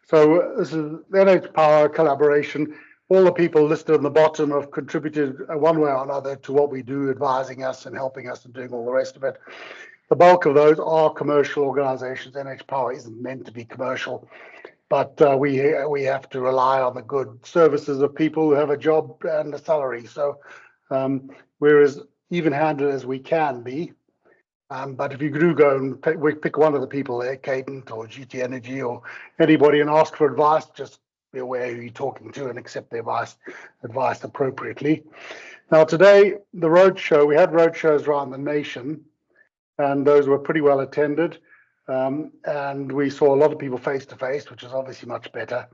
So this is the NHPower collaboration. All the people listed on the bottom have contributed one way or another to what we do, advising us and helping us and doing all the rest of it. The bulk of those are commercial organizations. NHPower isn't meant to be commercial, but we have to rely on the good services of people who have a job and a salary. So we're as even-handed as we can be. But if you do go and pick one of the people there, Cadent or GT Energy or anybody, and ask for advice, just be aware who you're talking to and accept the advice appropriately. Now today, the roadshow, we had roadshows around the nation, and those were pretty well attended. And we saw a lot of people face to face, which is obviously much better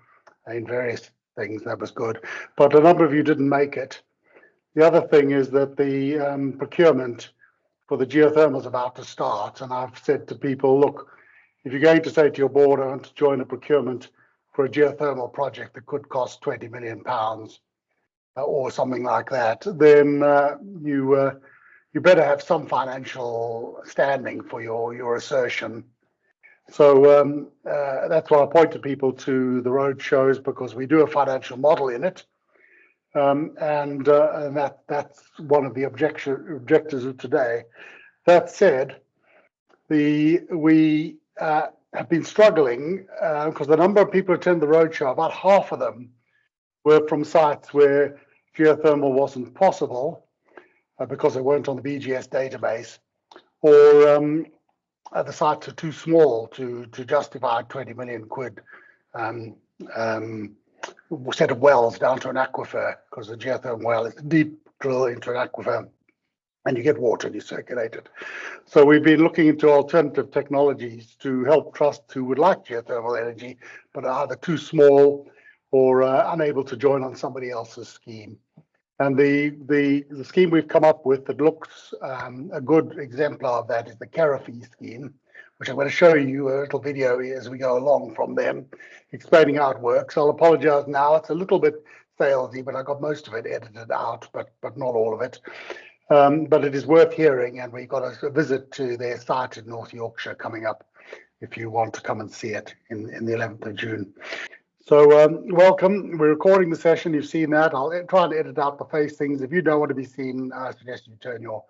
in various things. That was good. But a number of you didn't make it. The other thing is that the procurement for the geothermal is about to start. And I've said to people, look, if you're going to say to your board, I want to join a procurement for a geothermal project that could cost £20 million or something like that, then you better have some financial standing for your assertion. So that's why I point to people to the road shows, because we do a financial model in it. And that's one of the objectives of today. That said, we have been struggling because the number of people who attend the roadshow, about half of them were from sites where geothermal wasn't possible because they weren't on the BGS database, or the sites are too small to justify 20 million quid set of wells down to an aquifer, because the geothermal well is a deep drill into an aquifer and you get water and you circulate it. So we've been looking into alternative technologies to help trusts who would like geothermal energy but are either too small or unable to join on somebody else's scheme. And the scheme we've come up with that looks a good exemplar of that is the Carafi scheme, which I'm going to show you a little video as we go along from them, explaining how it works. I'll apologize now, it's a little bit salesy, but I got most of it edited out, but not all of it. But it is worth hearing, and we've got a visit to their site in North Yorkshire coming up if you want to come and see it in the 11th of June. So welcome. We're recording the session. You've seen that. I'll try and edit out the face things. If you don't want to be seen, I suggest you turn your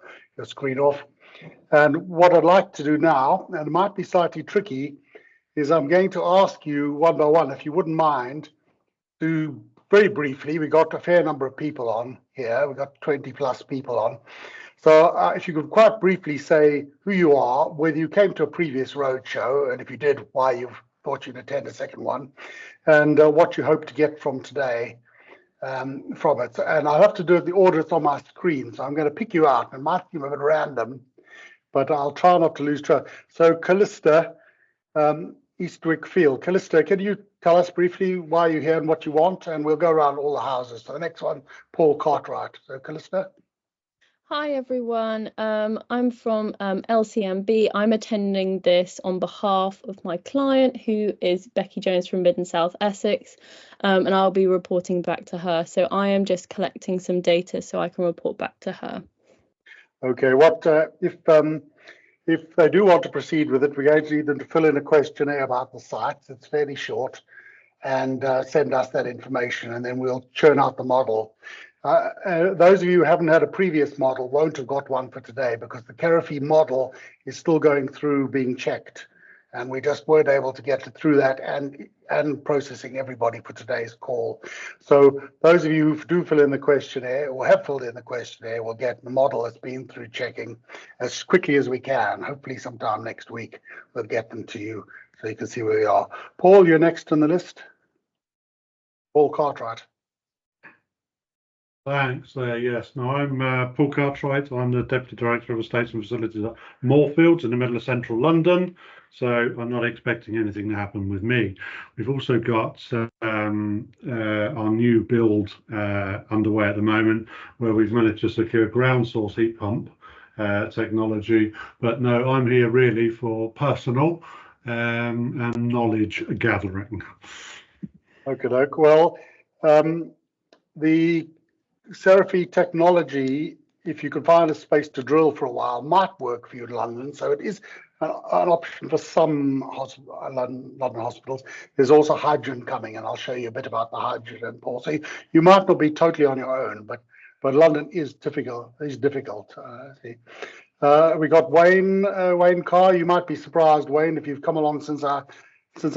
screen off. And what I'd like to do now, and it might be slightly tricky, is I'm going to ask you one by one, if you wouldn't mind, to very briefly, we got a fair number of people on here. We've got 20 plus people on. So if you could quite briefly say who you are, whether you came to a previous roadshow, and if you did, why you thought you'd attend a second one, and what you hope to get from today from it. And I'll have to do it the order that's on my screen. So I'm going to pick you out. It might seem a bit random, but I'll try not to lose track. So Callista, Eastwick Field. Callista, can you tell us briefly why you're here and what you want? And we'll go around all the houses. So the next one, Paul Cartwright. So Callista. Hi everyone, I'm from LCMB. I'm attending this on behalf of my client, who is Becky Jones from Mid and South Essex, and I'll be reporting back to her. So I am just collecting some data so I can report back to her. Okay, what if they do want to proceed with it, we're going to need them to fill in a questionnaire about the sites. It's fairly short, and send us that information, and then we'll churn out the model. Those of you who haven't had a previous model won't have got one for today, because the Carafi model is still going through being checked, and we just weren't able to get through that and processing everybody for today's call. So those of you who do fill in the questionnaire or have filled in the questionnaire will get the model that's been through checking as quickly as we can. Hopefully sometime next week we'll get them to you so you can see where we are. Paul, you're next on the list. Paul Cartwright. Thanks. Yes. No, I'm Paul Cartwright. I'm the Deputy Director of Estates and Facilities at Moorfields in the middle of central London. So I'm not expecting anything to happen with me. We've also got our new build underway at the moment, where we've managed to secure ground source heat pump technology. But no, I'm here really for personal and knowledge gathering. Okay, doke. Well, the Carafi technology, if you could find a space to drill for a while, might work for you in London. So it is an option for some London hospitals. There's also hydrogen coming, and I'll show you a bit about the hydrogen, Paul. So you might not be totally on your own, but London is difficult. See. We got Wayne Carr. You might be surprised, Wayne, if you've come along since I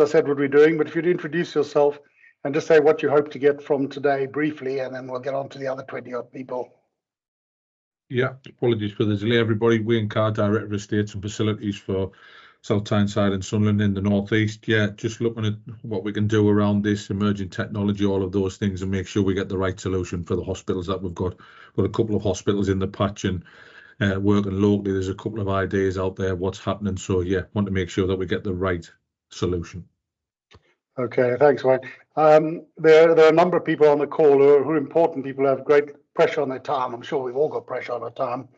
said what we're doing. But if you'd introduce yourself and just say what you hope to get from today briefly, and then we'll get on to the other 20-odd people. Yeah, apologies for the delay, everybody. Wayne Carr, Director of Estates and Facilities for South Tyneside and Sunderland in the northeast. Yeah, just looking at what we can do around this emerging technology, all of those things, and make sure we get the right solution for the hospitals that we've got. We've got a couple of hospitals in the patch and working locally. There's a couple of ideas out there what's happening. So yeah, want to make sure that we get the right solution. Okay, thanks, Wayne. There are a number of people on the call who are important people who have great pressure on their time. I'm sure we've all got pressure on our time.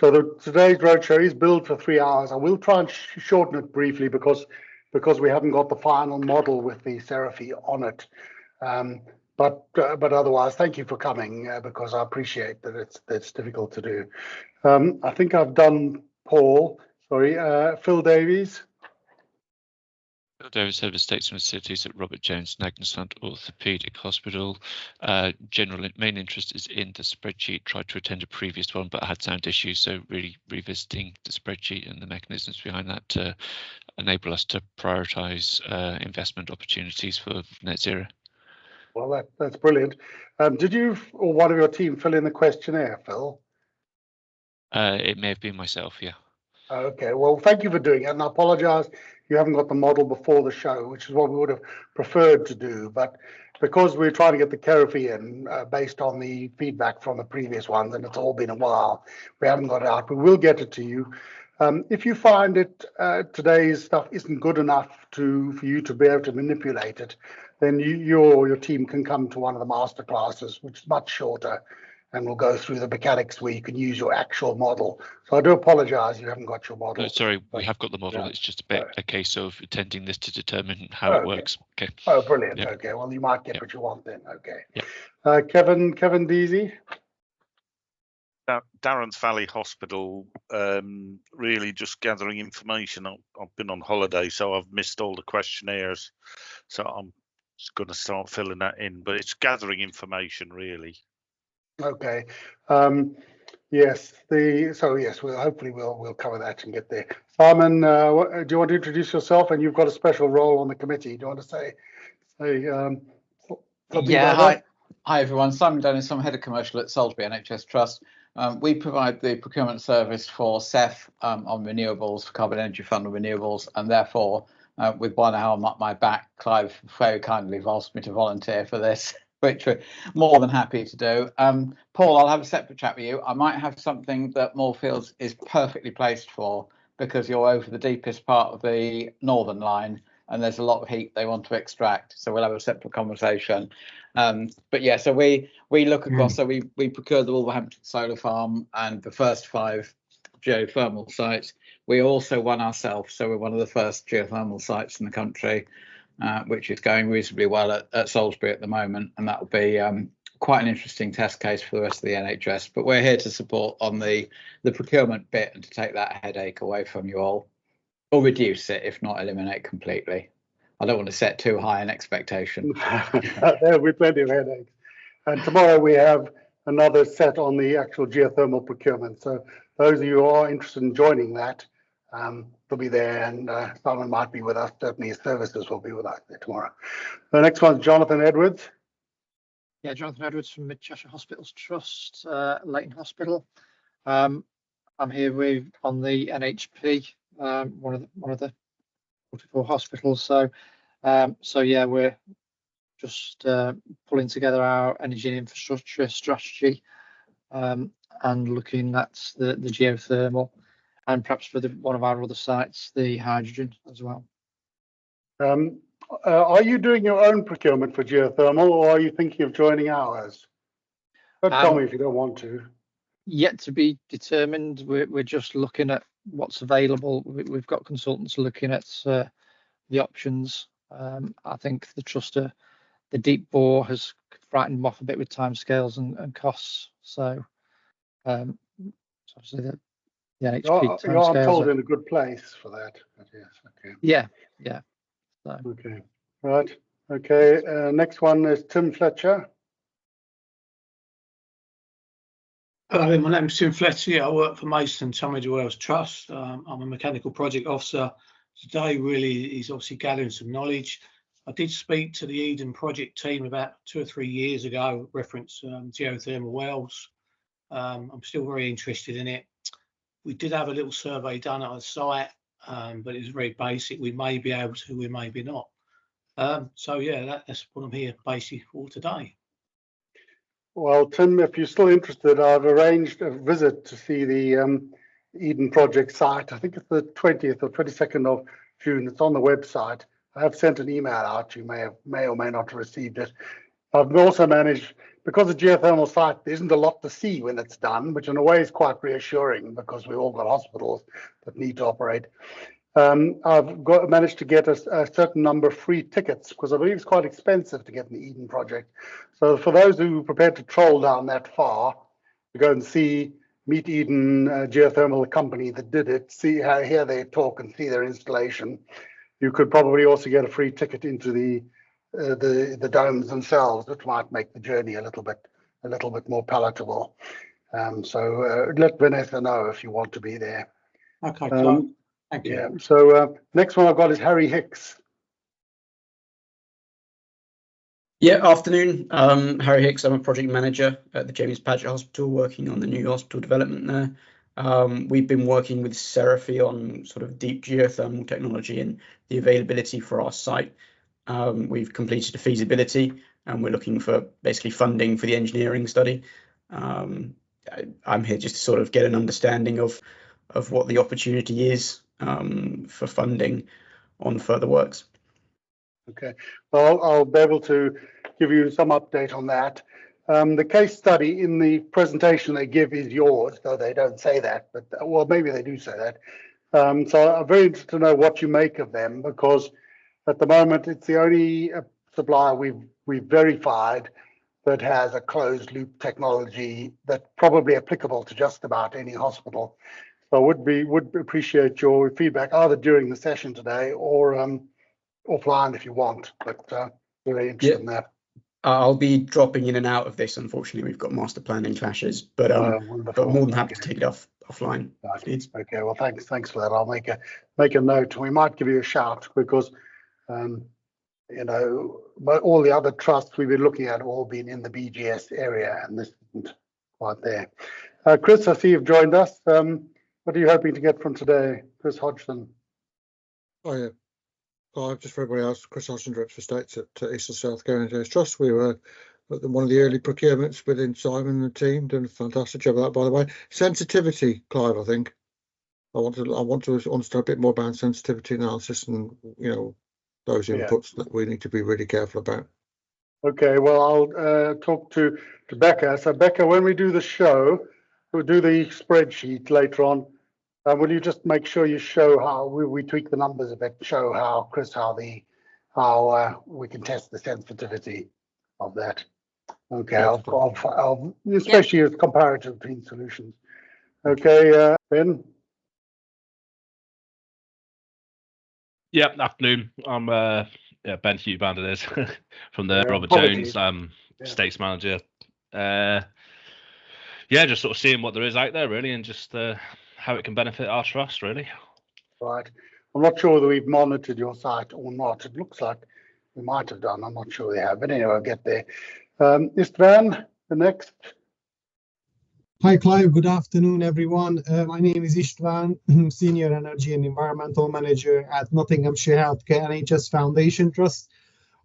So today's roadshow is billed for 3 hours. I will try and shorten it briefly because we haven't got the final model with the Seraphy on it. But otherwise, thank you for coming because I appreciate that it's difficult to do. I think I've done Paul. Sorry, Phil Davies. Davis, Head of Estates and Facilities at Robert Jones Nagensund Orthopaedic Hospital. General main interest is in the spreadsheet. Tried to attend a previous one, but I had sound issues, so really revisiting the spreadsheet and the mechanisms behind that to enable us to prioritise investment opportunities for net zero. Well, that's brilliant. Did you or one of your team fill in the questionnaire, Phil? It may have been myself, yeah. Okay, well, thank you for doing it, and I apologise you haven't got the model before the show, which is what we would have preferred to do, but because we're trying to get the Seraphy in based on the feedback from the previous ones, and it's all been a while, we haven't got it out. We will get it to you. If you find it today's stuff isn't good enough for you to be able to manipulate it, then you or your team can come to one of the master classes, which is much shorter, and we'll go through the mechanics where you can use your actual model. So I do apologise you haven't got your model. No, sorry, we have got the model. Yeah. It's just a case of attending this to determine how it works. Okay. Oh, brilliant. Yep. Okay, well, you might get what you want then. Okay. Yep. Kevin Deasy. Darren's Valley Hospital, really just gathering information. I've been on holiday, so I've missed all the questionnaires. So I'm just going to start filling that in, but it's gathering information, really. Okay. Yes. Hopefully we'll cover that and get there. Simon, do you want to introduce yourself? And you've got a special role on the committee. Do you want to say? Yeah. Hi everyone. Simon Dennis. I'm head of commercial at Salisbury NHS Trust. We provide the procurement service for CEF on renewables, for Carbon Energy Fund on renewables, and therefore, with one arm up my back, Clive very kindly asked me to volunteer for this, which we're more than happy to do. Paul, I'll have a separate chat with you. I might have something that Moorfields is perfectly placed for, because you're over the deepest part of the northern line and there's a lot of heat they want to extract. So we'll have a separate conversation. But yeah, so we look across, so we procured the Wolverhampton solar farm and the first 5 geothermal sites. We also won ourselves, so we're one of the first geothermal sites in the country, which is going reasonably well at Salisbury at the moment, and that will be quite an interesting test case for the rest of the NHS. But we're here to support on the procurement bit and to take that headache away from you all, or reduce it, if not eliminate completely. I don't want to set too high an expectation. There'll be plenty of headaches. And tomorrow we have another set on the actual geothermal procurement. So those of you who are interested in joining that, they'll be there, and someone might be with us. Certainly his services will be with us there tomorrow. The next one's Jonathan Edwards. Yeah, Jonathan Edwards from Mid Cheshire Hospitals Trust, Leighton Hospital. I'm here on the NHP, one of the 44 hospitals. So yeah, we're just pulling together our energy and infrastructure strategy and looking at the geothermal, and perhaps for one of our other sites, the hydrogen as well. Are you doing your own procurement for geothermal, or are you thinking of joining ours? Don't tell me if you don't want to. Yet to be determined. We're just looking at what's available. We've got consultants looking at the options. I think the trust, the deep bore has frightened them off a bit with timescales and costs. So obviously the NHP I'm told timescales. in a good place for that. But yes, okay. Yeah. So, Okay. Right. Okay. Next one is Tim Fletcher. Hello, my name's Tim Fletcher. I work for Mason Tunbridge Wells Trust. I'm a mechanical project officer. Today really is obviously gathering some knowledge. I did speak to the Eden project team about 2 or 3 years ago, reference geothermal wells. I'm still very interested in it. We did have a little survey done at our site, but it was very basic. We may be able to, we may be not. So yeah, that's what I'm here basically for today. Well, Tim, if you're still interested, I've arranged a visit to see the Eden project site. I think it's the 20th or 22nd of June. It's on the website. I have sent an email out. You may or may not have received it. I've also managed, because the geothermal site, there isn't a lot to see when it's done, which in a way is quite reassuring because we've all got hospitals that need to operate. I've managed to get a certain number of free tickets because I believe it's quite expensive to get an Eden project. So for those who are prepared to troll down that far, to go and meet Eden Geothermal, the company that did it, hear their talk and see their installation, you could probably also get a free ticket into the domes themselves, which might make the journey a little bit more palatable. So let Vanessa know if you want to be there. Okay, Clark. Thank you. Yeah. So next one I've got is Harry Hicks. Yeah, afternoon. Harry Hicks. I'm a project manager at the James Paget Hospital, working on the new hospital development there. We've been working with Seraphy on sort of deep geothermal technology and the availability for our site. We've completed a feasibility and we're looking for basically funding for the engineering study. I'm here just to sort of get an understanding of what the opportunity is for funding on further works. Okay, well, I'll be able to give you some update on that. The case study in the presentation they give is yours, though they don't say that, but well, maybe they do say that. So I'm very interested to know what you make of them, because at the moment it's the only supplier we've verified that has a closed loop technology that's probably applicable to just about any hospital. So I would appreciate your feedback either during the session today or offline if you want, but very interested in that. I'll be dropping in and out of this. Unfortunately, we've got master planning clashes, but more than happy to take it offline. Okay, well, thanks for that. I'll make a note. We might give you a shout because you know, but all the other trusts we've been looking at have all been in the BGS area, and this isn't quite there. Chris, I see you've joined us. What are you hoping to get from today, Chris Hodgson? Oh yeah, well, just for everybody else, Chris Hodgson, Director for Estates at East and South NHS Trust. We were at one of the early procurements within Simon and the team, doing a fantastic job of that, by the way. Sensitivity, Clive, I think. I want to understand a bit more about sensitivity analysis and, you know, those inputs that we need to be really careful about. Okay, well, I'll talk to Becca. So Becca, when we do the show, we'll do the spreadsheet later on. Will you just make sure you show how we tweak the numbers a bit, show how, Chris, how we can test the sensitivity of that. Okay, I'll especially as comparative between solutions. Okay, Ben. Yeah, afternoon. I'm Ben Hugh-Vandernes from the Robert Jones Estates Manager. Yeah, just sort of seeing what there is out there really, and just how it can benefit our trust really. Right. I'm not sure whether we've monitored your site or not. It looks like we might have done. I'm not sure we have, but anyway, I'll get there. Istvan, the next. Hi, Clive. Good afternoon, everyone. My name is Istvan, Senior Energy and Environmental Manager at Nottinghamshire Healthcare NHS Foundation Trust.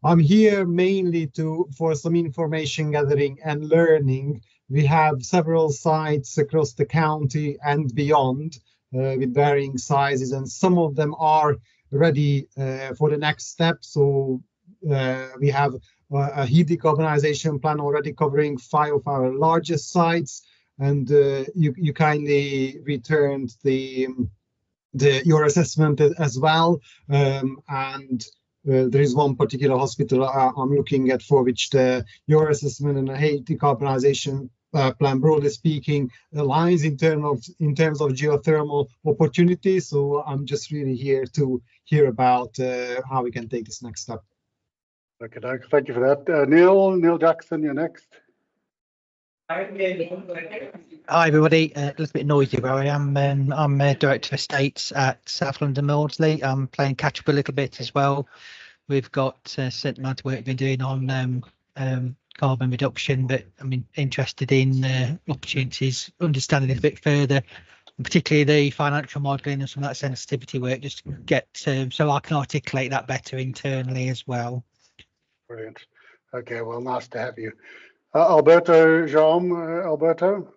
I'm here mainly for some information gathering and learning. We have several sites across the county and beyond with varying sizes, and some of them are ready for the next step. So we have a heat decarbonization plan already covering 5 of our largest sites. And you kindly returned your assessment as well, and there is one particular hospital I'm looking at for which your assessment and the heat decarbonization plan, broadly speaking, aligns in terms of geothermal opportunities. So I'm just really here to hear about how we can take this next step. Okay, thank you for that. Neil Jackson, you're next. Hi everybody, a little bit noisy where I am. I'm Director of Estates at South London Maudsley. I'm playing catch up a little bit as well. We've got a certain amount of work we've been doing on carbon reduction, but I'm interested in opportunities, understanding it a bit further, and particularly the financial modelling and some of that sensitivity work, just to get so I can articulate that better internally as well. Brilliant. Okay, well, nice to have you. Alberto Jaume, Alberto.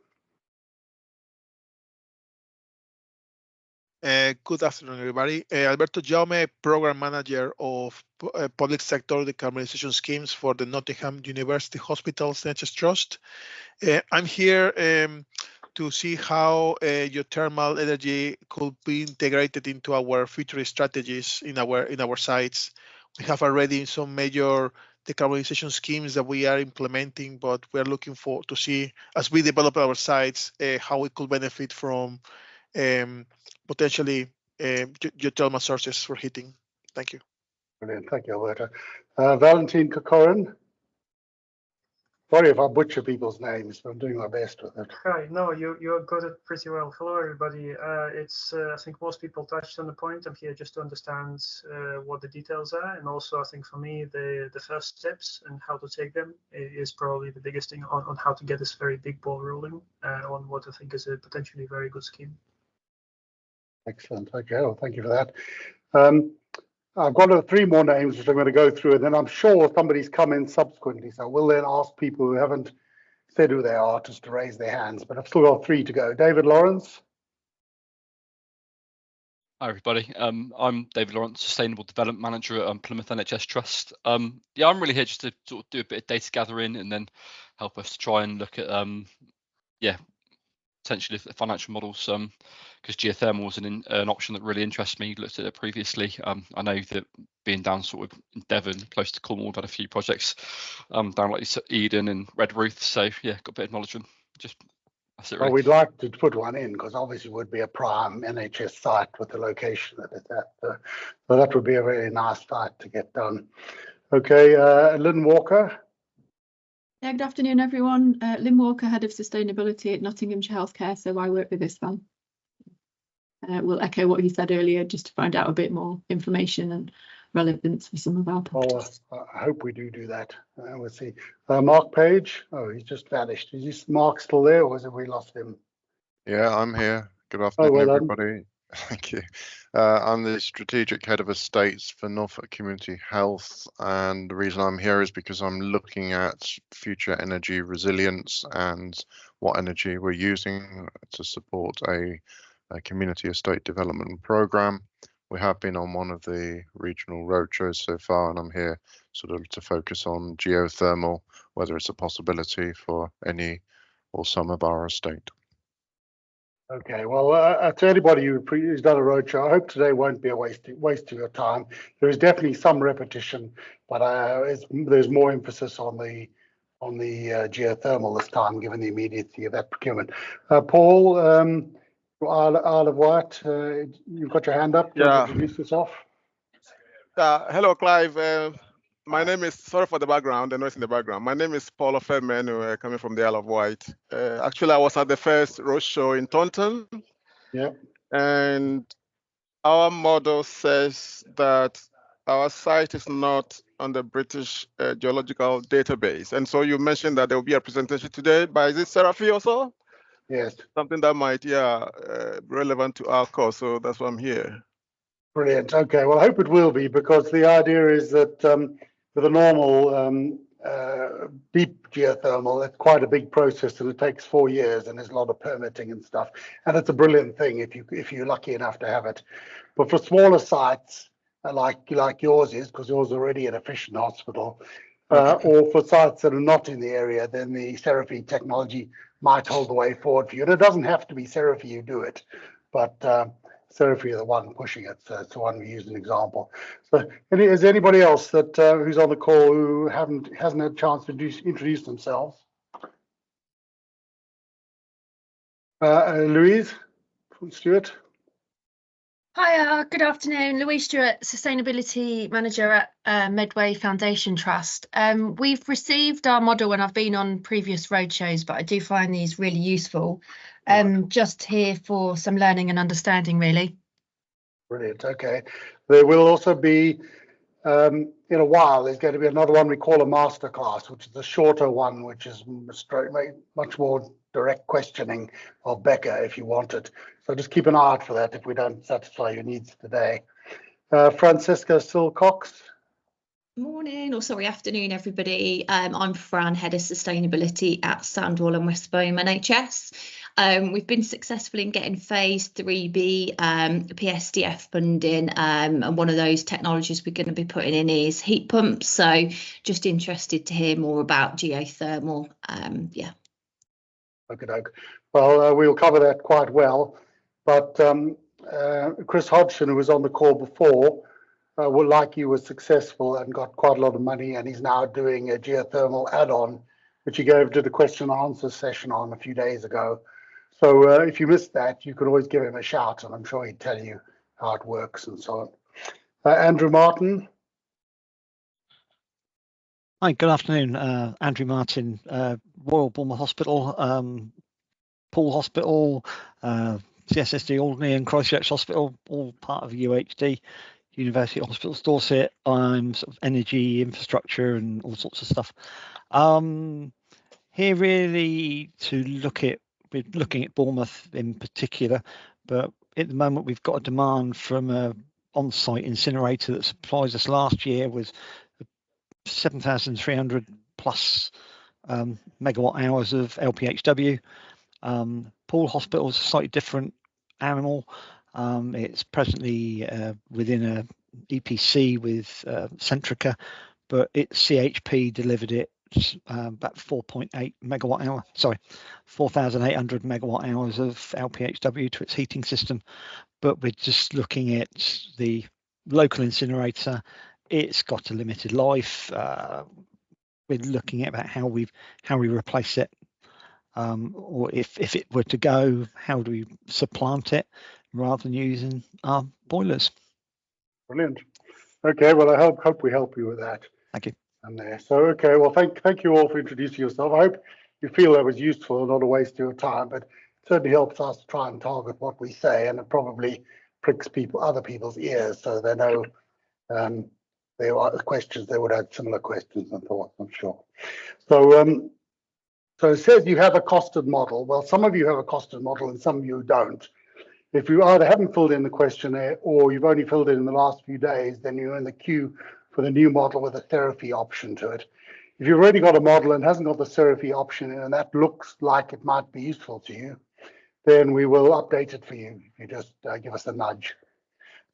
Good afternoon, everybody. Alberto Jaume, Program Manager of Public Sector Decarbonization Schemes for the Nottingham University Hospitals NHS Trust. I'm here to see how geothermal energy could be integrated into our future strategies in our sites. We have already some major decarbonization schemes that we are implementing, but we are looking to see, as we develop our sites, how we could benefit from potentially geothermal sources for heating. Thank you. Brilliant, thank you, Alberto. Valentin Kokorin. Sorry if I butcher people's names, but I'm doing my best with it. Hi, no, you got it pretty well. Hello, everybody. I think most people touched on the point. I'm here just to understand what the details are, and also I think for me the first steps and how to take them is probably the biggest thing on how to get this very big ball rolling on what I think is a potentially very good scheme. Excellent. Okay, well, thank you for that. I've got 3 more names which I'm going to go through, and then I'm sure somebody's come in subsequently. So we'll then ask people who haven't said who they are just to raise their hands. But I've still got 3 to go. David Lawrence. Hi everybody. I'm David Lawrence, Sustainable Development Manager at Plymouth NHS Trust. Yeah, I'm really here just to sort of do a bit of data gathering and then help us try and look at potentially the financial models, because geothermal was an option that really interests me. Looked at it previously. I know that being down sort of in Devon, close to Cornwall, I've had a few projects down like Eden and Redruth. So yeah, got a bit of knowledge and just that's it. Really. Well, we'd like to put one in because obviously it would be a prime NHS site with the location that it's at. So that would be a very nice site to get done. Okay, Lynn Walker. Yeah, good afternoon, everyone. Lynn Walker, Head of Sustainability at Nottinghamshire Healthcare, so I work with this one. We'll echo what he said earlier, just to find out a bit more information and relevance for some of our projects. Oh, I hope we do that. We'll see. Mark Page. Oh, he's just vanished. Is Mark still there, or have we lost him? Yeah, I'm here. Good afternoon, everybody. Thank you. I'm the Strategic Head of Estates for Norfolk Community Health, and the reason I'm here is because I'm looking at future energy resilience and what energy we're using to support a community estate development program. We have been on one of the regional roadshows so far, and I'm here sort of to focus on geothermal, whether it's a possibility for any or some of our estate. Okay, well, to anybody who's done a roadshow, I hope today won't be a waste of your time. There is definitely some repetition, but there's more emphasis on the geothermal this time, given the immediacy of that procurement. Paul, Isle of Wight, you've got your hand up. Yeah. Introduce yourself. Hello, Clive. My name is, sorry for the background, the noise in the background. My name is Paul Ofemenu, coming from the Isle of Wight. Actually, I was at the first roadshow in Taunton. Yeah. And our model says that our site is not on the British Geological Database. And so you mentioned that there will be a presentation today by, is it Serafi also? Yes. Something that might, be relevant to our course. So that's why I'm here. Brilliant. Okay, well, I hope it will be, because the idea is that with a normal deep geothermal, it's quite a big process, and it takes 4 years, and there's a lot of permitting and stuff. And it's a brilliant thing if you're lucky enough to have it. But for smaller sites like yours is, because yours is already an efficient hospital, or for sites that are not in the area, then the Serafi technology might hold the way forward for you. And it doesn't have to be Serafi you do it, but Serafi are the one pushing it, so it's the one we use as an example. So, is there anybody else that who's on the call who hasn't had a chance to introduce themselves? Louise Stewart. Hi, good afternoon. Louise Stewart, Sustainability Manager at Medway Foundation Trust. We've received our model and I've been on previous roadshows, but I do find these really useful. Just here for some learning and understanding, really. Brilliant. Okay. There will also be, in a while, there's going to be another one we call a masterclass, which is a shorter one, which is much more direct questioning of Becca if you want it. So just keep an eye out for that if we don't satisfy your needs today. Francisca Silcox. Morning, or sorry, afternoon, everybody. I'm Fran, Head of Sustainability at Sandwell and West Bohm NHS. We've been successful in getting phase 3B PSDF funding, and one of those technologies we're going to be putting in is heat pumps. So just interested to hear more about geothermal. Yeah. Okay, well, we'll cover that quite well, but Chris Hodgson, who was on the call before, would like you was successful and got quite a lot of money, and he's now doing a geothermal add-on, which he did a question and answer session on a few days ago. So if you missed that, you could always give him a shout, and I'm sure he'd tell you how it works and so on. Andrew Martin. Hi, good afternoon. Andrew Martin, Royal Bournemouth Hospital, Poole Hospital, CSSD Alderney and Christchurch Hospital, all part of UHD, University Hospitals Dorset. I'm sort of energy, infrastructure and all sorts of stuff. Here really we're looking at Bournemouth in particular, but at the moment we've got a demand from a on-site incinerator that supplies us last year was 7,300 plus megawatt hours of LPHW. Poole Hospital is a slightly different animal. It's presently within a EPC with Centrica, but its CHP delivered it about 4.8 megawatt hour, sorry, 4,800 megawatt hours of LPHW to its heating system. But we're just looking at the local incinerator. It's got a limited life. We're looking at about how we replace it, or if it were to go, how do we supplant it rather than using our boilers. Brilliant. Okay, well, I hope we help you with that. Thank you. And there. So okay, well, thank you all for introducing yourself. I hope you feel that was useful and not a waste of your time, but it certainly helps us to try and target what we say, and it probably pricks other people's ears, so they know there are questions. They would have similar questions and thoughts, I'm sure. So so it says you have a costed model. Well, some of you have a costed model and some of you don't. If you either haven't filled in the questionnaire or you've only filled it in the last few days, then you're in the queue for the new model with a therapy option to it. If you've already got a model and hasn't got the therapy option in, and that looks like it might be useful to you, then we will update it for you if you just give us a nudge.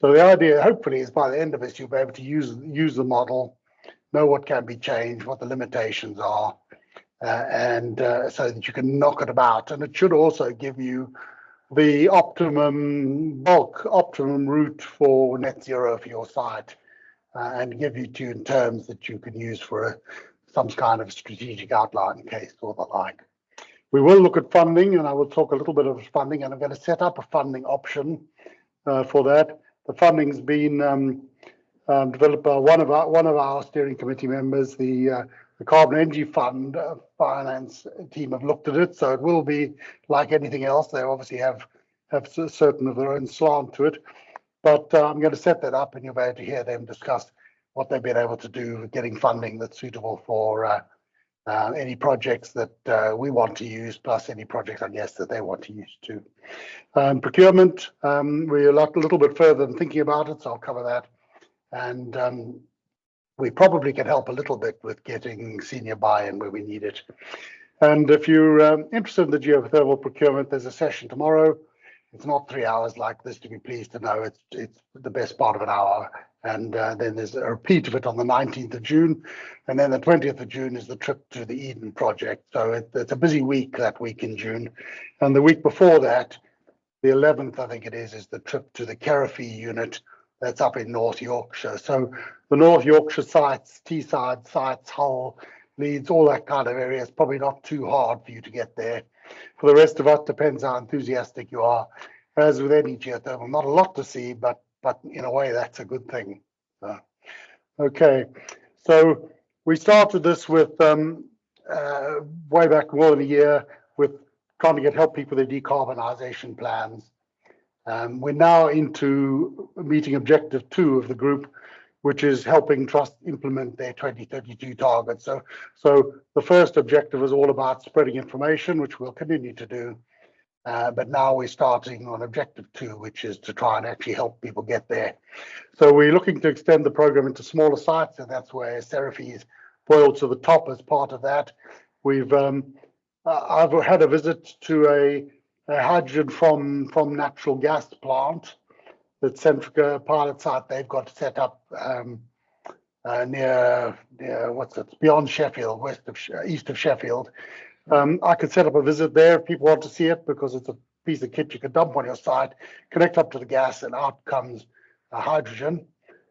So the idea, hopefully, is by the end of this, you'll be able to use the model, know what can be changed, what the limitations are, and so that you can knock it about. And it should also give you the optimum route for net zero for your site, and give you two in terms that you can use for some kind of strategic outline case or the like. We will look at funding, and I will talk a little bit of funding, and I'm going to set up a funding option for that. The funding's been developed by one of our steering committee members. The Carbon Energy Fund finance team have looked at it, so it will be like anything else. They obviously have certain of their own slant to it, but I'm going to set that up, and you'll be able to hear them discuss what they've been able to do with getting funding that's suitable for any projects that we want to use, plus any projects, I guess, that they want to use too. Procurement, we're a little bit further than thinking about it, so I'll cover that. And we probably can help a little bit with getting senior buy-in where we need it. And if you're interested in the geothermal procurement, there's a session tomorrow. It's not 3 hours like this, to be pleased to know. It's the best part of an hour. And then there's a repeat of it on the 19th of June. And then the 20th of June is the trip to the Eden project. So it's a busy week that week in June. And the week before that, the 11th, I think it is the trip to the Carafee unit that's up in North Yorkshire. So the North Yorkshire sites, Teesside sites, Hull, Leeds, all that kind of area, it's probably not too hard for you to get there. For the rest of us, depends how enthusiastic you are. As with any geothermal, not a lot to see, but in a way, that's a good thing. Okay, so we started this with way back more than a year with trying to help people with their decarbonisation plans. We're now into meeting objective 2 of the group, which is helping Trust implement their 2032 targets. So the first objective is all about spreading information, which we'll continue to do. But now we're starting on objective 2, which is to try and actually help people get there. So we're looking to extend the program into smaller sites, and that's where Seraphi is boiled to the top as part of that. We've I've had a visit to a hydrogen from natural gas plant that Centrica pilot site they've got set up near what's it? Beyond Sheffield, east of Sheffield. I could set up a visit there if people want to see it, because it's a piece of kit you could dump on your site, connect up to the gas, and out comes hydrogen.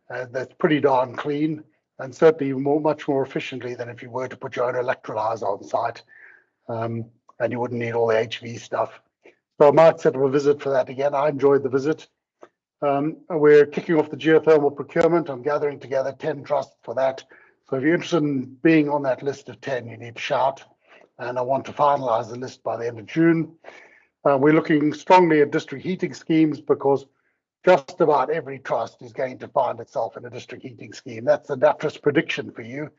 That's pretty darn clean, and certainly much more efficiently than if you were to put your own electrolyzer on site, and you wouldn't need all the HV stuff. So I might set up a visit for that again. I enjoyed the visit. We're kicking off the geothermal procurement. I'm gathering together 10 trusts for that. So if you're interested in being on that list of 10, you need to shout. And I want to finalize the list by the end of June. We're looking strongly at district heating schemes, because just about every trust is going to find itself in a district heating scheme. That's a DATRIS prediction for you.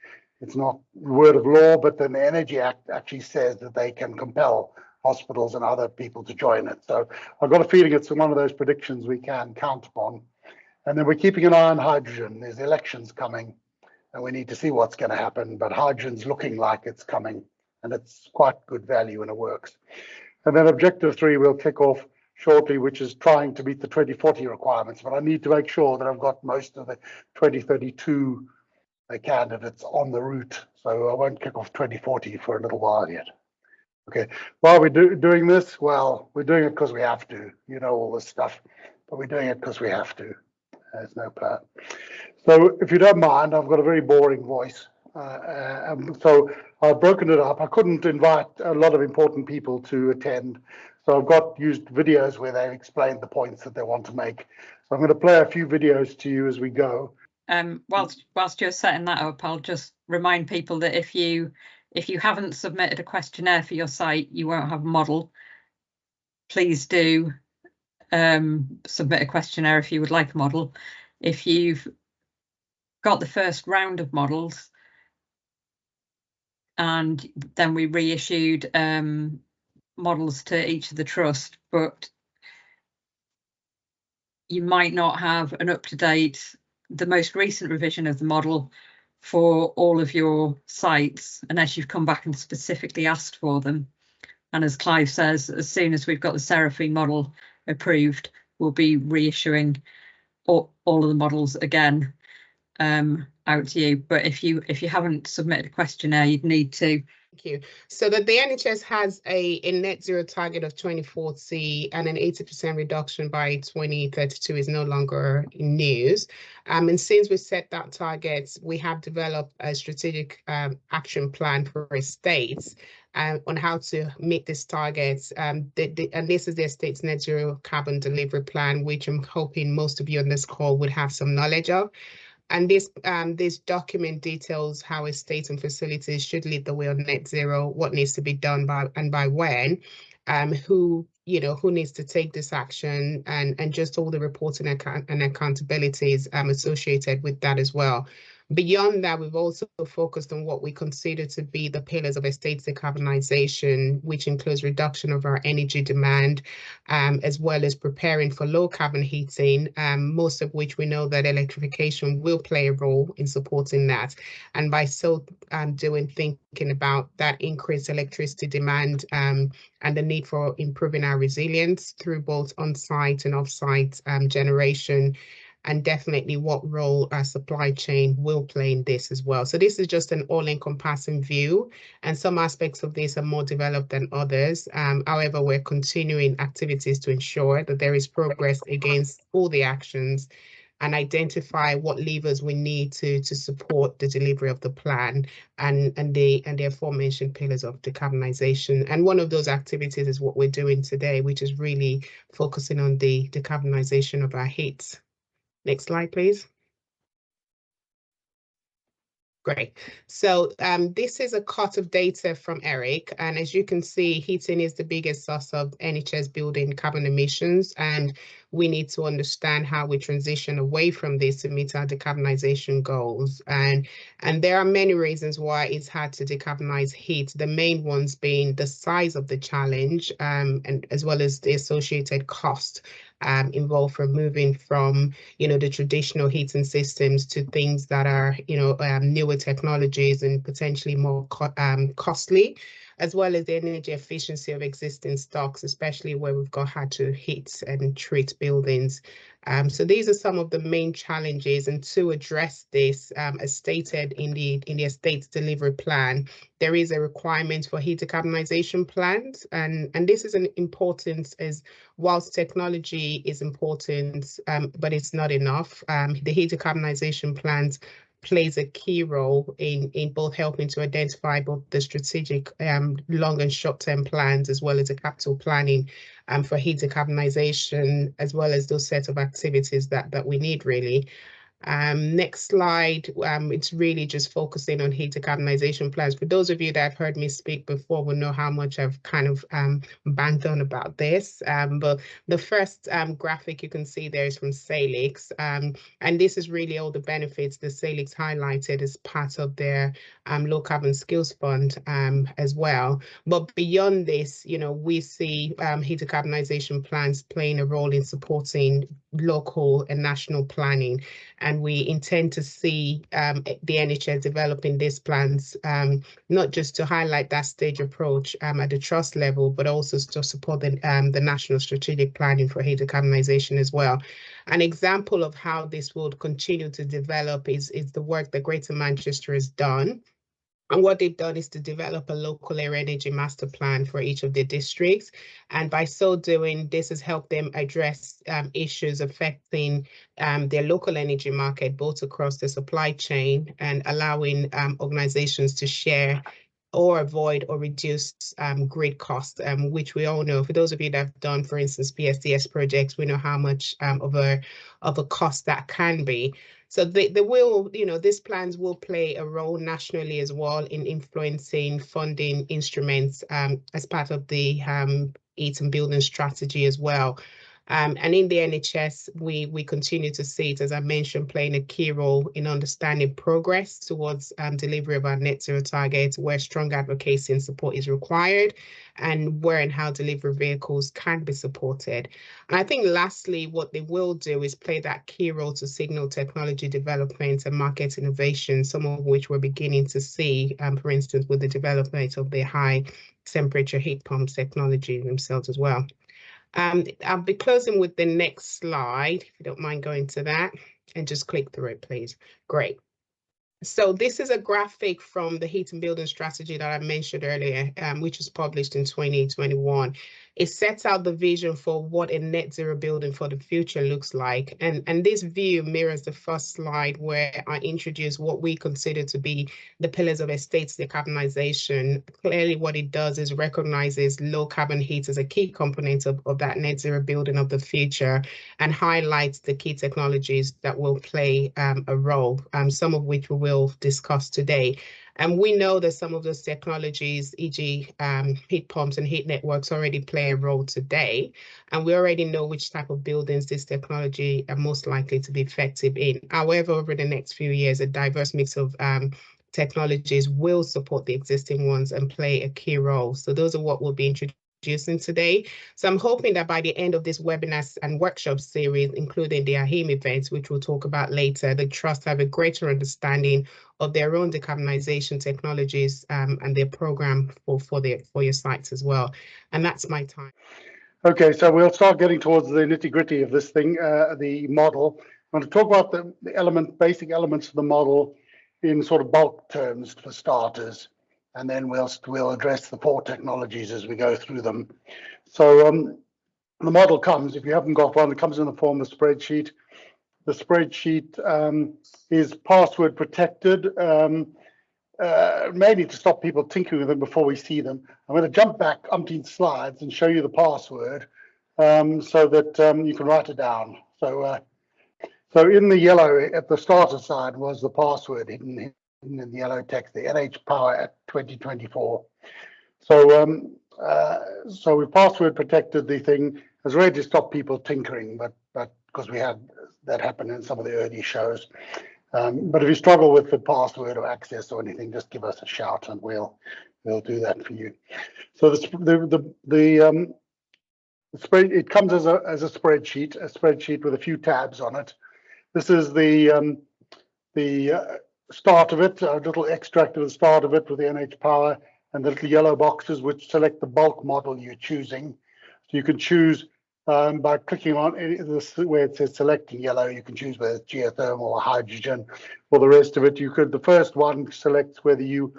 It's not word of law, but then the Energy Act actually says that they can compel hospitals and other people to join it. So I've got a feeling it's one of those predictions we can count upon. And then we're keeping an eye on hydrogen. There's elections coming, and we need to see what's going to happen, but hydrogen's looking like it's coming, and it's quite good value and it works. And then objective 3 we'll kick off shortly, which is trying to meet the 2040 requirements, but I need to make sure that I've got most of the 2032 candidates on the route, so I won't kick off 2040 for a little while yet. Okay, why are we doing this? Well, we're doing it because we have to. You know all this stuff, but we're doing it because we have to. There's no plan. So if you don't mind, I've got a very boring voice. So I've broken it up. I couldn't invite a lot of important people to attend, so I've used videos where they've explained the points that they want to make. So I'm going to play a few videos to you as we go. Whilst you're setting that up, I'll just remind people that if you haven't submitted a questionnaire for your site, you won't have a model. Please do submit a questionnaire if you would like a model. If you've got the first round of models, and then we reissued models to each of the trust, but you might not have an up-to-date, the most recent revision of the model for all of your sites unless you've come back and specifically asked for them. And as Clive says, as soon as we've got the Seraphi model approved, we'll be reissuing all of the models again out to you. But if you haven't submitted a questionnaire, you'd need to. Thank you. So that the NHS has a net zero target of 2040 and an 80% reduction by 2032 is no longer in news. And since we set that target, we have developed a strategic action plan for estates on how to meet these targets. And this is the estate's net zero carbon delivery plan, which I'm hoping most of you on this call would have some knowledge of. And this document details how estates and facilities should lead the way on net zero, what needs to be done by when, who needs to take this action, and just all the reporting and accountabilities associated with that as well. Beyond that, we've also focused on what we consider to be the pillars of estate decarbonization, which includes reduction of our energy demand, as well as preparing for low carbon heating, most of which we know that electrification will play a role in supporting that. And by so doing, thinking about that increased electricity demand and the need for improving our resilience through both on-site and off-site generation, and definitely what role our supply chain will play in this as well. So this is just an all-encompassing view, and some aspects of this are more developed than others. However, we're continuing activities to ensure that there is progress against all the actions and identify what levers we need to support the delivery of the plan and the aforementioned pillars of decarbonization. And one of those activities is what we're doing today, which is really focusing on the decarbonization of our heats. Next slide, please. Great. So this is a cut of data from Eric. And as you can see, heating is the biggest source of NHS building carbon emissions. And we need to understand how we transition away from this to meet our decarbonization goals. And there are many reasons why it's hard to decarbonize heat. The main ones being the size of the challenge, and as well as the associated cost involved for moving from, the traditional heating systems to things that are, newer technologies and potentially more costly, as well as the energy efficiency of existing stocks, especially where we've got hard to heat and treat buildings. So these are some of the main challenges, and to address this, as stated in the estate's delivery plan, there is a requirement for heat decarbonization plans, and this is an importance as whilst technology is important, but it's not enough. The heat decarbonization plans plays a key role in both helping to identify both the strategic long and short-term plans, as well as the capital planning for heat decarbonization, as well as those sets of activities that we need really. Next slide, it's really just focusing on heat decarbonization plans. For those of you that have heard me speak before will know how much I've kind of banged on about this. But the first graphic you can see there is from Salix. And this is really all the benefits that Salix highlighted as part of their low carbon skills fund as well. But beyond this, we see heat decarbonization plans playing a role in supporting local and national planning. And we intend to see the NHS developing these plans, not just to highlight that stage approach at the trust level, but also to support the national strategic planning for heat decarbonization as well. An example of how this will continue to develop is the work that Greater Manchester has done. And what they've done is to develop a local area energy master plan for each of their districts. And by so doing, this has helped them address issues affecting their local energy market, both across the supply chain and allowing organizations to share or avoid or reduce grid costs, which we all know. For those of you that have done, for instance, PSDS projects, we know how much of a cost that can be. So these plans will play a role nationally as well in influencing funding instruments as part of the heat and building strategy as well. And in the NHS, we continue to see it, as I mentioned, playing a key role in understanding progress towards delivery of our net zero targets, where strong advocacy and support is required, and where and how delivery vehicles can be supported. And I think lastly, what they will do is play that key role to signal technology development and market innovation, some of which we're beginning to see, for instance, with the development of the high temperature heat pumps technology themselves as well. I'll be closing with the next slide, if you don't mind going to that, and just click through it, please. Great. So this is a graphic from the heat and building strategy that I mentioned earlier, which was published in 2021. It sets out the vision for what a net zero building for the future looks like. And this view mirrors the first slide, where I introduced what we consider to be the pillars of estates decarbonization. Clearly what it does is recognizes low carbon heat as a key component of that net zero building of the future, and highlights the key technologies that will play a role, some of which we will discuss today. And we know that some of those technologies, e.g. heat pumps and heat networks, already play a role today. And we already know which type of buildings this technology are most likely to be effective in. However, over the next few years, a diverse mix of technologies will support the existing ones and play a key role. So those are what we'll be introducing today. So I'm hoping that by the end of this webinar and workshop series, including the AHIM events, which we'll talk about later, the Trust have a greater understanding of their own decarbonization technologies and their program for your sites as well. And that's my time. Okay, so we'll start getting towards the nitty-gritty of this thing, the model. I'm going to talk about the basic elements of the model in sort of bulk terms for starters, and then we'll address the 4 technologies as we go through them. So the model comes, if you haven't got one, it comes in the form of a spreadsheet. The spreadsheet is password protected, mainly to stop people tinkering with them before we see them. I'm going to jump back umpteen slides and show you the password so that you can write it down. So in the yellow at the starter side was the password hidden in the yellow text, the NHPower at 2024. So we password protected the thing as really to stop people tinkering, but because we had that happen in some of the early shows. But if you struggle with the password or access or anything, just give us a shout and we'll do that for you. So the spread, it comes as a spreadsheet with a few tabs on it. This is the start of it, a little extract of the start of it with the NHPower and the little yellow boxes which select the bulk model you're choosing. So you can choose by clicking on this where it says selecting yellow, you can choose whether it's geothermal or hydrogen or the rest of it. The first one selects whether you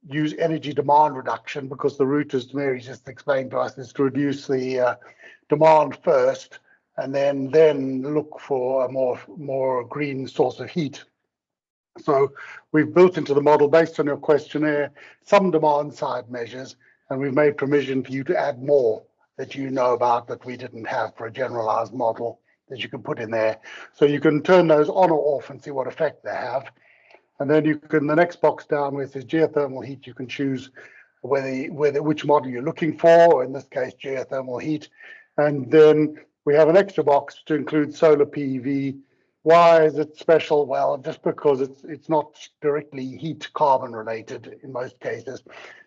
use energy demand reduction, because the route, as Mary just explained to us, is to reduce the demand first and then look for a more green source of heat. So we've built into the model, based on your questionnaire, some demand side measures, and we've made provision for you to add more that you know about that we didn't have for a generalized model that you can put in there. So you can turn those on or off and see what effect they have. And then you can, the next box down where it says geothermal heat, you can choose which model you're looking for, in this case, geothermal heat. And then we have an extra box to include solar PV. Why is it special? Well, just because it's not directly heat carbon related in most cases,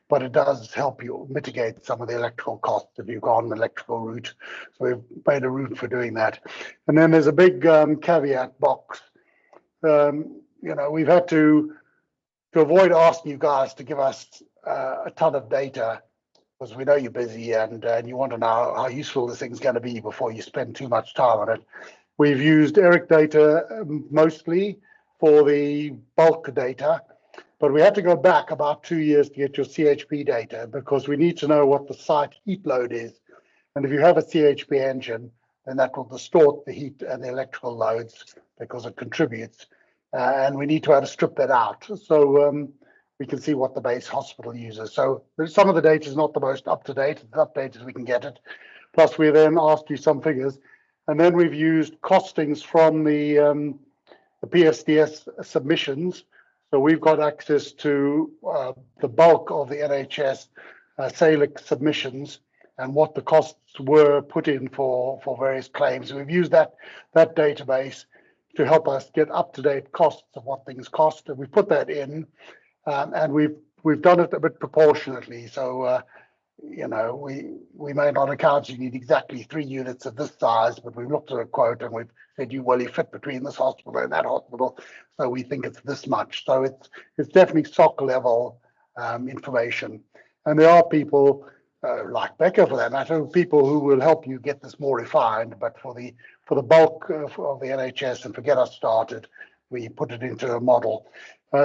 but it does help you mitigate some of the electrical costs if you've gone an electrical route. So we've made a route for doing that. And then there's a big caveat box. We've had to avoid asking you guys to give us a ton of data, because we know you're busy and you want to know how useful this thing's going to be before you spend too much time on it. We've used ERIC data mostly for the bulk data, but we had to go back about 2 years to get your CHP data, because we need to know what the site heat load is. And if you have a CHP engine, then that will distort the heat and the electrical loads because it contributes. And we need to be able to strip that out. So we can see what the base hospital uses. So some of the data is not the most up-to-date, as up-to-date as we can get it. Plus we then asked you some figures. And then we've used costings from the PSDS submissions. So we've got access to the bulk of the NHS SALIC submissions and what the costs were put in for various claims. We've used that database to help us get up-to-date costs of what things cost, and we put that in, and we've done it a bit proportionately. So we may not account you need exactly 3 units of this size, but we've looked at a quote and we've said you fit between this hospital and that hospital, so we think it's this much. So it's definitely SOC level information, and there are people like Becca, for that matter, people who will help you get this more refined. But for the bulk of the NHS and to get us started, we put it into a model.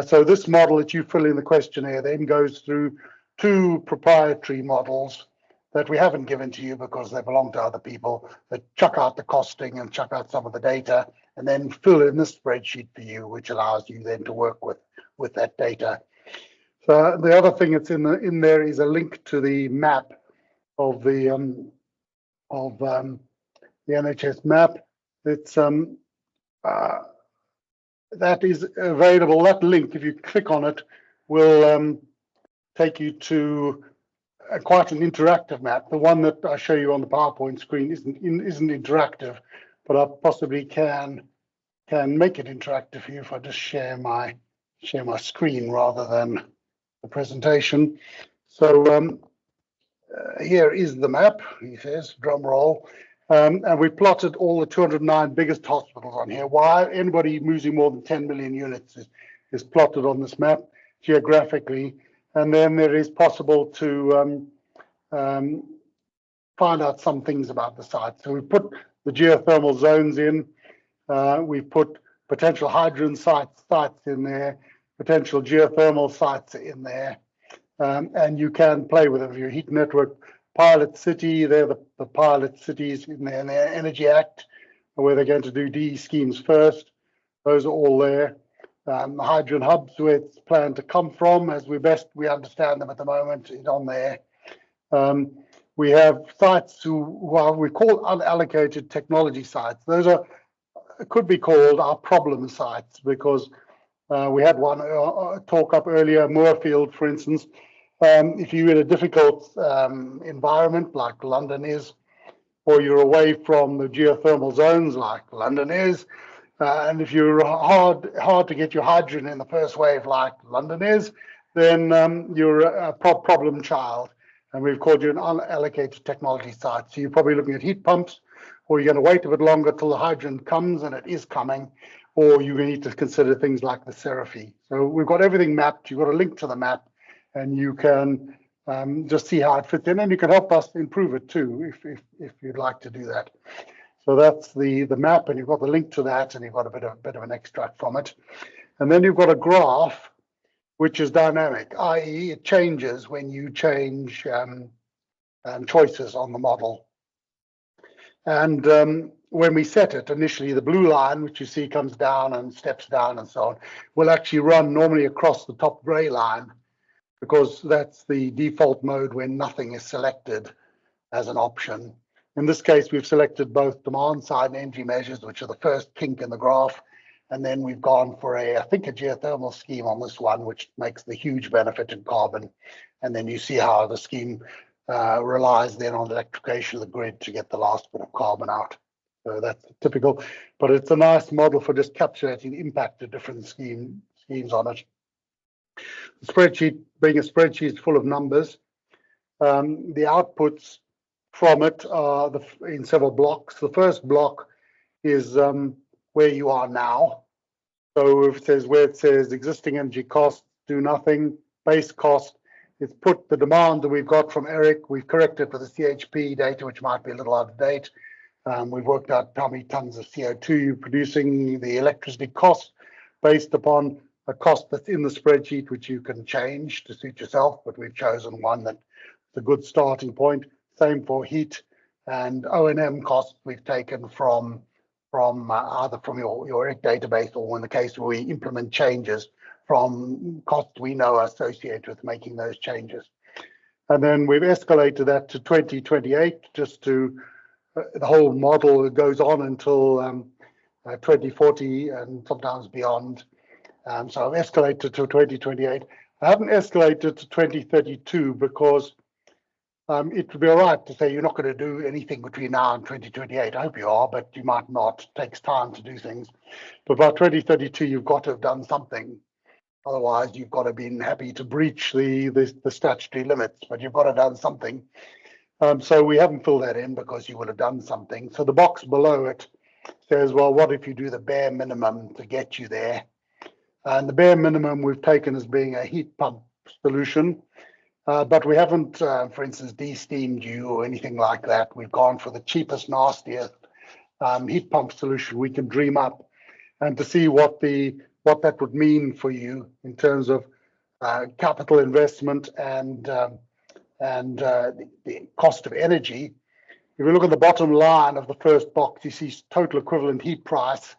So this model that you fill in the questionnaire then goes through 2 proprietary models that we haven't given to you because they belong to other people, that chuck out the costing and chuck out some of the data and then fill in this spreadsheet for you, which allows you then to work with that data. So the other thing that's in there is a link to the map of the NHS map. It's that is available. That link, if you click on it, will take you to quite an interactive map. The one that I show you on the PowerPoint screen isn't interactive, but I possibly can make it interactive for you if I just share my screen rather than the presentation. So here is the map, he says, drum roll. And we plotted all the 209 biggest hospitals on here. Why? Anybody using more than 10 million units is plotted on this map geographically. And then it is possible to find out some things about the site. So we put the geothermal zones in. We've put potential hydrogen sites in there, potential geothermal sites in there. And you can play with it. Your heat network pilot city, they're the pilot cities in the Energy Act, where they're going to do DE schemes first. Those are all there. Hydrogen hubs, where it's planned to come from, as we understand them at the moment, is on there. We have sites who we call unallocated technology sites. Those could be called our problem sites, because we had one talk up earlier, Moorfield, for instance. If you're in a difficult environment like London is, or you're away from the geothermal zones like London is, and if you're hard to get your hydrogen in the first wave like London is, then you're a problem child. And we've called you an unallocated technology site. So you're probably looking at heat pumps, or you're going to wait a bit longer till the hydrogen comes, and it is coming, or you need to consider things like the Seraphy. So we've got everything mapped. You've got a link to the map, and you can just see how it fits in, and you can help us improve it too, if you'd like to do that. So that's the map, and you've got the link to that, and you've got a bit of an extract from it. And then you've got a graph, which is dynamic, i.e. it changes when you change choices on the model. And when we set it, initially the blue line, which you see comes down and steps down and so on, will actually run normally across the top gray line, because that's the default mode when nothing is selected as an option. In this case, we've selected both demand side and energy measures, which are the first pink in the graph. And then we've gone for I think a geothermal scheme on this one, which makes the huge benefit in carbon. And then you see how the scheme relies then on electrification of the grid to get the last bit of carbon out. So that's typical, but it's a nice model for just capturing the impact of different schemes on it. The spreadsheet, being a spreadsheet full of numbers, the outputs from it are in several blocks. The first block is where you are now. So if it says where it says existing energy cost, do nothing, base cost, it's put the demand that we've got from Eric. We've corrected for the CHP data, which might be a little out of date. We've worked out how many tons of CO2 you're producing, the electricity cost based upon a cost that's in the spreadsheet, which you can change to suit yourself, but we've chosen one that's a good starting point. Same for heat and O&M costs we've taken from either from your database, or in the case where we implement changes, from costs we know are associated with making those changes. And then we've escalated that to 2028, just to the whole model goes on until 2040 and sometimes beyond. So I've escalated to 2028. I haven't escalated to 2032 because it would be all right to say you're not going to do anything between now and 2028. I hope you are, but you might not. It takes time to do things. But by 2032, you've got to have done something. Otherwise, you've got to be happy to breach the statutory limits, but you've got to have done something. So we haven't filled that in because you would have done something. So the box below it says, well, what if you do the bare minimum to get you there? And the bare minimum we've taken as being a heat pump solution. But we haven't, for instance, de-steamed you or anything like that. We've gone for the cheapest, nastiest heat pump solution we can dream up, and to see what that would mean for you in terms of capital investment and the cost of energy. If you look at the bottom line of the first box, you see total equivalent heat price.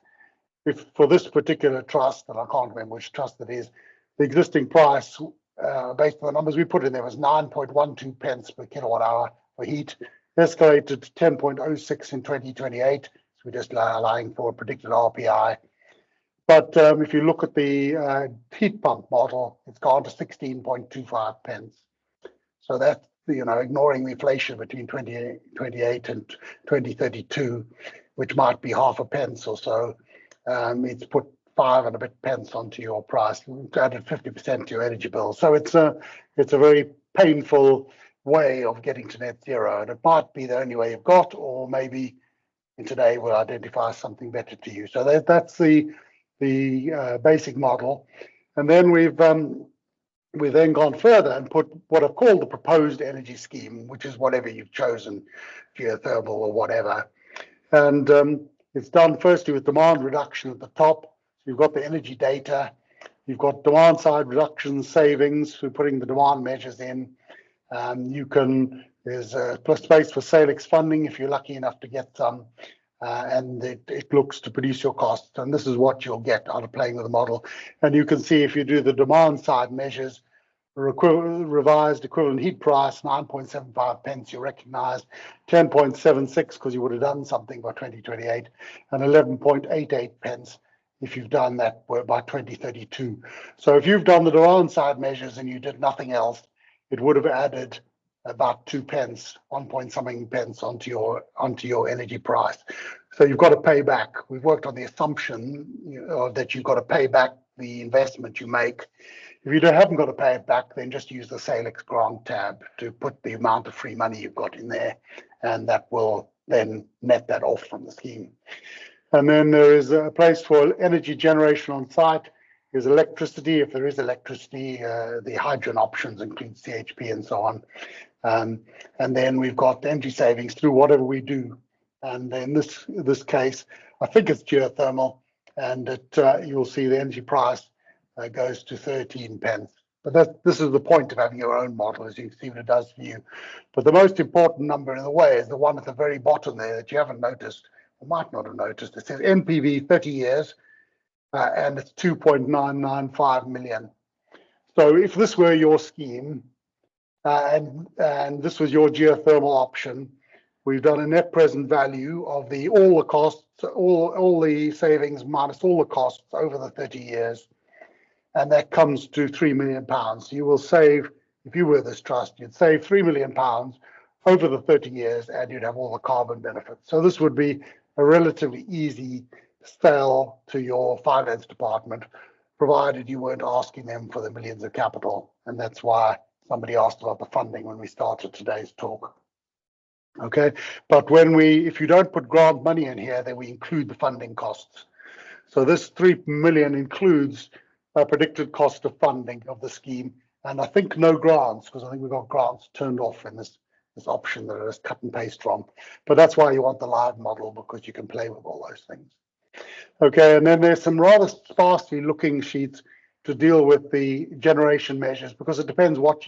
If for this particular trust, and I can't remember which trust it is, the existing price based on the numbers we put in there was 9.12 pence per kilowatt hour for heat, escalated to 10.06 in 2028. So we're just allowing for a predicted RPI. But if you look at the heat pump model, it's gone to 16.25 pence. So that's, ignoring the inflation between 2028 and 2032, which might be half a pence or so, it's put 5 and a bit pence onto your price, added 50% to your energy bill. So it's a very painful way of getting to net zero, and it might be the only way you've got, or maybe in today we'll identify something better to you. So that's the basic model, and then we've then gone further and put what I've called the proposed energy scheme, which is whatever you've chosen, geothermal or whatever, and it's done firstly with demand reduction at the top. You've got the energy data, you've got demand side reduction savings through putting the demand measures in. There's a space for SALEX funding if you're lucky enough to get some. and it looks to produce your costs. And this is what you'll get out of playing with the model. And you can see if you do the demand side measures, revised equivalent heat price, 9.75 pence, you recognize 10.76 because you would have done something by 2028, and 11.88 pence if you've done that by 2032. So if you've done the demand side measures and you did nothing else, it would have added about 2 pence, 1 point something pence onto your energy price. So you've got to pay back. We've worked on the assumption that you've got to pay back the investment you make. If you haven't got to pay it back, then just use the Salix grant tab to put the amount of free money you've got in there, and that will then net that off from the scheme. And then there is a place for energy generation on site. There's electricity, if there is electricity. The hydrogen options include CHP and so on. And then we've got energy savings through whatever we do. And in this case, I think it's geothermal, and you'll see the energy price goes to 13 pence. But this is the point of having your own model, as you can see what it does for you. But the most important number in a way is the one at the very bottom there that you haven't noticed, or might not have noticed. It says NPV 30 years, and it's 2.995 million. So if this were your scheme, and this was your geothermal option, we've done a net present value of all the costs, all the savings minus all the costs over the 30 years. And that comes to £3 million. You will save, if you were this trust, you'd save £3 million over the 30 years, and you'd have all the carbon benefits. So this would be a relatively easy sell to your finance department, provided you weren't asking them for the millions of capital. And that's why somebody asked about the funding when we started today's talk. Okay, but if you don't put grant money in here, then we include the funding costs. So this 3 million includes a predicted cost of funding of the scheme, and I think no grants, because I think we've got grants turned off in this option that is cut and paste from. But that's why you want the live model, because you can play with all those things. Okay, and then there's some rather sparsely looking sheets to deal with the generation measures, because it depends what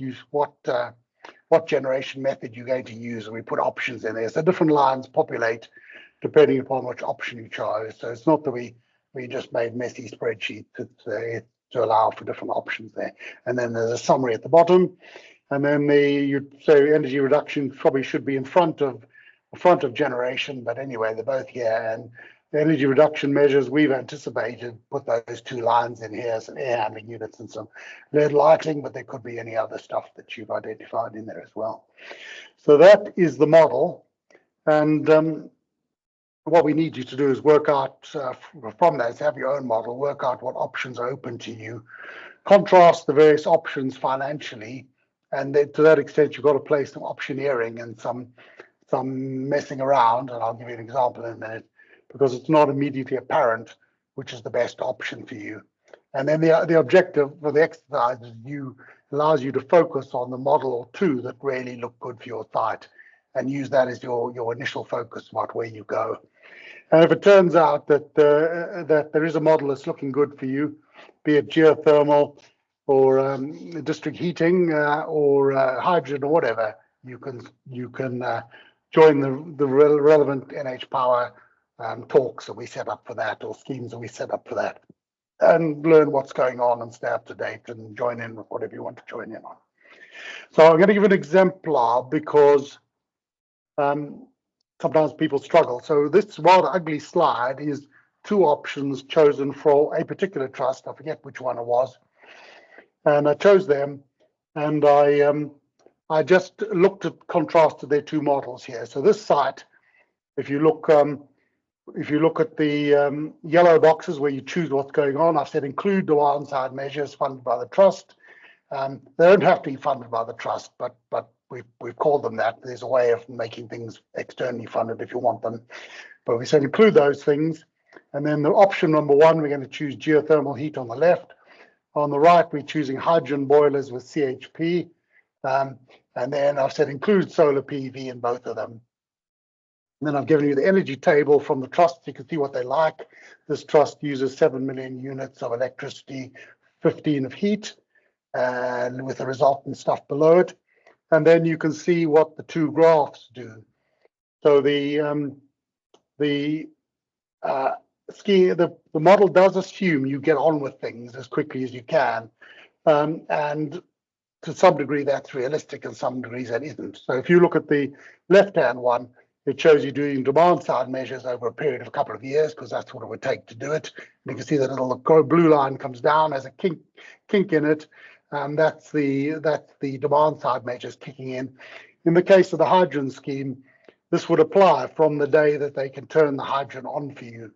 generation method you're going to use, and we put options in there. So different lines populate depending upon which option you chose. So it's not that we just made messy spreadsheets to allow for different options there. And then there's a summary at the bottom. And then you'd say energy reduction probably should be in front of generation, but anyway, they're both here. And the energy reduction measures we've anticipated, put those 2 lines in here, some air handling units and some LED lighting, but there could be any other stuff that you've identified in there as well. So that is the model. And what we need you to do is work out from that, have your own model, work out what options are open to you, contrast the various options financially, and then to that extent, you've got to play some optioneering and some messing around, and I'll give you an example in a minute, because it's not immediately apparent which is the best option for you. And then the objective for the exercise allows you to focus on the model or 2 that really look good for your site, and use that as your initial focus about where you go. And if it turns out that there is a model that's looking good for you, be it geothermal or district heating or hydrogen or whatever, you can join the relevant NHPower talks that we set up for that, or schemes that we set up for that, and learn what's going on and stay up to date and join in with whatever you want to join in on. So I'm going to give an exemplar because sometimes people struggle. So this rather ugly slide is 2 options chosen for a particular trust. I forget which one it was, and I chose them, and I just looked at contrasted their 2 models here. So this site, if you look at the yellow boxes where you choose what's going on, I've said include demand side measures funded by the trust. They don't have to be funded by the trust, but we've called them that. There's a way of making things externally funded if you want them. But we said include those things. And then the option number 1, we're going to choose geothermal heat on the left. On the right, we're choosing hydrogen boilers with CHP. And then I've said include solar PV in both of them. And then I've given you the energy table from the trust. You can see what they like. This trust uses 7 million units of electricity, 15 of heat, and with the resultant stuff below it. And then you can see what the 2 graphs do. So the the the model does assume you get on with things as quickly as you can, and to some degree that's realistic, and some degrees that isn't. So if you look at the left-hand one, it shows you doing demand-side measures over a period of a couple of years, because that's what it would take to do it. And you can see that little blue line comes down as a kink in it. That's the demand-side measures kicking in. In the case of the hydrogen scheme, this would apply from the day that they can turn the hydrogen on for you.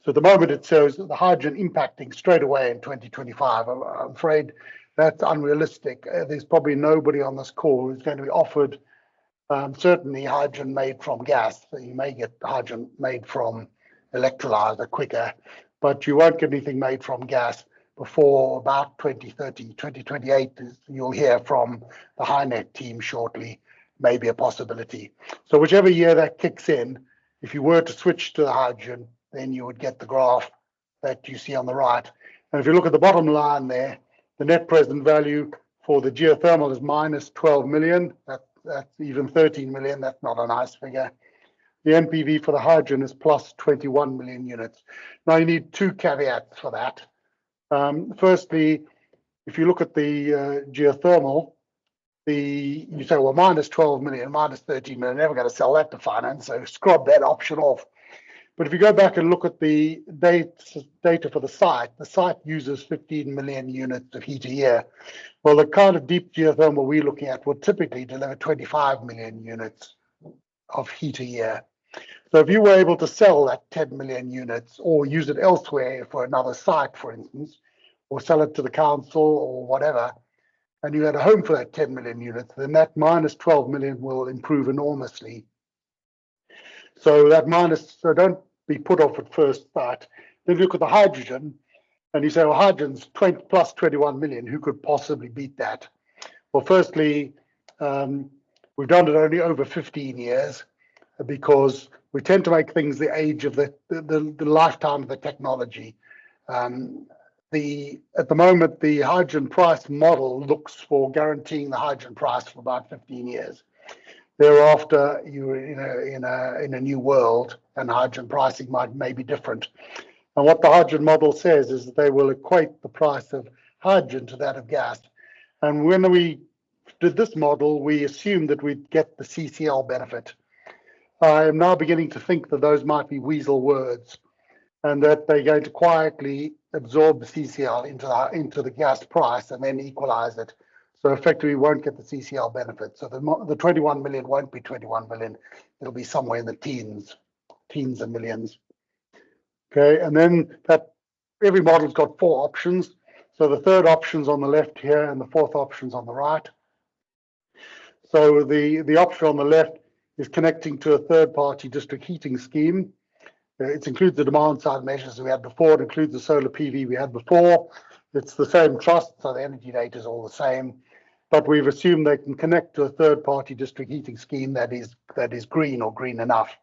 So at the moment it shows the hydrogen impacting straight away in 2025. I'm afraid that's unrealistic. There's probably nobody on this call who's going to be offered certainly hydrogen made from gas. So you may get hydrogen made from electrolyzer quicker, but you won't get anything made from gas before about 2030, 2028. You'll hear from the HyNet team shortly, maybe a possibility. So whichever year that kicks in, if you were to switch to the hydrogen, then you would get the graph that you see on the right. And if you look at the bottom line there, the net present value for the geothermal is minus 12 million. That's even 13 million. That's not a nice figure. The NPV for the hydrogen is plus 21 million units. Now you need two caveats for that. Firstly, if you look at the geothermal, you say, well, minus 12 million, minus 13 million, never going to sell that to finance, so scrub that option off. But if you go back and look at the data for the site uses 15 million units of heat a year. Well, the kind of deep geothermal we're looking at would typically deliver 25 million units of heat a year. So if you were able to sell that 10 million units or use it elsewhere for another site, for instance, or sell it to the council or whatever, and you had a home for that 10 million units, then that minus 12 million will improve enormously. So don't be put off at first sight. Then look at the hydrogen, and you say, well, hydrogen's plus 21 million. Who could possibly beat that? Well, firstly, we've done it only over 15 years because we tend to make things the age of the lifetime of the technology. At the moment, the hydrogen price model looks for guaranteeing the hydrogen price for about 15 years. Thereafter, you're in a new world, and hydrogen pricing may be different. And what the hydrogen model says is that they will equate the price of hydrogen to that of gas. And when we did this model, we assumed that we'd get the CCL benefit. I am now beginning to think that those might be weasel words, and that they're going to quietly absorb the CCL into the gas price and then equalize it. So effectively, we won't get the CCL benefit. So the 21 million won't be 21 million. It'll be somewhere in the teens of millions. Okay, and then every model's got 4 options. So the third option's on the left here, and the fourth option's on the right. So the option on the left is connecting to a third-party district heating scheme. It includes the demand-side measures we had before. It includes the solar PV we had before. It's the same trust, so the energy data is all the same. But we've assumed they can connect to a third-party district heating scheme that is green or green enough.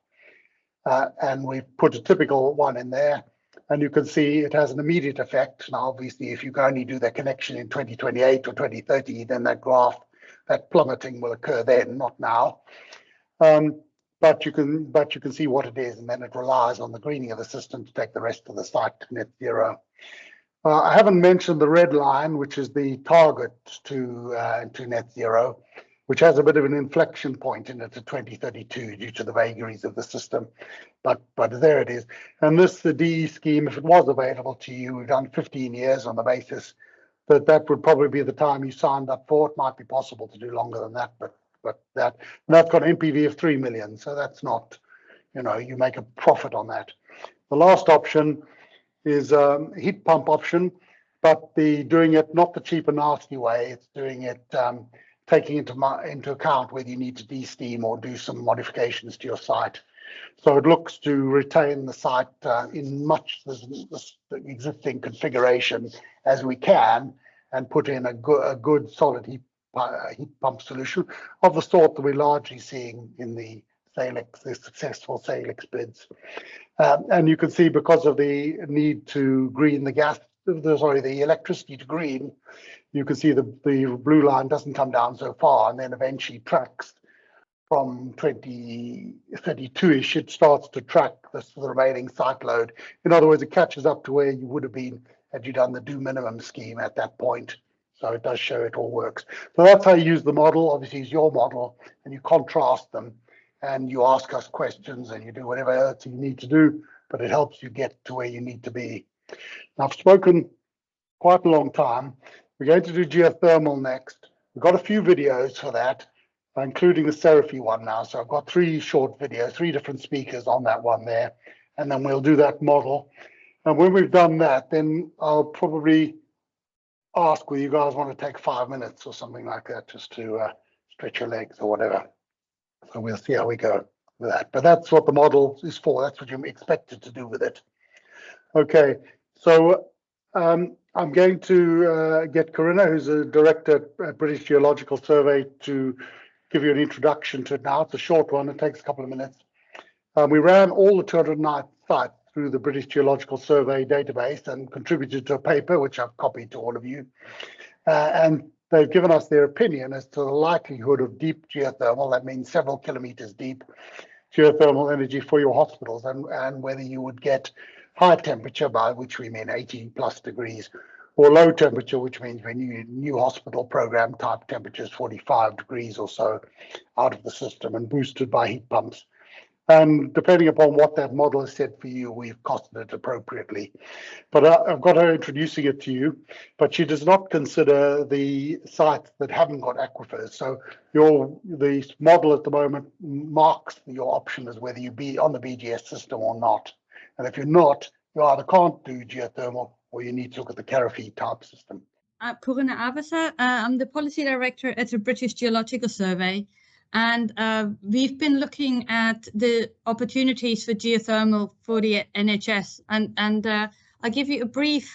And we've put a typical one in there. And you can see it has an immediate effect. Now, obviously, if you can only do that connection in 2028 or 2030, then that graph, that plummeting will occur then, not now. But you can see what it is, and then it relies on the greening of the system to take the rest of the site to net zero. I haven't mentioned the red line, which is the target to net zero, which has a bit of an inflection point in it at 2032 due to the vagaries of the system. But there it is. And the DE scheme, if it was available to you, we've done 15 years on the basis that would probably be the time you signed up for. It might be possible to do longer than that, but that's got an NPV of 3 million. So that's not, you make a profit on that. The last option is heat pump option, but doing it not the cheap and nasty way. It's doing it taking into account whether you need to de-steam or do some modifications to your site. So it looks to retain the site in much the existing configuration as we can, and put in a good solid heat pump solution of the sort that we're largely seeing in the successful Salix bids. And you can see, because of the need to green the electricity to green, you can see the blue line doesn't come down so far, and then eventually tracks from 2032-ish, it starts to track the remaining site load. In other words, it catches up to where you would have been had you done the do minimum scheme at that point. So it does show it all works. So that's how you use the model. Obviously, it's your model, and you contrast them, and you ask us questions, and you do whatever else you need to do, but it helps you get to where you need to be. Now, I've spoken quite a long time. We're going to do geothermal next. We've got a few videos for that, including the Seraphy one now. So I've got 3 short videos, 3 different speakers on that one there, and then we'll do that model. And when we've done that, then I'll probably ask whether you guys want to take 5 minutes or something like that, just to stretch your legs or whatever. So we'll see how we go with that. But that's what the model is for. That's what you're expected to do with it. Okay, so I'm going to get Corinna, who's a director at British Geological Survey, to give you an introduction to it now. It's a short one. It takes a couple of minutes. We ran all the 209 sites through the British Geological Survey database and contributed to a paper, which I've copied to all of you. And they've given us their opinion as to the likelihood of deep geothermal, that means several kilometers deep, geothermal energy for your hospitals, and whether you would get high temperature, by which we mean 80+ degrees, or low temperature, which means when you new hospital program type temperatures, 45 degrees or so out of the system and boosted by heat pumps. And depending upon what that model has said for you, we've costed it appropriately. But I've got her introducing it to you, but she does not consider the sites that haven't got aquifers. So the model at the moment marks your option as whether you be on the BGS system or not. And if you're not, you either can't do geothermal or you need to look at the Carafee type system. Corinna Avesa. I'm the Policy Director at the British Geological Survey. And we've been looking at the opportunities for geothermal for the NHS. And I'll give you a brief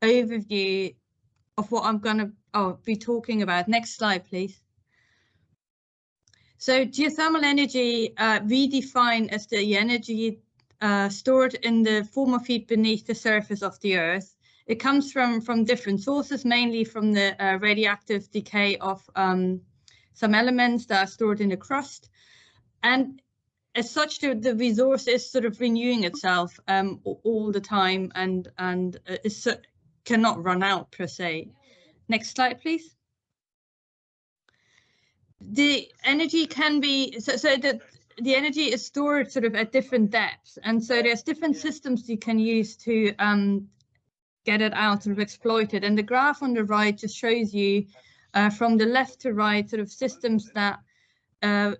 overview of what I'm going to be talking about. Next slide, please. So geothermal energy we define as the energy stored in the form of heat beneath the surface of the Earth. It comes from different sources, mainly from the radioactive decay of some elements that are stored in the crust. And as such, the resource is sort of renewing itself all the time and cannot run out per se. Next slide, please. The energy can be, the energy is stored sort of at different depths. And so there's different systems you can use to get it out, sort of exploit it. And the graph on the right just shows you from the left to right sort of systems that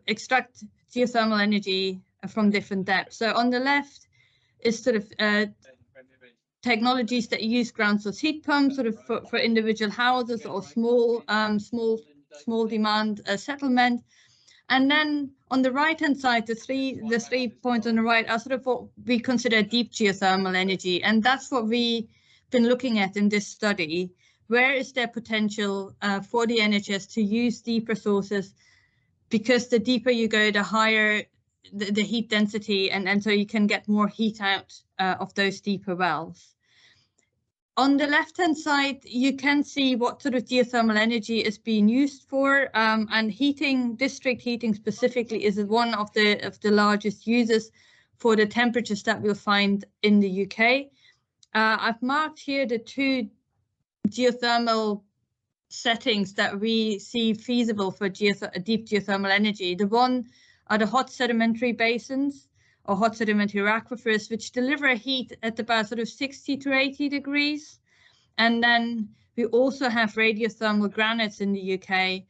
extract geothermal energy from different depths. So on the left is sort of technologies that use ground source heat pumps, sort of for individual houses or small demand settlement. And then on the right hand side, the three points on the right are sort of what we consider deep geothermal energy, and that's what we've been looking at in this study. Where is there potential for the NHS to use deeper sources? Because the deeper you go, the higher the heat density, and so you can get more heat out of those deeper wells. On the left-hand side, you can see what sort of geothermal energy is being used for, and heating, district heating specifically, is one of the largest users for the temperatures that we'll find in the UK. I've marked here the 2 geothermal settings that we see feasible for deep geothermal energy. The one are the hot sedimentary basins or hot sedimentary aquifers, which deliver heat at about sort of 60 to 80 degrees. And then we also have radiothermal granites in the UK.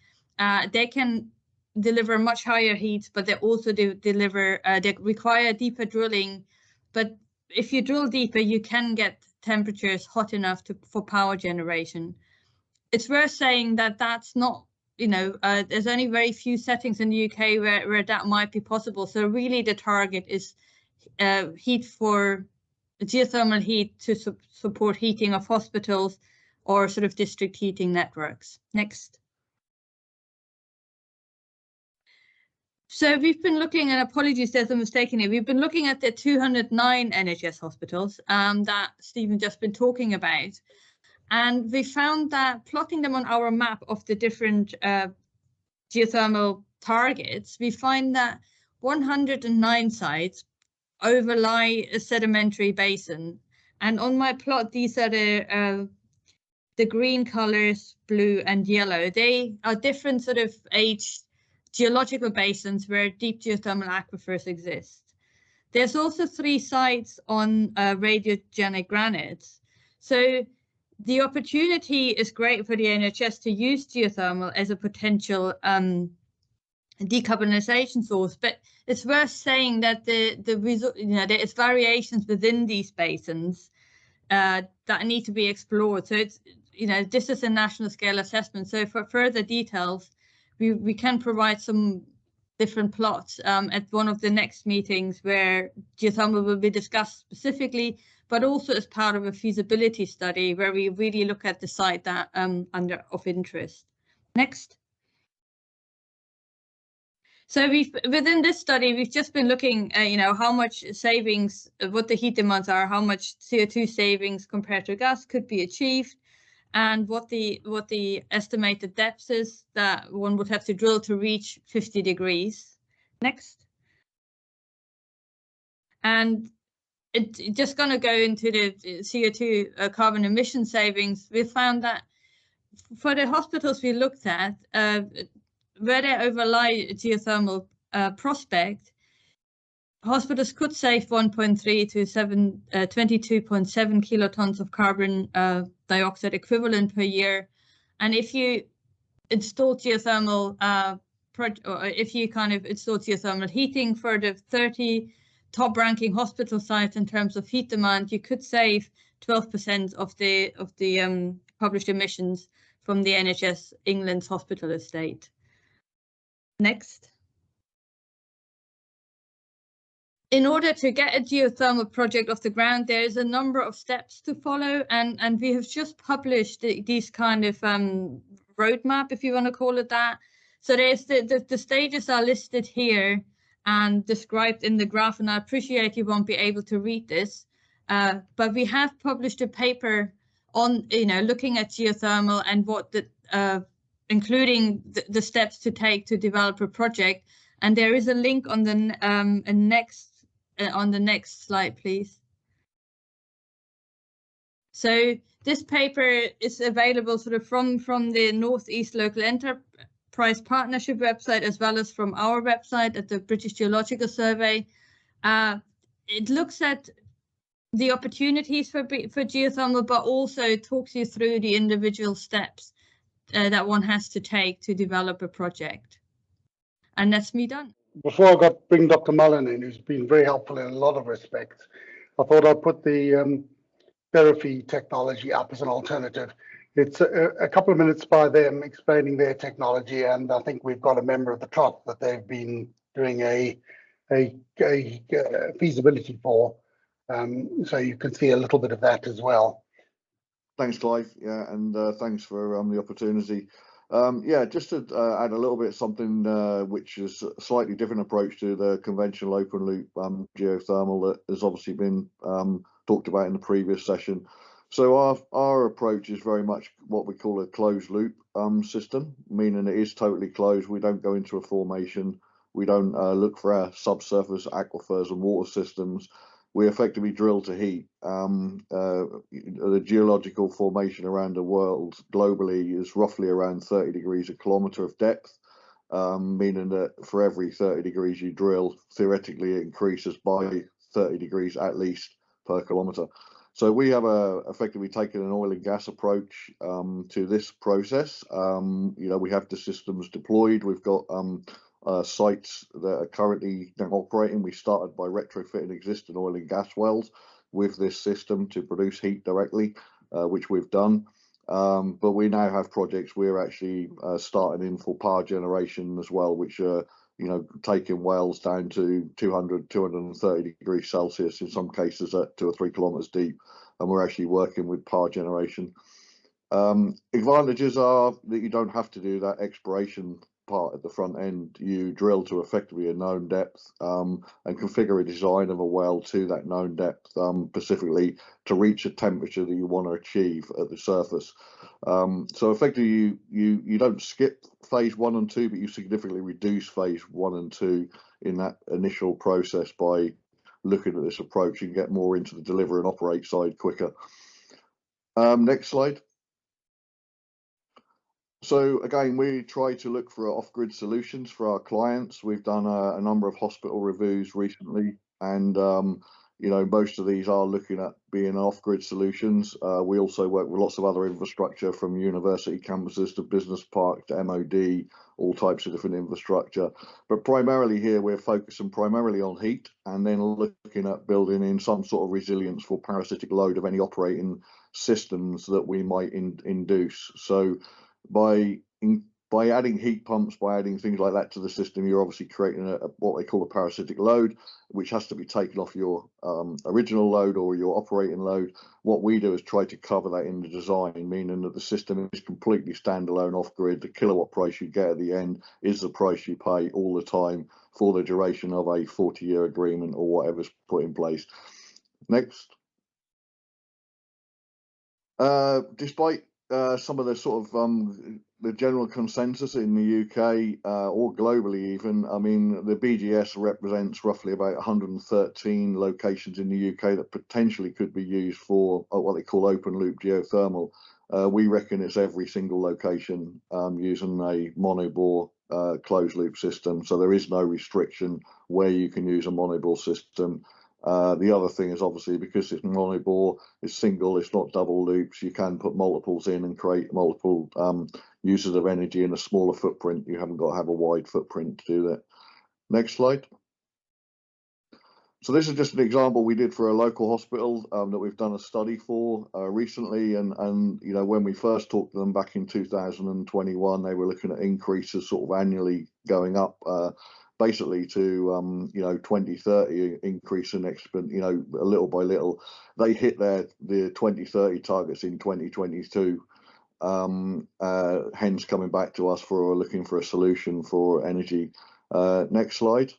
They can deliver much higher heat, but they also deliver, they require deeper drilling. But if you drill deeper, you can get temperatures hot enough for power generation. It's worth saying that that's not, there's only very few settings in the UK where that might be possible. So really the target is heat for geothermal heat to support heating of hospitals or sort of district heating networks. Next. So we've been looking at, apologies, there's a mistake in here. We've been looking at the 209 NHS hospitals that Stephen just been talking about. And we found that plotting them on our map of the different geothermal targets, we find that 109 sites overlie a sedimentary basin. And on my plot, these are the green colors, blue and yellow. They are different sort of age geological basins where deep geothermal aquifers exist. There's also 3 sites on radiogenic granites. So the opportunity is great for the NHS to use geothermal as a potential decarbonization source, but it's worth saying that there is variations within these basins that need to be explored. So it's, this is a national scale assessment. So for further details, we can provide some different plots at one of the next meetings where geothermal will be discussed specifically, but also as part of a feasibility study where we really look at the site that of interest. Next. So within this study, we've just been looking at, how much savings, what the heat demands are, how much CO2 savings compared to gas could be achieved, and what the estimated depth is that one would have to drill to reach 50 degrees. Next. And it's just going to go into the CO2 carbon emission savings. We found that for the hospitals we looked at, where they overlie geothermal prospect, hospitals could save 1.3 to 22.7 kilotons of carbon dioxide equivalent per year. And if you install geothermal install geothermal heating for the 30 top ranking hospital sites in terms of heat demand, you could save 12% of the published emissions from the NHS England's hospital estate. Next. In order to get a geothermal project off the ground, there is a number of steps to follow, and we have just published these kind of roadmap, if you want to call it that. So there's the stages are listed here and described in the graph, and I appreciate you won't be able to read this, but we have published a paper on looking at geothermal and what including the steps to take to develop a project. And there is a link on the next slide, please. So this paper is available sort of from the Northeast Local Enterprise Partnership website, as well as from our website at the British Geological Survey. It looks at the opportunities for geothermal, but also talks you through the individual steps that one has to take to develop a project. And that's me done. Before I bring Dr. Mullen in, who's been very helpful in a lot of respects, I thought I'd put the therapy technology up as an alternative. It's a couple of minutes by them explaining their technology, and I think we've got a member of the TROT that they've been doing a feasibility for, so you can see a little bit of that as well. Thanks, Clive. Yeah, and thanks for the opportunity. Yeah, just to add a little bit of something which is a slightly different approach to the conventional open loop geothermal that has obviously been talked about in the previous session. So our approach is very much what we call a closed loop system, meaning it is totally closed. We don't go into a formation. We don't look for our subsurface aquifers and water systems. We effectively drill to heat. The geological formation around the world globally is roughly around 30 degrees a kilometre of depth, meaning that for every 30 degrees you drill, theoretically it increases by 30 degrees at least per kilometre. So we have effectively taken an oil and gas approach to this process. We have the systems deployed. We've got sites that are currently now operating. We started by retrofitting existing oil and gas wells with this system to produce heat directly, which we've done. But we now have projects we're actually starting in for power generation as well, which are taking wells down to 230 degrees Celsius, in some cases at 2 or 3 kilometers deep, and we're actually working with power generation. Advantages are that you don't have to do that exploration part at the front end, you drill to effectively a known depth and configure a design of a well to that known depth, specifically to reach a temperature that you want to achieve at the surface. So effectively, you don't skip phase 1 and 2, but you significantly reduce phase 1 and 2 in that initial process by looking at this approach. You can get more into the deliver and operate side quicker. Next slide. So again, we try to look for off-grid solutions for our clients. We've done a number of hospital reviews recently, and you know, most of these are looking at being off-grid solutions. We also work with lots of other infrastructure, from university campuses to business parks to MOD, all types of different infrastructure. But primarily here, we're focusing primarily on heat, and then looking at building in some sort of resilience for parasitic load of any operating systems that we might induce. So by adding heat pumps, by adding things like that to the system, you're obviously creating what they call a parasitic load, which has to be taken off your original load or your operating load. What we do is try to cover that in the design, meaning that the system is completely standalone off-grid. The kilowatt price you get at the end is the price you pay all the time for the duration of a 40-year agreement or whatever's put in place. Next. Despite some of the sort of the general consensus in the UK or globally even, I mean, the BGS represents roughly about 113 locations in the UK that potentially could be used for what they call open loop geothermal. We reckon it's every single location using a monobore closed loop system, so there is no restriction where you can use a monobore system. The other thing is obviously, because it's monobore, it's single, it's not double loops, you can put multiples in and create multiple uses of energy in a smaller footprint. You haven't got to have a wide footprint to do that. Next slide. So this is just an example we did for a local hospital that we've done a study for recently, and you know, when we first talked to them back in 2021, they were looking at increases sort of annually going up, basically to you know, 2030 increase in you know, a little by little. They hit the 2030 targets in 2022. Hence coming back to us for looking for a solution for energy. Next slide.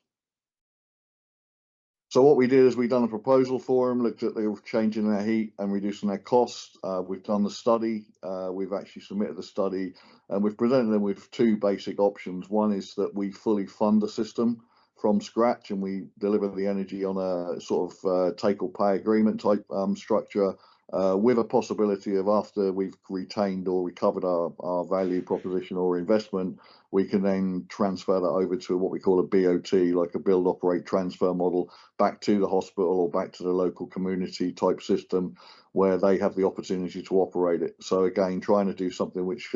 So what we did is we've done a proposal for them, looked at the changing their heat and reducing their costs. We've done the study. We've actually submitted the study, and we've presented them with two basic options. One is that we fully fund the system from scratch, and we deliver the energy on a sort of take or pay agreement type structure, with a possibility of, after we've retained or recovered our value proposition or investment, we can then transfer that over to what we call a BOT, like a build, operate, transfer model, back to the hospital or back to the local community type system, where they have the opportunity to operate it. So again, trying to do something which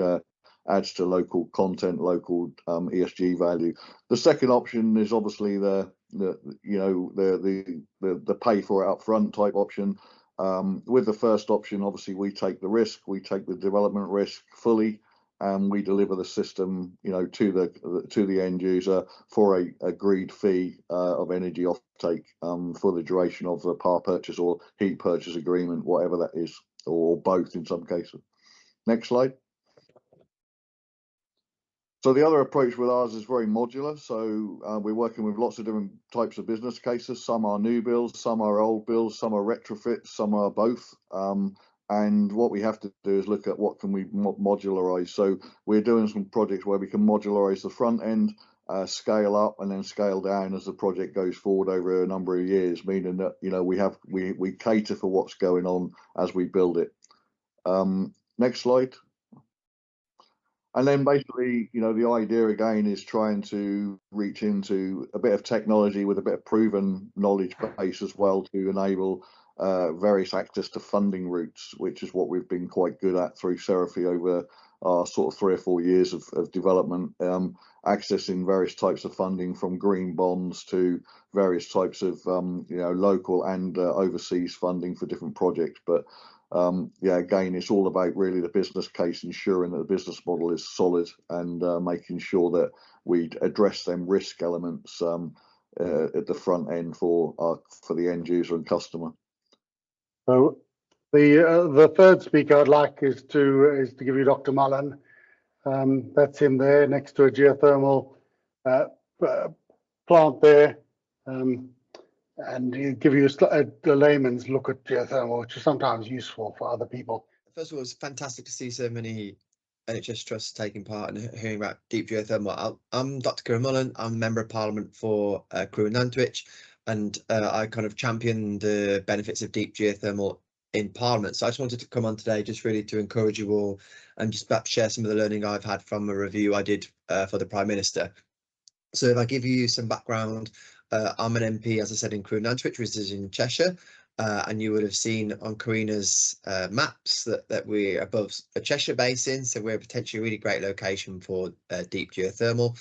adds to local content, local ESG value. The second option is obviously the pay for it up front type option. With the first option, obviously we take the risk, we take the development risk fully, and we deliver the system, you know, to the end user for a agreed fee of energy offtake for the duration of the power purchase or heat purchase agreement, whatever that is, or both in some cases. Next slide. So the other approach with ours is very modular. So we're working with lots of different types of business cases. Some are new builds, some are old builds, some are retrofits, some are both. And what we have to do is look at what can we modularize. So we're doing some projects where we can modularize the front end, scale up and then scale down as the project goes forward over a number of years, meaning that, you know, we cater for what's going on as we build it. Next slide. And then basically, you know, the idea again is trying to reach into a bit of technology with a bit of proven knowledge base as well to enable various access to funding routes, which is what we've been quite good at through Seraphy over our sort of 3 or 4 years of development, accessing various types of funding, from green bonds to various types of you know, local and overseas funding for different projects. But yeah, again, it's all about really the business case, ensuring that the business model is solid, and making sure that we address them risk elements at the front end for the end user and customer. So the third speaker I'd like is to give you Dr. Mullen. That's him there next to a geothermal plant there. And you give you a layman's look at geothermal, which is sometimes useful for other people. First of all, it's fantastic to see so many NHS trusts taking part and hearing about deep geothermal. I'm Dr. Kieran Mullen. I'm a Member of Parliament for Crewe and Nantwich, and I kind of champion the benefits of deep geothermal in Parliament. So I just wanted to come on today just really to encourage you all and just perhaps share some of the learning I've had from a review I did for the Prime Minister. So if I give you some background, I'm an MP, as I said, in Crewe and Nantwich, which is in Cheshire. And you would have seen on Karina's maps that we're above a Cheshire basin, so we're potentially a really great location for deep geothermal.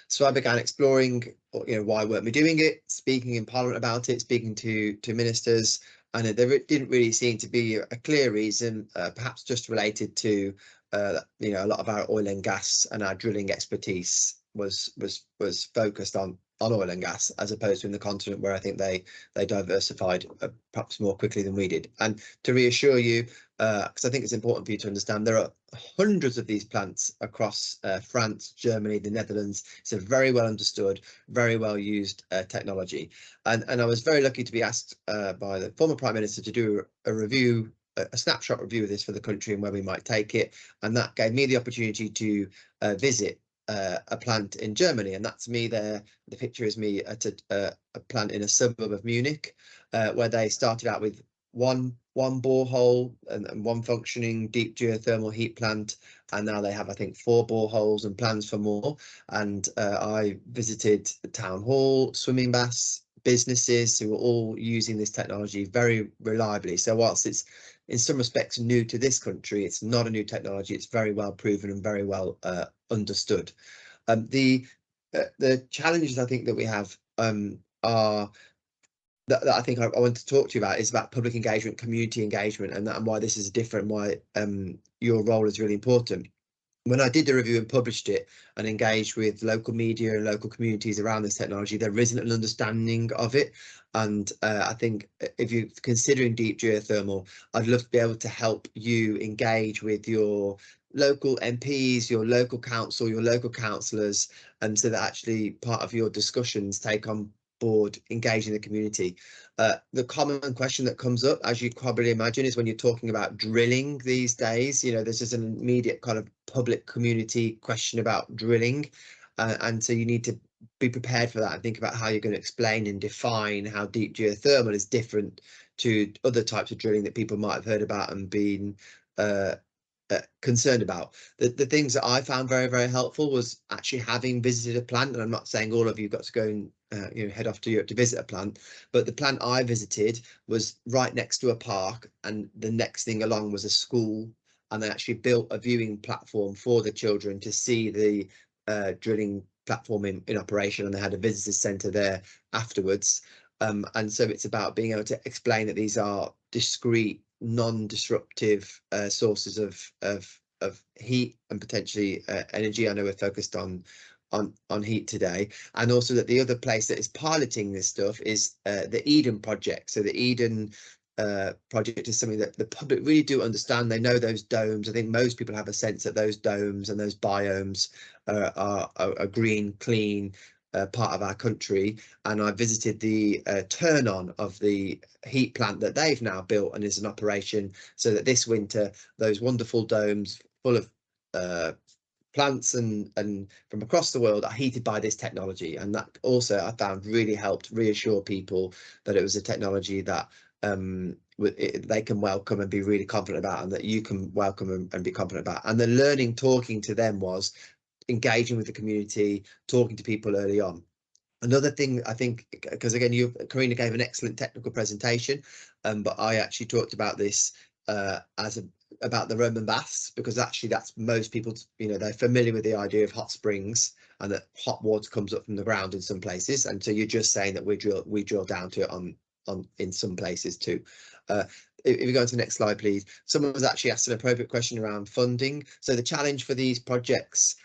So I began exploring, why weren't we doing it, speaking in Parliament about it, speaking to ministers, and there didn't really seem to be a clear reason, perhaps just related to, a lot of our oil and gas and our drilling expertise was focused on oil and gas, as opposed to in the continent where I think they diversified perhaps more quickly than we did. And to reassure you, because I think it's important for you to understand, there are hundreds of these plants across France, Germany, the Netherlands. It's a very well understood, very well used technology. And I was very lucky to be asked by the former Prime Minister to do a review, a snapshot review of this for the country and where we might take it. And that gave me the opportunity to visit a plant in Germany, and that's me there. The picture is me at a plant in a suburb of Munich, where they started out with one borehole and one functioning deep geothermal heat plant, and now they have, I think, 4 boreholes and plans for more. And I visited the town hall, swimming baths, businesses who are all using this technology very reliably. So whilst it's in some respects new to this country, it's not a new technology. It's very well proven and very well understood. The challenges I think that we have are that I think I want to talk to you about is about public engagement, community engagement, and why this is different, why your role is really important. When I did the review and published it and engaged with local media and local communities around this technology, there isn't an understanding of it. And I think if you're considering deep geothermal, I'd love to be able to help you engage with your local MPs, your local council, your local councillors, and so that actually part of your discussions take on board engaging the community. The common question that comes up, as you probably imagine, is when you're talking about drilling these days, there's just an immediate kind of public community question about drilling. And so you need to be prepared for that and think about how you're going to explain and define how deep geothermal is different to other types of drilling that people might have heard about and been concerned about. The things that I found very, very helpful was actually having visited a plant, and I'm not saying all of you got to go and head off to Europe to visit a plant, but the plant I visited was right next to a park, and the next thing along was a school, and they actually built a viewing platform for the children to see the drilling platform in operation, and they had a visitor centre there afterwards. And so it's about being able to explain that these are discrete, non-disruptive sources of heat and potentially energy. I know we're focused on heat today, and also that the other place that is piloting this stuff is the Eden project. So the Eden project is something that the public really do understand. They know those domes. I think most people have a sense that those domes and those biomes are a green, clean part of our country. And I visited the turn on of the heat plant that they've now built and is in operation, so that this winter those wonderful domes full of plants and from across the world are heated by this technology. And that also I found really helped reassure people that it was a technology that they can welcome and be really confident about, and that you can welcome and be confident about. And the learning talking to them was engaging with the community, talking to people early on. Another thing, I think, because again, Karina gave an excellent technical presentation, but I actually talked about this about the Roman baths, because actually that's most people, they're familiar with the idea of hot springs and that hot water comes up from the ground in some places. And so you're just saying that we drill down to it on in some places too. If you go on to the next slide, please. Someone was actually asked an appropriate question around funding. So the challenge for these projects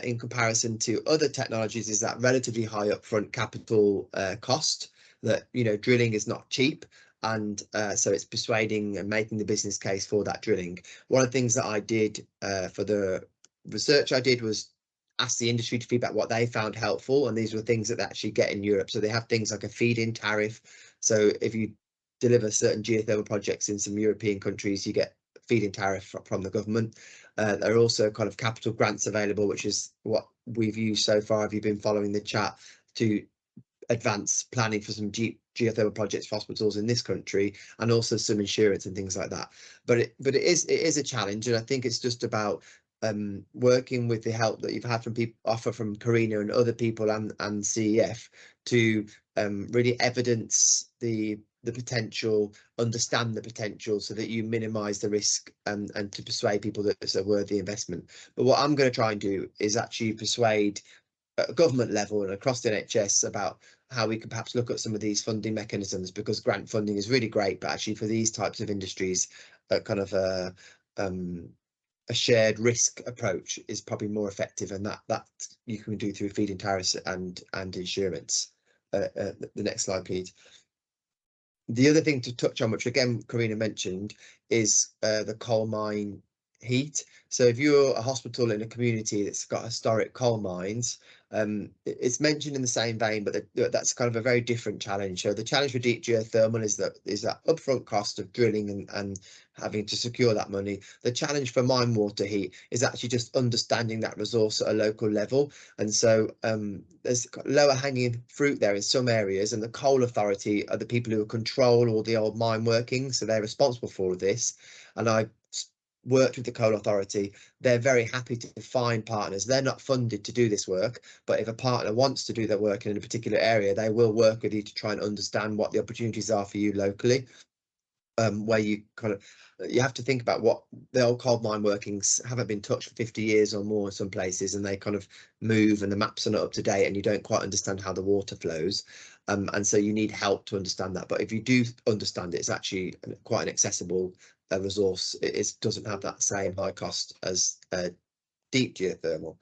in comparison to other technologies is that relatively high upfront capital cost, that drilling is not cheap, and so it's persuading and making the business case for that drilling. One of the things that I did for the research I did was ask the industry to feedback what they found helpful, and these were things that they actually get in Europe. So they have things like a feed-in tariff. So if you deliver certain geothermal projects in some European countries, you get feed-in tariff from the government. There are also kind of capital grants available, which is what we've used so far. If you've been following the chat, to advance planning for some geothermal projects for hospitals in this country, and also some insurance and things like that. But it is a challenge, and I think it's just about working with the help that you've had from people, offer from Karina and other people, and CEF, to really evidence the potential, understand the potential, so that you minimize the risk, and to persuade people that it's a worthy investment. But what I'm going to try and do is actually persuade at a government level and across the NHS about how we could perhaps look at some of these funding mechanisms, because grant funding is really great, but actually for these types of industries, kind of a shared risk approach is probably more effective, and that you can do through feed-in tariffs and insurance. The next slide, please. The other thing to touch on, which again Karina mentioned, is the coal mine heat. So if you're a hospital in a community that's got historic coal mines, it's mentioned in the same vein, but that's kind of a very different challenge. So the challenge for deep geothermal is that upfront cost of drilling and having to secure that money. The challenge for mine water heat is actually just understanding that resource at a local level. And so there's lower hanging fruit there in some areas, and the coal authority are the people who control all the old mine workings, so they're responsible for all of this. And I worked with the coal authority. They're very happy to find partners. They're not funded to do this work, but if a partner wants to do their work in a particular area, they will work with you to try and understand what the opportunities are for you locally. Where you have to think about what the old coal mine workings haven't been touched for 50 years or more in some places, and they kind of move and the maps are not up to date, and you don't quite understand how the water flows, and so you need help to understand that. But if you do understand it, it's actually quite an accessible resource. It doesn't have that same high cost as deep geothermal.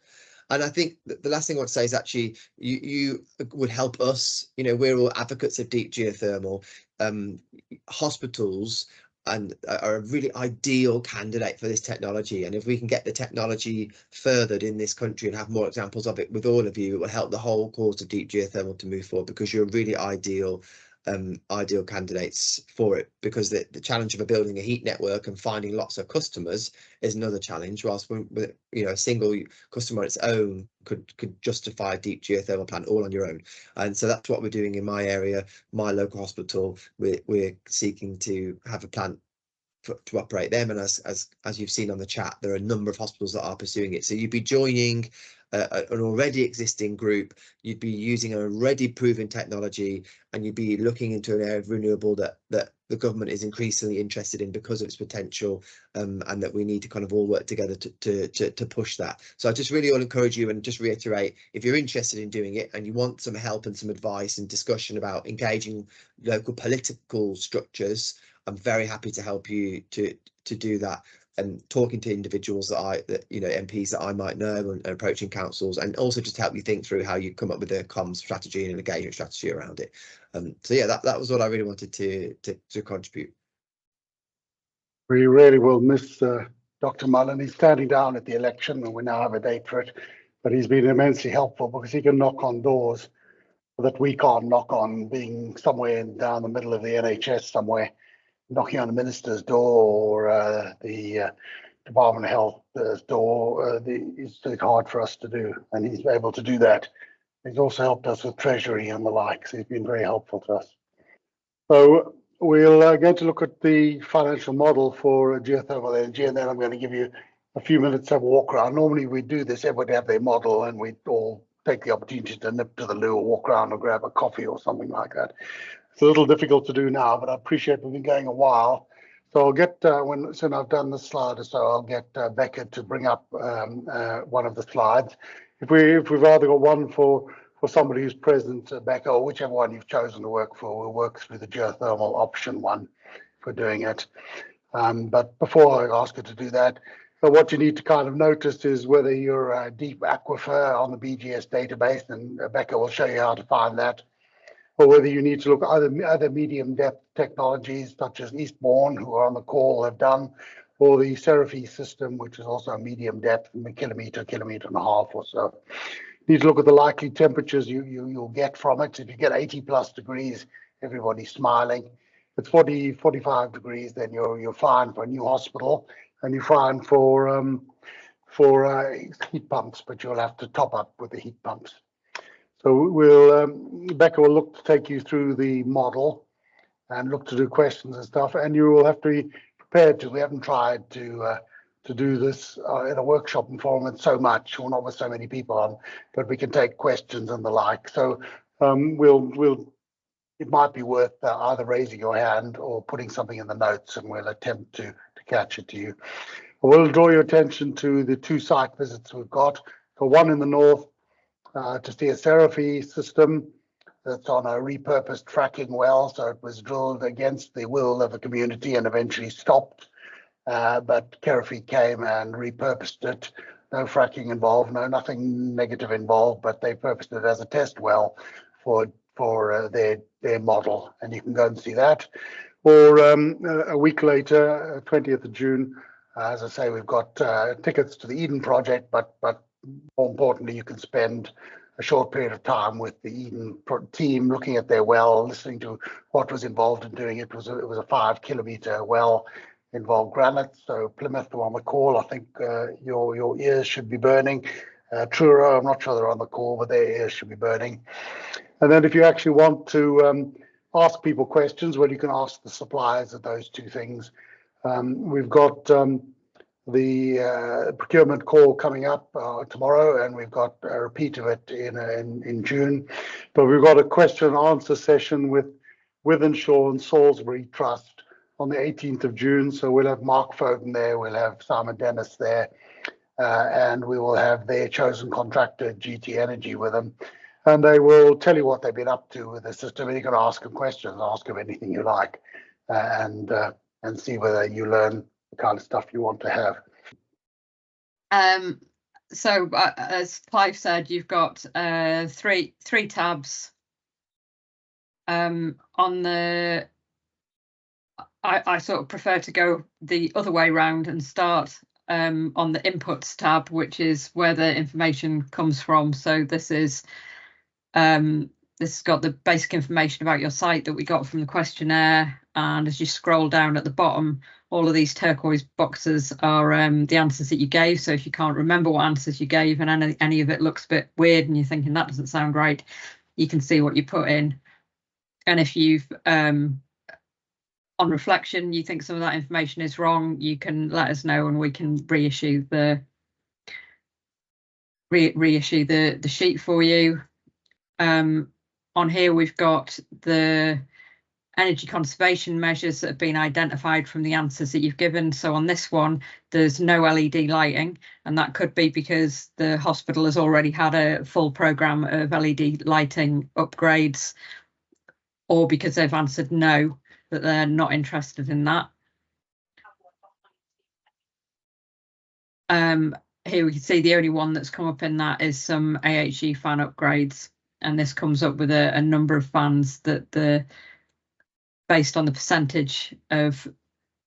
And I think the last thing I want to say is actually you would help us. You know, we're all advocates of deep geothermal. Hospitals are a really ideal candidate for this technology, and if we can get the technology furthered in this country and have more examples of it with all of you, it will help the whole cause of deep geothermal to move forward, because you're really ideal candidates for it. Because the challenge of building a heat network and finding lots of customers is another challenge, whilst with a single customer on its own could justify a deep geothermal plant all on your own. And so that's what we're doing in my area, my local hospital. We're seeking to have a plant to operate them, and as you've seen on the chat, there are a number of hospitals that are pursuing it. So you'd be joining an already existing group, you'd be using an already proven technology, and you'd be looking into an area of renewable that the government is increasingly interested in because of its potential, and that we need to kind of all work together to push that. So I just really all encourage you, and just reiterate, if you're interested in doing it and you want some help and some advice and discussion about engaging local political structures, I'm very happy to help you to do that, and talking to individuals MPs that I might know, and approaching councils, and also just help you think through how you come up with a comms strategy and an engagement strategy around it. So yeah, that was what I really wanted to contribute. We really will miss Dr. Mullen. He's standing down at the election, and we now have a date for it, but he's been immensely helpful because he can knock on doors that we can't knock on, being somewhere down the middle of the NHS somewhere, knocking on the minister's door or the Department of Health's door. It's hard for us to do, and he's able to do that. He's also helped us with Treasury and the like, so he's been very helpful to us. So we're going to look at the financial model for geothermal energy, and then I'm going to give you a few minutes of a walk around. Normally we do this, everybody have their model, and we all take the opportunity to nip to the loo or walk around or grab a coffee or something like that. It's a little difficult to do now, but I appreciate we've been going a while. So I'll get, soon I've done this slide or so, I'll get Becca to bring up one of the slides. If we've either got one for somebody who's present, Becca, or whichever one you've chosen to work for, we'll work through the geothermal option one for doing it. But before I ask her to do that, so what you need to kind of notice is whether you're a deep aquifer on the BGS database, and Becca will show you how to find that, or whether you need to look at other medium depth technologies such as Eastbourne, who are on the call, have done, or the Seraphy system, which is also a medium depth, a kilometre and a half or so. You need to look at the likely temperatures you'll get from it. If you get 80+ degrees, everybody's smiling. If it's 40, 45 degrees, then you're fine for a new hospital, and you're fine for heat pumps, but you'll have to top up with the heat pumps. So Becca will look to take you through the model and look to do questions and stuff, and you will have to be prepared to. We haven't tried to do this in a workshop environment so much, or not with so many people on, but we can take questions and the like. So it might be worth either raising your hand or putting something in the notes, and we'll attempt to catch it to you. We'll draw your attention to the 2 site visits we've got. So one in the north to see a Seraphy system that's on a repurposed fracking well. So it was drilled against the will of the community and eventually stopped. But Seraphy came and repurposed it. No fracking involved, nothing negative involved, but they purposed it as a test well for their model, and you can go and see that. Or a week later, 20th of June, as I say, we've got tickets to the Eden project, but more importantly, you can spend a short period of time with the Eden team looking at their well, listening to what was involved in doing it. It was a 5-kilometre well, involved granite. So Plymouth are on the call. I think your ears should be burning. Truro, I'm not sure they're on the call, but their ears should be burning. And then if you actually want to ask people questions, well, you can ask the suppliers of those 2 things. We've got the procurement call coming up tomorrow, and we've got a repeat of it in June. But we've got a question and answer session with Withenshaw and Salisbury Trust on the 18th of June. So we'll have Mark Foden there, we'll have Simon Dennis there, and we will have their chosen contractor, GT Energy, with them. And they will tell you what they've been up to with the system. And you can ask them questions, ask them anything you like, and see whether you learn the kind of stuff you want to have. So as Clive said, you've got three tabs. On the I sort of prefer to go the other way round and start on the inputs tab, which is where the information comes from. So this has got the basic information about your site that we got from the questionnaire, and as you scroll down at the bottom, all of these turquoise boxes are the answers that you gave. So if you can't remember what answers you gave and any of it looks a bit weird and you're thinking that doesn't sound right, you can see what you put in. And if you've on reflection you think some of that information is wrong, you can let us know and we can reissue the sheet for you. On here we've got the energy conservation measures that have been identified from the answers that you've given. So on this one, there's no LED lighting, and that could be because the hospital has already had a full programme of LED lighting upgrades, or because they've answered no, that they're not interested in that. Here we can see the only one that's come up in that is some AHG fan upgrades, and this comes up with a number of fans that based on the percentage of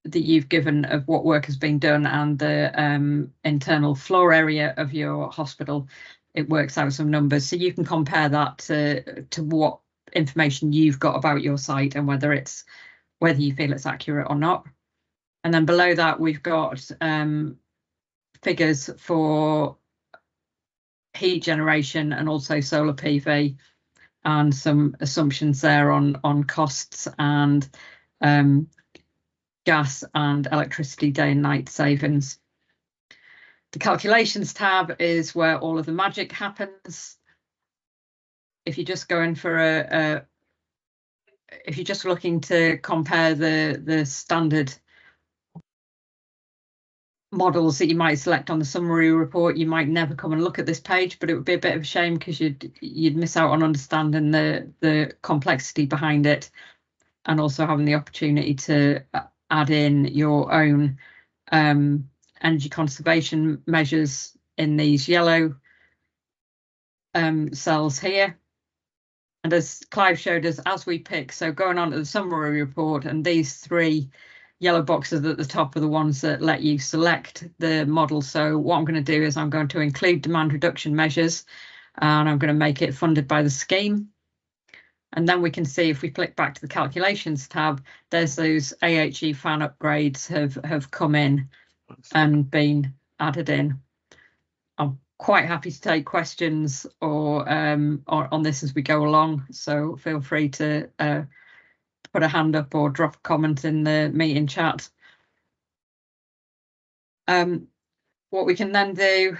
that you've given of what work has been done and the internal floor area of your hospital, it works out some numbers. So you can compare that to what information you've got about your site and whether you feel it's accurate or not. And then below that we've got figures for heat generation and also solar PV, and some assumptions there on costs and gas and electricity day and night savings. The calculations tab is where all of the magic happens. If you're just going for if you're just looking to compare the standard models that you might select on the summary report, you might never come and look at this page, but it would be a bit of a shame because you'd miss out on understanding the complexity behind it, and also having the opportunity to add in your own energy conservation measures in these yellow cells here. And as Clive showed us, as we pick, so going on to the summary report, and these three yellow boxes at the top are the ones that let you select the model. So what I'm going to do is I'm going to include demand reduction measures, and I'm going to make it funded by the scheme. And then we can see, if we click back to the calculations tab, there's those AHE fan upgrades have come in and been added in. I'm quite happy to take questions or on this as we go along, so feel free to put a hand up or drop a comment in the meeting chat. What we can then do,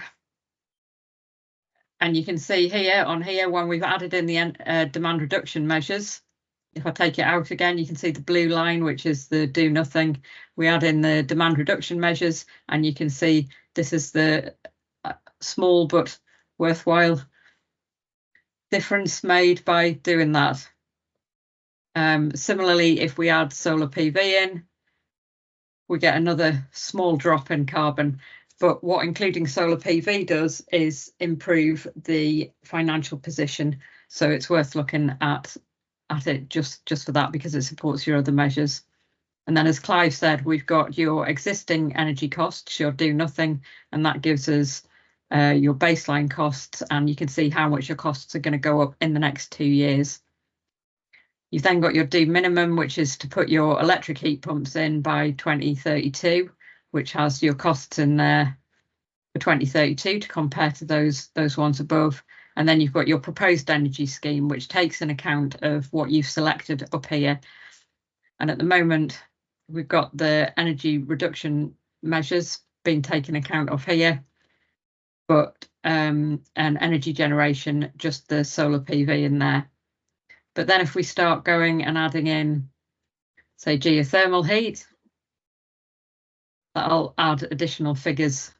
and you can see here when we've added in the demand reduction measures, if I take it out again, you can see the blue line, which is the do nothing. We add in the demand reduction measures, and you can see this is the small but worthwhile difference made by doing that. Similarly, if we add solar PV in, we get another small drop in carbon. But what including solar PV does is improve the financial position. So it's worth looking at it just for that, because it supports your other measures. And then, as Clive said, we've got your existing energy costs, your do nothing, and that gives us your baseline costs, and you can see how much your costs are going to go up in the next 2 years. You've then got your do minimum, which is to put your electric heat pumps in by 2032, which has your costs in there for 2032 to compare to those ones above. And then you've got your proposed energy scheme, which takes in account of what you've selected up here. And at the moment, we've got the energy reduction measures being taken account of here, but and energy generation, just the solar PV in there. But then if we start going and adding in, say, geothermal heat, that'll add additional figures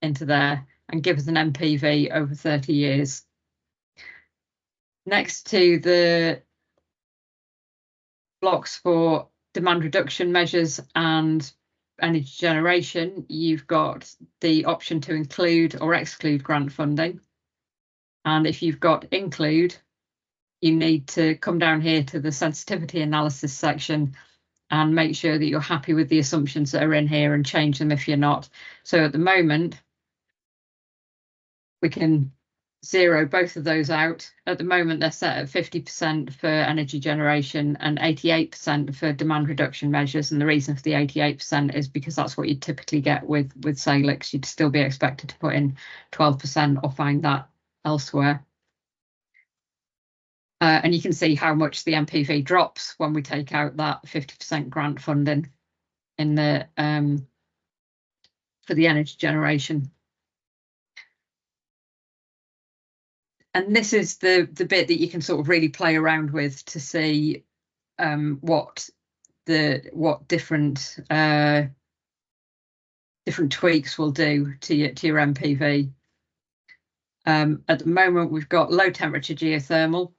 into there and give us an MPV over 30 years. Next to the blocks for demand reduction measures and energy generation, you've got the option to include or exclude grant funding. And if you've got include, you need to come down here to the sensitivity analysis section and make sure that you're happy with the assumptions that are in here and change them if you're not. So at the moment, we can zero both of those out. At the moment, they're set at 50% for energy generation and 88% for demand reduction measures. And the reason for the 88% is because that's what you'd typically get with Salix. You'd still be expected to put in 12% or find that elsewhere. And you can see how much the MPV drops when we take out that 50% grant funding in the for the energy generation. And this is the bit that you can sort of really play around with to see what different tweaks will do to your MPV. At the moment, we've got low temperature geothermal.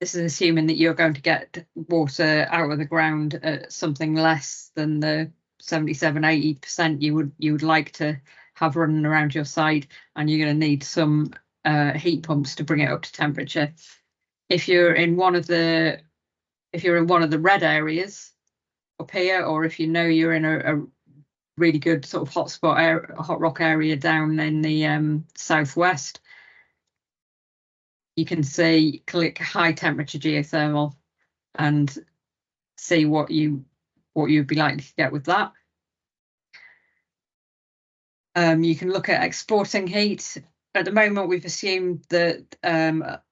This is assuming that you're going to get water out of the ground at something less than the 77–80% you would like to have running around your site, and you're going to need some heat pumps to bring it up to temperature. If you're in one of the red areas up here, or if you know you're in a really good sort of hotspot area, hot rock area down in the southwest, you can see, click high temperature geothermal and see what you'd be likely to get with that. You can look at exporting heat. At the moment, we've assumed that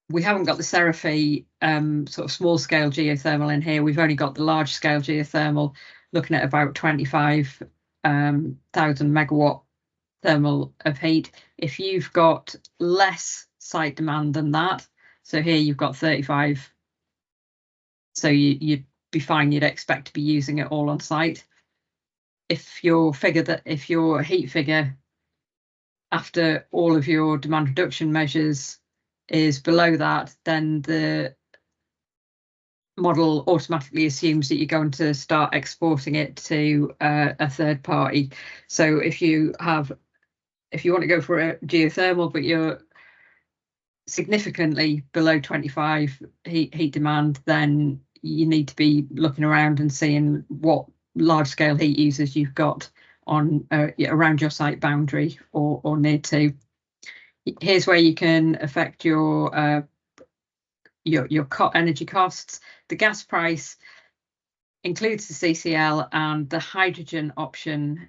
we haven't got the Seraphy sort of small scale geothermal in here. We've only got the large scale geothermal, looking at about 25,000 megawatt thermal of heat. If you've got less site demand than that, so here you've got 35, so you'd be fine. You'd expect to be using it all on site. If your heat figure after all of your demand reduction measures is below that, then the model automatically assumes that you're going to start exporting it to a third party. So if you want to go for a geothermal, but you're significantly below 25 heat demand, then you need to be looking around and seeing what large scale heat users you've got on around your site boundary or near to. Here's where you can affect your energy costs. The gas price includes the CCL, and the hydrogen option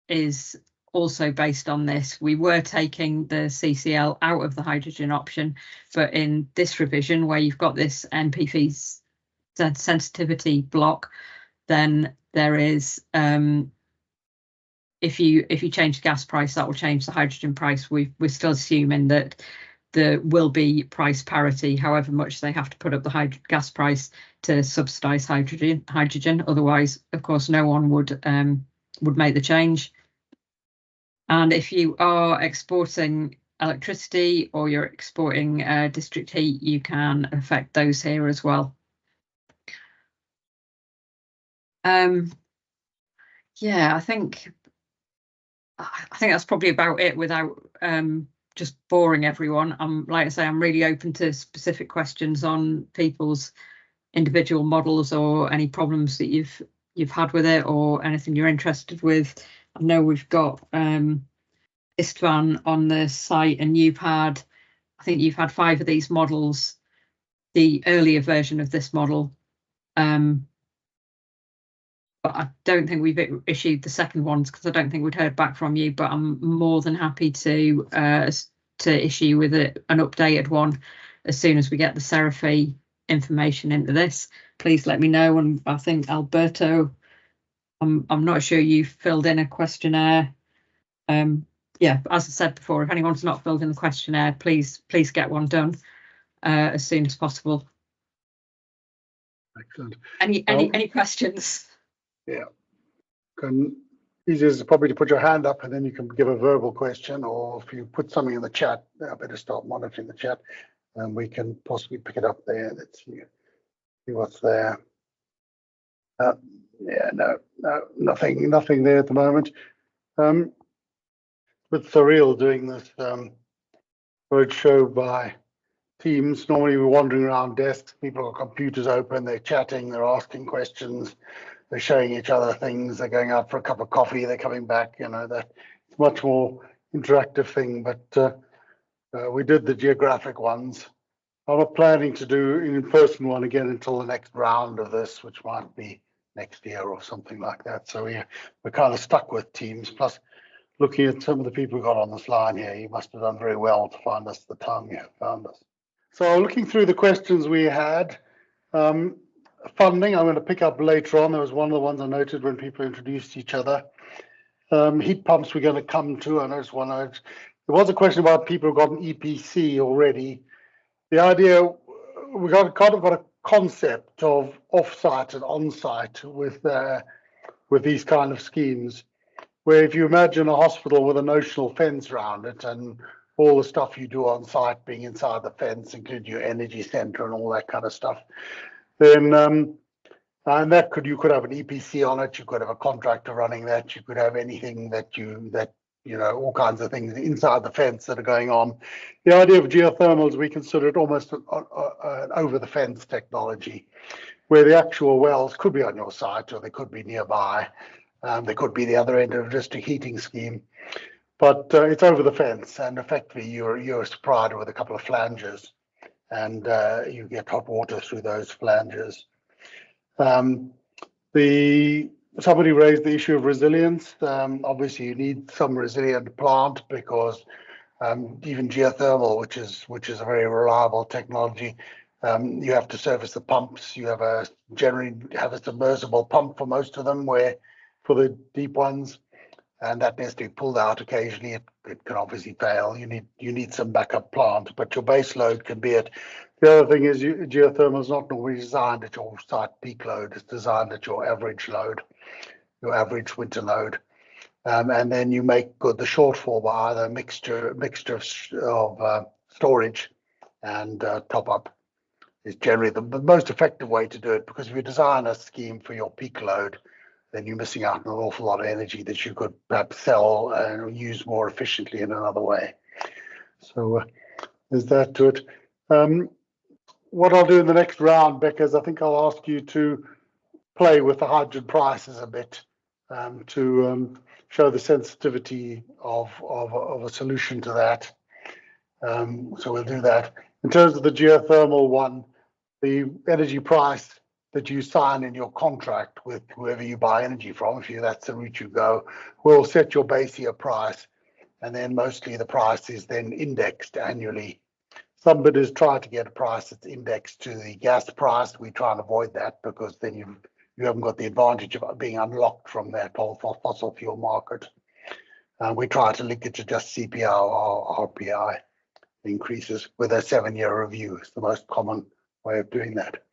is also based on this. We were taking the CCL out of the hydrogen option, but in this revision where you've got this NPV sensitivity block, then there is if you change the gas price, that will change the hydrogen price. We're still assuming that there will be price parity, however much they have to put up the gas price to subsidise hydrogen. Otherwise, of course, no one would make the change. And if you are exporting electricity or you're exporting district heat, you can affect those here as well. Yeah, I think that's probably about it without just boring everyone. Like I say, I'm really open to specific questions on people's individual models or any problems that you've had with it or anything you're interested with. I know we've got Istvan on the site, and I think you've had 5 of these models, the earlier version of this model. But I don't think we've issued the second ones because I don't think we'd heard back from you, but I'm more than happy to issue with an updated one as soon as we get the Seraphy information into this. Please let me know. And I think Alberto, I'm not sure you filled in a questionnaire. Yeah, as I said before, if anyone's not filled in the questionnaire, please get one done as soon as possible. Excellent. Any questions? Yeah. Easiest is probably to put your hand up and then you can give a verbal question, or if you put something in the chat, I better start monitoring the chat and we can possibly pick it up there. Let's see what's there. Yeah, no, nothing there at the moment. With Surreal doing this roadshow by Teams, normally we're wandering around desks, people have computers open, they're chatting, they're asking questions, they're showing each other things, they're going out for a cup of coffee, they're coming back, that it's much more interactive thing. But we did the geographic ones. I'm not planning to do an in-person one again until the next round of this, which might be next year or something like that. So we're kind of stuck with Teams. Plus, looking at some of the people who got on this line here, you must have done very well to find us the time you have found us. So looking through the questions we had, funding, I'm going to pick up later on. There was one of the ones I noted when people introduced each other. Heat pumps we're going to come to. I noticed there was a question about people who got an EPC already. The idea, we got a concept of off-site and on-site with these kind of schemes, where if you imagine a hospital with a notional fence around it and all the stuff you do on site being inside the fence, including your energy center and all that kind of stuff, then and you could have an EPC on it, you could have a contractor running that, you could have anything that all kinds of things inside the fence that are going on. The idea of geothermals, we consider it almost an over the fence technology, where the actual wells could be on your site or they could be nearby. They could be the other end of a district heating scheme, but it's over the fence, and effectively you're supplied with a couple of flanges, and you get hot water through those flanges. Somebody raised the issue of resilience. Obviously, you need some resilient plant because even geothermal, which is a very reliable technology, you have to service the pumps. You generally have a submersible pump for most of them, for the deep ones, and that needs to be pulled out occasionally. It can obviously fail. You need some backup plant, but your base load can be it. The other thing is geothermal is not normally designed at your site peak load. It's designed at your average load, your average winter load, and then you make good the shortfall by either a mixture of storage and top up. Is generally the most effective way to do it, because if you design a scheme for your peak load, then you're missing out on an awful lot of energy that you could perhaps sell and use more efficiently in another way. So there's that to it. what I'll do in the next round, Becca, is I think I'll ask you to play with the hydrogen prices a bit to show the sensitivity of a solution to that. So we'll do that. In terms of the geothermal one, the energy price that you sign in your contract with whoever you buy energy from, if that's the route you go, will set your base year price, and then mostly the price is then indexed annually. Some bidders try to get a price that's indexed to the gas price. We try and avoid that because then you haven't got the advantage of being unlocked from that fossil fuel market. We try to link it to just CPI or RPI increases with a 7-year review. It's the most common way of doing that.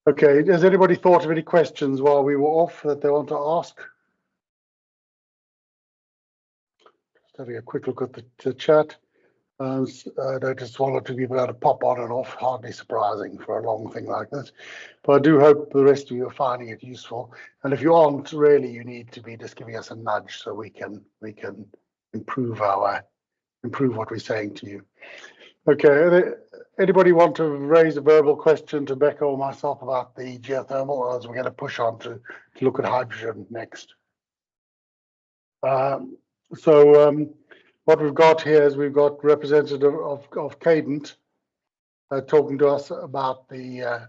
Okay, has anybody thought of any questions while we were off that they want to ask? Just having a quick look at the chat. I noticed one or two people had to pop on and off, hardly surprising for a long thing like this. But I do hope the rest of you are finding it useful. And if you aren't, really, you need to be just giving us a nudge so we can improve what we're saying to you. Okay, anybody want to raise a verbal question to Becca or myself about the geothermal, or as we're going to push on to look at hydrogen next? What we've got here is we've got representative of Cadent talking to us about the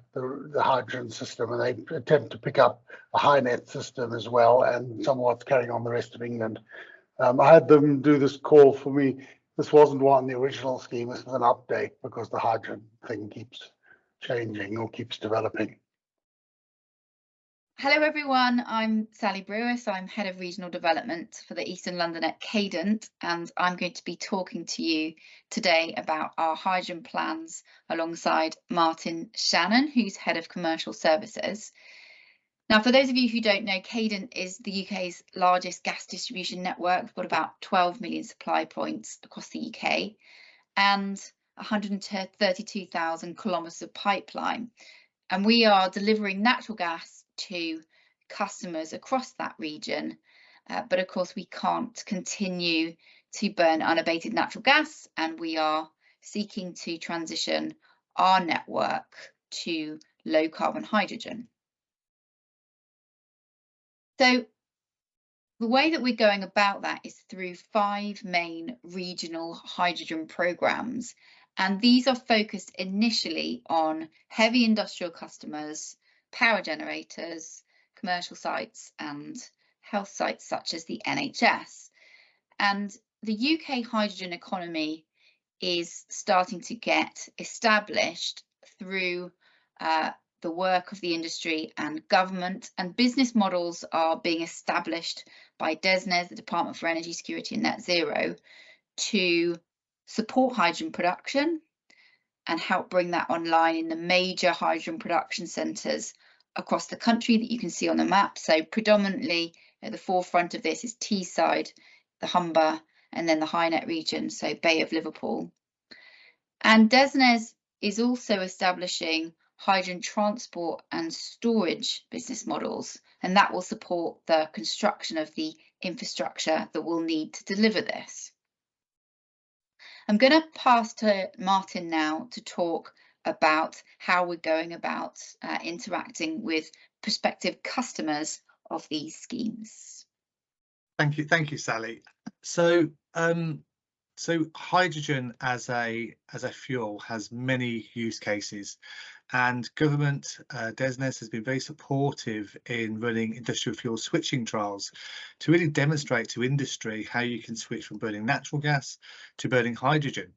hydrogen system, and they attempt to pick up a HyNet system as well, and somewhat carrying on the rest of England. I had them do this call for me. This wasn't one, the original scheme. This was an update because the hydrogen thing keeps changing or keeps developing. Hello everyone, I'm Sally Brewer, so I'm Head of Regional Development for the Eastern London at Cadent, and I'm going to be talking to you today about our hydrogen plans alongside Martin Shannon, who's Head of Commercial Services. Now, for those of you who don't know, Cadent is the UK's largest gas distribution network. We've got about 12 million supply points across the UK and 132,000 kilometres of pipeline. And we are delivering natural gas to customers across that region. But of course, we can't continue to burn unabated natural gas, and we are seeking to transition our network to low carbon hydrogen. So the way that we're going about that is through 5 main regional hydrogen programmes, and these are focused initially on heavy industrial customers, power generators, commercial sites and health sites such as the NHS. And the UK hydrogen economy is starting to get established through the work of the industry and government, and business models are being established by DESNZ, the Department for Energy Security and Net Zero, to support hydrogen production and help bring that online in the major hydrogen production centres across the country that you can see on the map. So predominantly at the forefront of this is Teesside, the Humber, and then the HyNet region, so Bay of Liverpool. And DESNZ is also establishing hydrogen transport and storage business models, and that will support the construction of the infrastructure that we'll need to deliver this. I'm going to pass to Martin now to talk about how we're going about interacting with prospective customers of these schemes. Thank you, Sally. So hydrogen as a fuel has many use cases, and government DESNZ has been very supportive in running industrial fuel switching trials to really demonstrate to industry how you can switch from burning natural gas to burning hydrogen.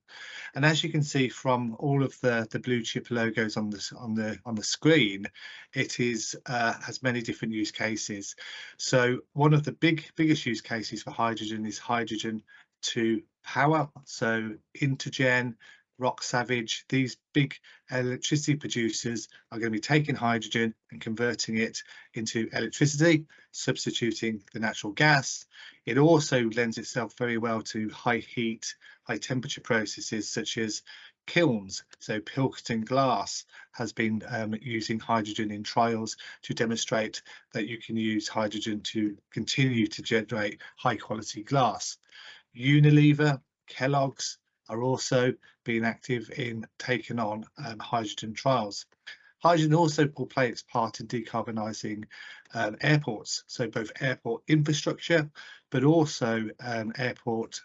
And as you can see from all of the blue chip logos on the screen, it is has many different use cases. So one of the biggest use cases for hydrogen is hydrogen to power. So Intergen, Rock Savage, these big electricity producers are going to be taking hydrogen and converting it into electricity, substituting the natural gas. It also lends itself very well to high heat, high temperature processes such as kilns. So Pilkington Glass has been using hydrogen in trials to demonstrate that you can use hydrogen to continue to generate high quality glass. Unilever, Kellogg's, are also being active in taking on hydrogen trials. Hydrogen also will play its part in decarbonising airports, so both airport infrastructure, but also airport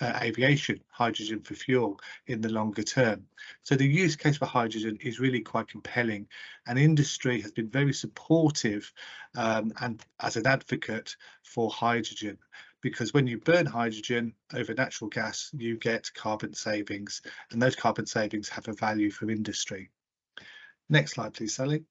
aviation, hydrogen for fuel in the longer term. So the use case for hydrogen is really quite compelling, and industry has been very supportive and as an advocate for hydrogen, because when you burn hydrogen over natural gas, you get carbon savings, and those carbon savings have a value for industry. Next slide, please, Sally.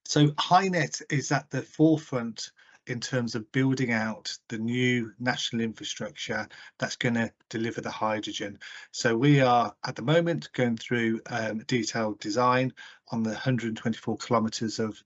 So HyNet is at the forefront in terms of building out the new national infrastructure that's going to deliver the hydrogen. So we are at the moment going through detailed design on the 124 kilometres of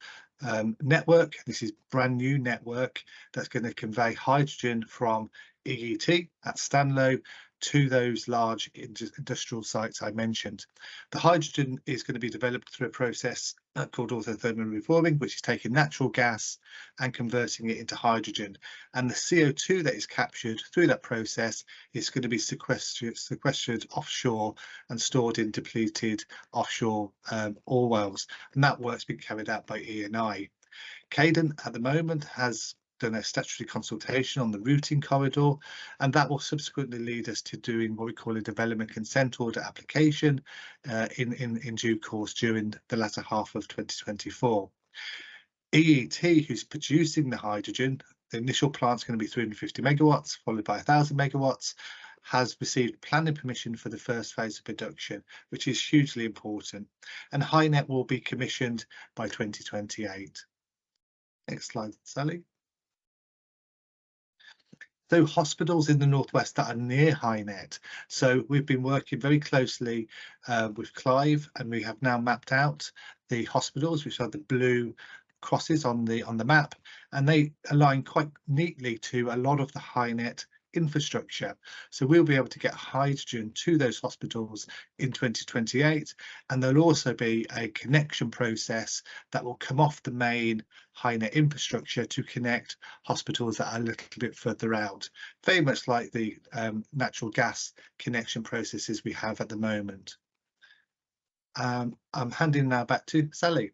network. This is brand new network that's going to convey hydrogen from EET at Stanlow to those large industrial sites I mentioned. The hydrogen is going to be developed through a process called autothermal reforming, which is taking natural gas and converting it into hydrogen. And the CO2 that is captured through that process is going to be sequestered offshore and stored in depleted offshore oil wells. And that work's been carried out by E&I. Cadent at the moment has done a statutory consultation on the routing corridor, and that will subsequently lead us to doing what we call a development consent order application in due course during the latter half of 2024. EET, who's producing the hydrogen, the initial plant's going to be 350 megawatts, followed by 1,000 megawatts, has received planning permission for the first phase of production, which is hugely important, and HyNet will be commissioned by 2028. Next slide, Sally. So hospitals in the northwest that are near HyNet. So we've been working very closely with Clive, and we have now mapped out the hospitals, which are the blue crosses on the map, and they align quite neatly to a lot of the HyNet infrastructure. So we'll be able to get hydrogen to those hospitals in 2028, and there'll also be a connection process that will come off the main HyNet infrastructure to connect hospitals that are a little bit further out, very much like the natural gas connection processes we have at the moment. I'm handing now back to Sally.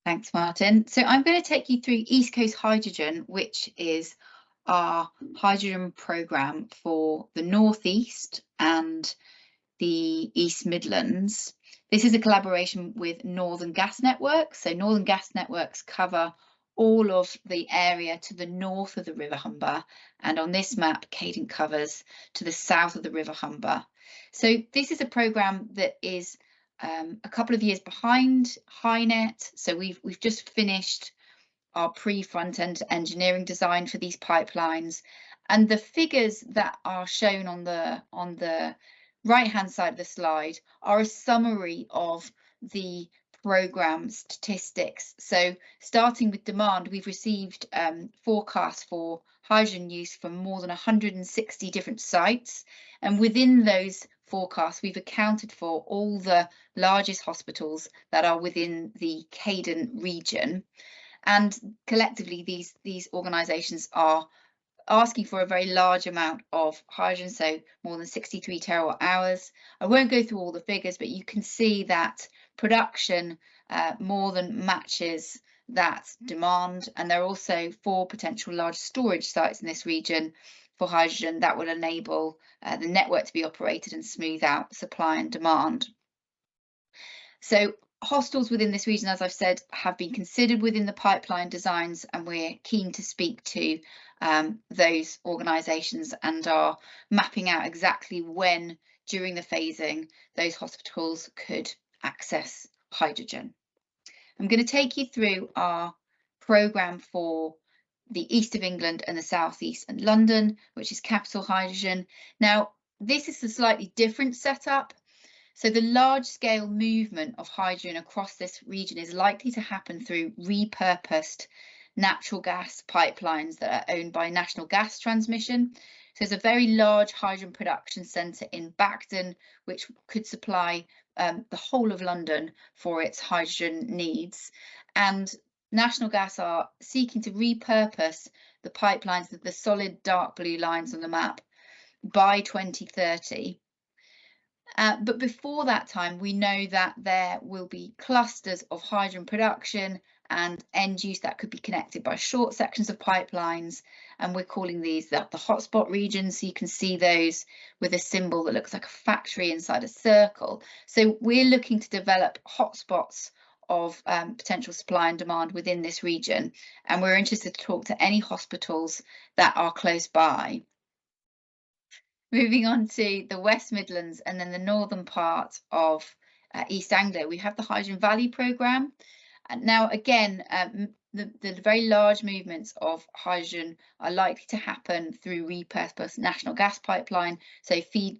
Thanks, Martin. So I'm going to take you through East Coast Hydrogen, which is our hydrogen programme for the Northeast and the East Midlands. This is a collaboration with Northern Gas Networks. So Northern Gas Networks cover all of the area to the north of the River Humber, and on this map, Cadent covers to the south of the River Humber. So this is a programme that is a couple of years behind HyNet. So we've just finished our pre-front-end engineering design for these pipelines, and the figures that are shown on the right-hand side of the slide are a summary of the programme statistics. So starting with demand, we've received forecasts for hydrogen use from more than 160 different sites, and within those forecasts we've accounted for all the largest hospitals that are within the Cadent region. And collectively, these organisations are asking for a very large amount of hydrogen, so more than 63 terawatt hours. I won't go through all the figures, but you can see that production more than matches that demand. And there are also 4 potential large storage sites in this region for hydrogen that will enable the network to be operated and smooth out supply and demand. So hospitals within this region, as I've said, have been considered within the pipeline designs, and we're keen to speak to those organisations and are mapping out exactly when during the phasing those hospitals could access hydrogen. I'm going to take you through our programme for the east of England and the southeast and London, which is capital hydrogen. Now, this is a slightly different setup. So the large-scale movement of hydrogen across this region is likely to happen through repurposed natural gas pipelines that are owned by National Gas Transmission. So there's a very large hydrogen production centre in Bagdon, which could supply the whole of London for its hydrogen needs. And National Gas are seeking to repurpose the pipelines, the solid dark blue lines on the map, by 2030. But before that time, we know that there will be clusters of hydrogen production and end use that could be connected by short sections of pipelines, and we're calling these the hotspot regions. So you can see those with a symbol that looks like a factory inside a circle. So we're looking to develop hotspots of potential supply and demand within this region, and we're interested to talk to any hospitals that are close by. Moving on to the West Midlands and then the northern part of East Anglia, we have the Hydrogen Valley programme. And now, again, the very large movements of hydrogen are likely to happen through repurposed national gas pipeline. So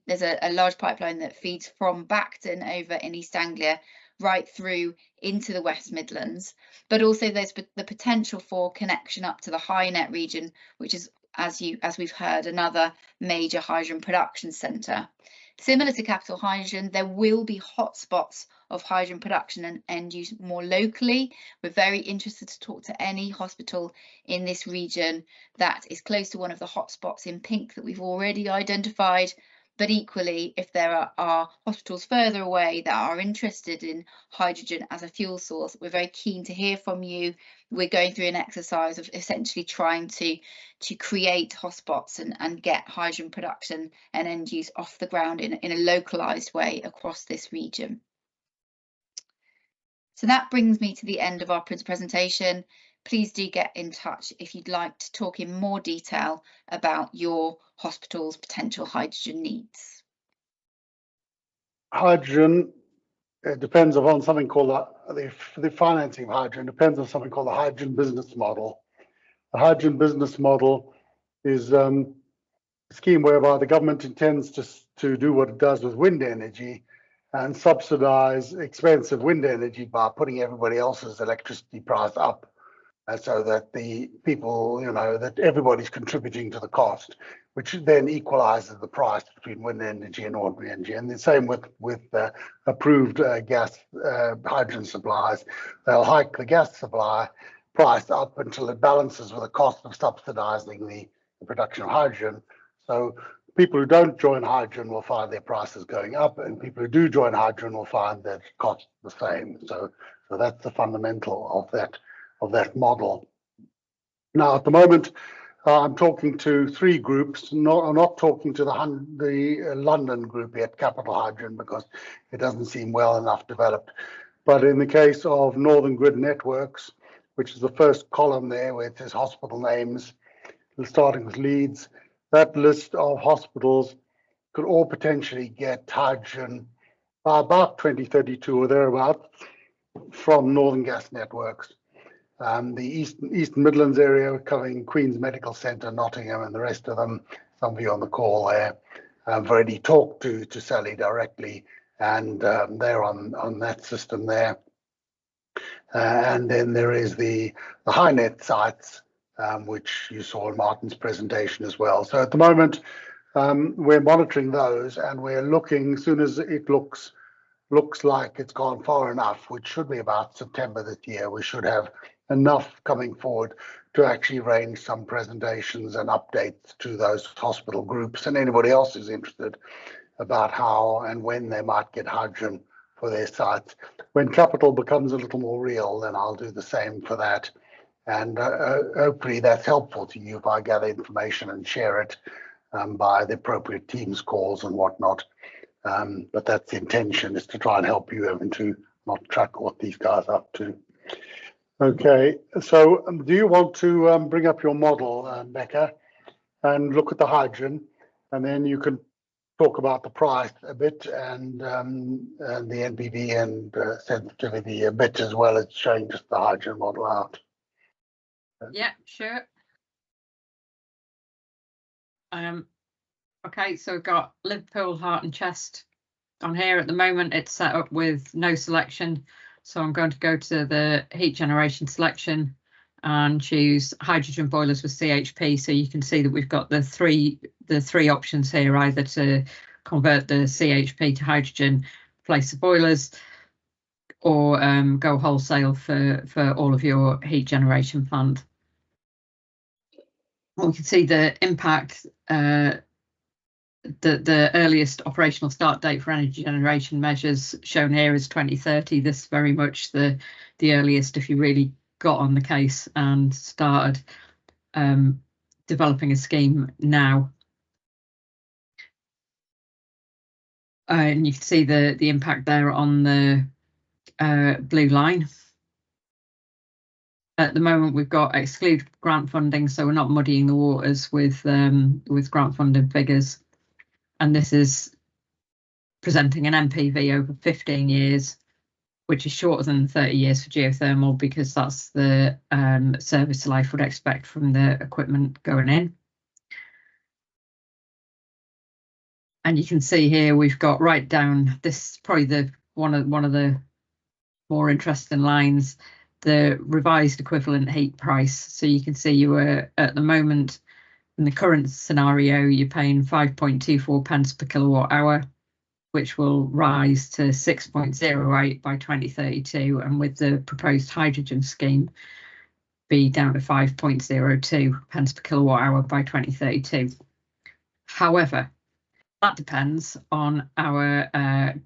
there's a large pipeline that feeds from Bacton over in East Anglia right through into the West Midlands. But also there's the potential for connection up to the HyNet region, which is, as we've heard, another major hydrogen production centre. Similar to Capital Hydrogen, there will be hotspots of hydrogen production and end use more locally. We're very interested to talk to any hospital in this region that is close to one of the hotspots in pink that we've already identified. But equally, if there are hospitals further away that are interested in hydrogen as a fuel source, we're very keen to hear from you. We're going through an exercise of essentially trying to create hotspots and get hydrogen production and end use off the ground in a localised way across this region. So that brings me to the end of our presentation. Please do get in touch if you'd like to talk in more detail about your hospital's potential hydrogen needs. Hydrogen, it depends upon something called the financing of hydrogen depends on something called the hydrogen business model. The hydrogen business model is a scheme whereby the government intends to do what it does with wind energy and subsidize expensive wind energy by putting everybody else's electricity price up. So that the people, that everybody's contributing to the cost, which then equalizes the price between wind energy and ordinary energy. And the same with approved gas hydrogen supplies. They'll hike the gas supply price up until it balances with the cost of subsidizing the production of hydrogen. So people who don't join hydrogen will find their prices going up, and people who do join hydrogen will find that it costs the same. So that's the fundamental of that model. Now, at the moment, I'm talking to three groups. I'm not talking to the London group yet, Capital Hydrogen, because it doesn't seem well enough developed. But in the case of Northern Grid Networks, which is the first column there where it says hospital names, starting with Leeds, that list of hospitals could all potentially get hydrogen by about 2032 or thereabouts from Northern Gas Networks. The East Midlands area covering Queen's Medical Centre, Nottingham, and the rest of them, some of you on the call there, I've already talked to Sally directly, and they're on that system there. And then there is the HyNet sites, which you saw in Martin's presentation as well. So at the moment, we're monitoring those, and we're looking, as soon as it looks like it's gone far enough, which should be about September this year, we should have enough coming forward to actually arrange some presentations and updates to those hospital groups and anybody else who's interested about how and when they might get hydrogen for their sites. When capital becomes a little more real, then I'll do the same for that. And hopefully that's helpful to you if I gather information and share it by the appropriate Teams calls and whatnot. But that's the intention, is to try and help you and to not track what these guys are up to. Okay, so do you want to bring up your model, Becca, and look at the hydrogen, and then you can talk about the price a bit and the NPV and sensitivity a bit, as well as showing just the hydrogen model out. Yeah, sure. Okay, so we've got Liverpool, heart and chest on here. At the moment, it's set up with no selection. So I'm going to go to the heat generation selection and choose hydrogen boilers with CHP. So you can see that we've got the three options here, either to convert the CHP to hydrogen, place the boilers, or go wholesale for all of your heat generation plant. We can see the impact the earliest operational start date for energy generation measures shown here is 2030. This is very much the earliest if you really got on the case and started developing a scheme now. And you can see the impact there on the blue line. At the moment, we've got exclude grant funding, so we're not muddying the waters with grant funding figures. And this is presenting an MPV over 15 years, which is shorter than 30 years for geothermal, because that's the service life would expect from the equipment going in. And you can see here we've got right down, this is probably one of the more interesting lines, the revised equivalent heat price. So you can see you were at the moment in the current scenario, you're paying 5.24 pence per kilowatt hour, which will rise to 6.08 by 2032, and with the proposed hydrogen scheme be down to 5.02 pence per kilowatt hour by 2032. However, that depends on our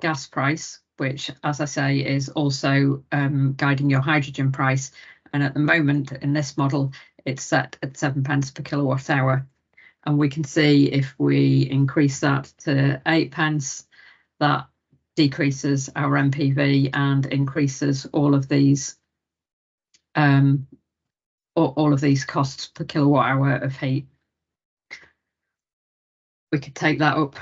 gas price, which, as I say, is also guiding your hydrogen price. And at the moment in this model, it's set at 7 pence per kilowatt hour. And we can see if we increase that to 8 pence, that decreases our MPV and increases all of these costs per kilowatt hour of heat. We could take that up,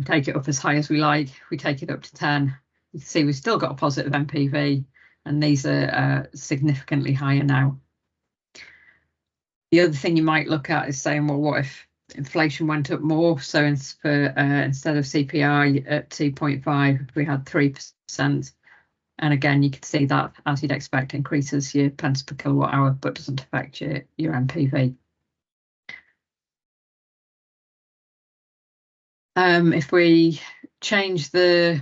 take it up as high as we like. We take it up to 10. You can see we've still got a positive MPV, and these are significantly higher now. The other thing you might look at is saying, well, what if inflation went up more? So instead of CPI at 2.5, if we had 3%, and again, you can see that, as you'd expect, increases your pence per kilowatt hour, but doesn't affect your MPV. If we change so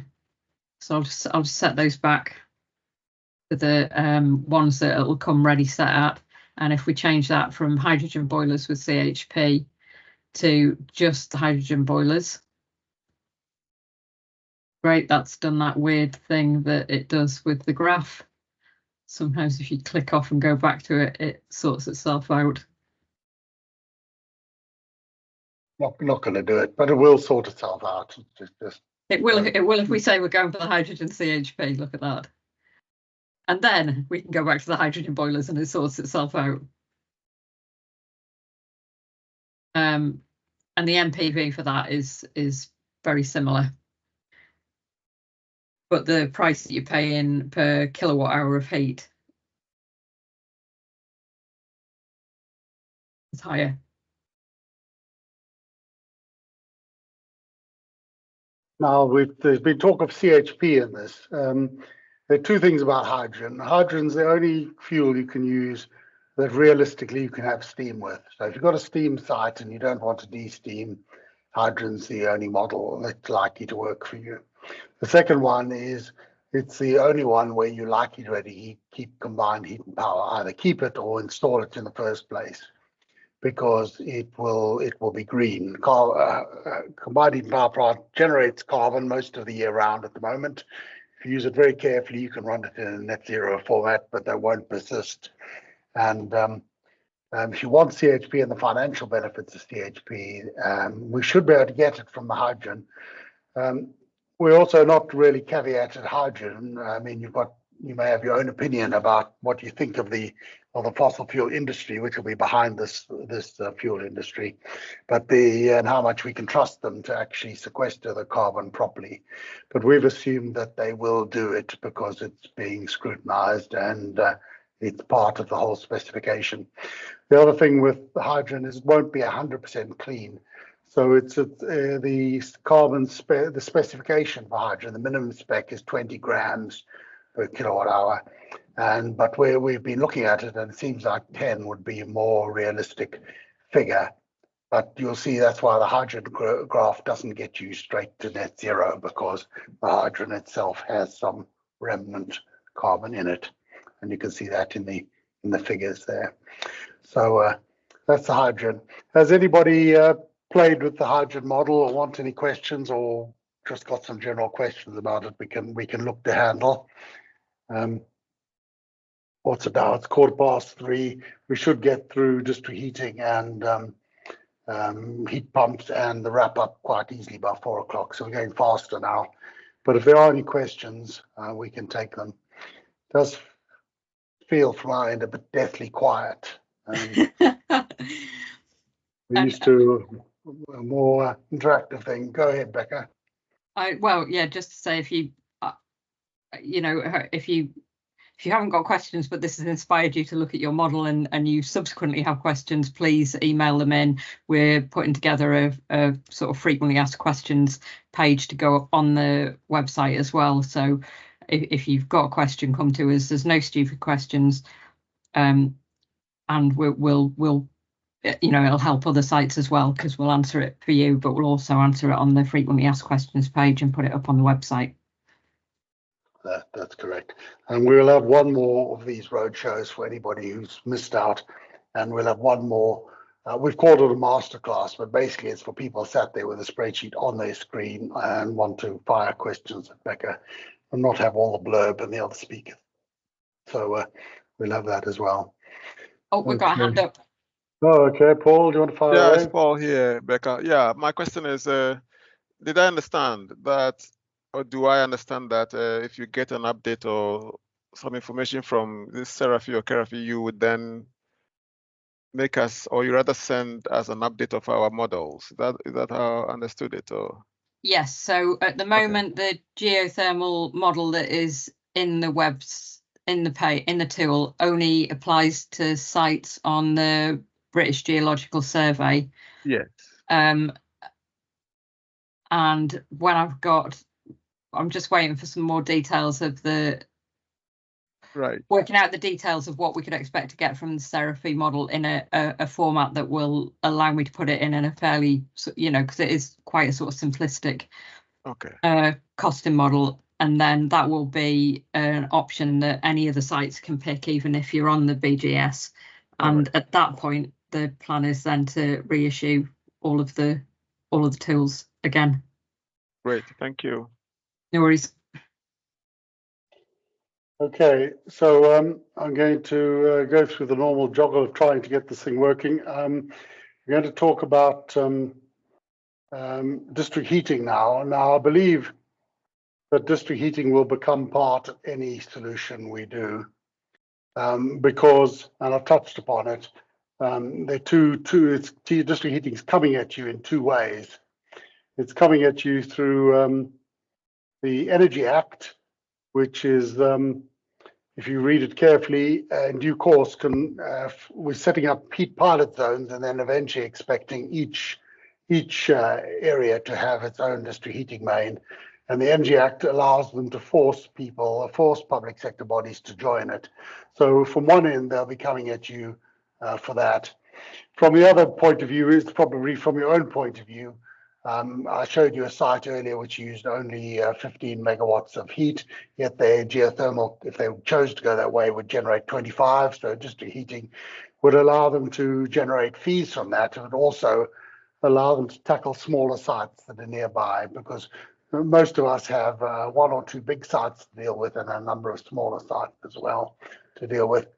I'll just set those back to the ones that it'll come ready set at. And if we change that from hydrogen boilers with CHP to just the hydrogen boilers, great, that's done that weird thing that it does with the graph. Sometimes if you click off and go back to it, it sorts itself out. Not going to do it, but it will sort itself out. It will if we say we're going for the hydrogen CHP. Look at that. And then we can go back to the hydrogen boilers and it sorts itself out. And the MPV for that is very similar. But the price that you pay in per kilowatt hour of heat is higher. Now, there's been talk of CHP in this. There are two things about hydrogen. Hydrogen's the only fuel you can use that realistically you can have steam with. So if you've got a steam site and you don't want to de-steam, hydrogen's the only model that's likely to work for you. The second one is it's the only one where you're likely to keep combined heat and power, either keep it or install it in the first place, because it will be green. Combined heat and power plant generates carbon most of the year round at the moment. If you use it very carefully, you can run it in a net zero format, but they won't persist. And if you want CHP and the financial benefits of CHP, we should be able to get it from the hydrogen. We're also not really caveated hydrogen. I mean, you may have your own opinion about what you think of the fossil fuel industry, which will be behind this fuel industry, and how much we can trust them to actually sequester the carbon properly. But we've assumed that they will do it because it's being scrutinized and it's part of the whole specification. The other thing with hydrogen is it won't be 100% clean. So it's the carbon the specification for hydrogen, the minimum spec is 20 grams per kilowatt hour. But where we've been looking at it, and it seems like 10 would be a more realistic figure. But you'll see that's why the hydrogen graph doesn't get you straight to net zero, because the hydrogen itself has some remnant carbon in it. And you can see that in the figures there. So that's the hydrogen. Has anybody played with the hydrogen model or want any questions or just got some general questions about it, we can look to handle. What's it now? It's 3:15. We should get through district heating and heat pumps and the wrap up quite easily by 4 o'clock. So we're going faster now. But if there are any questions, we can take them. It does feel from our end a bit deathly quiet. We're used to a more interactive thing. Go ahead, Becca. Well, yeah, just to say, if you, if you haven't got questions, but this has inspired you to look at your model and you subsequently have questions, please email them in. We're putting together a sort of frequently asked questions page to go up on the website as well. So if you've got a question, come to us. There's no stupid questions, and we'll it'll help other sites as well, because we'll answer it for you, but we'll also answer it on the frequently asked questions page and put it up on the website. That's correct. And we'll have one more of these roadshows for anybody who's missed out. And we'll have one more. We've called it a masterclass, but basically it's for people sat there with a spreadsheet on their screen and want to fire questions at Becca and not have all the blurb and the other speakers. So we'll have that as well. Oh, we've got a hand up. Oh, okay. Paul, do you want to fire away? It's Paul here, Becca. Yeah, my question is, did I understand that, or do I understand that if you get an update or some information from this Seraphy or Keraphy, you would then make us, or you rather send us an update of our models? Is that how I understood it? Or Yes. So at the moment, the geothermal model that is in the tool only applies to sites on the British Geological Survey. Yes. And when I'm just waiting for some more details of working out the details of what we could expect to get from the Seraphy model in a format that will allow me to put it in a fairly, because it is quite a sort of simplistic costing model. And then that will be an option that any of the sites can pick, even if you're on the BGS. And at that point, the plan is then to reissue all of the tools again. Great, thank you. No worries. Okay, so I'm going to go through the normal joggle of trying to get this thing working. We're going to talk about district heating now. Now, I believe that district heating will become part of any solution we do, because, and I've touched upon it, district heating is coming at you in two ways. It's coming at you through the Energy Act, which is, if you read it carefully, in due course, we're setting up heat pilot zones and then eventually expecting each area to have its own district heating main. And the Energy Act allows them to force public sector bodies to join it. So from one end, they'll be coming at you for that. From the other point of view, is probably from your own point of view. I showed you a site earlier which used only 15 megawatts of heat, yet their geothermal, if they chose to go that way, would generate 25. So district heating would allow them to generate fees from that. It would also allow them to tackle smaller sites that are nearby, because most of us have one or two big sites to deal with and a number of smaller sites as well to deal with.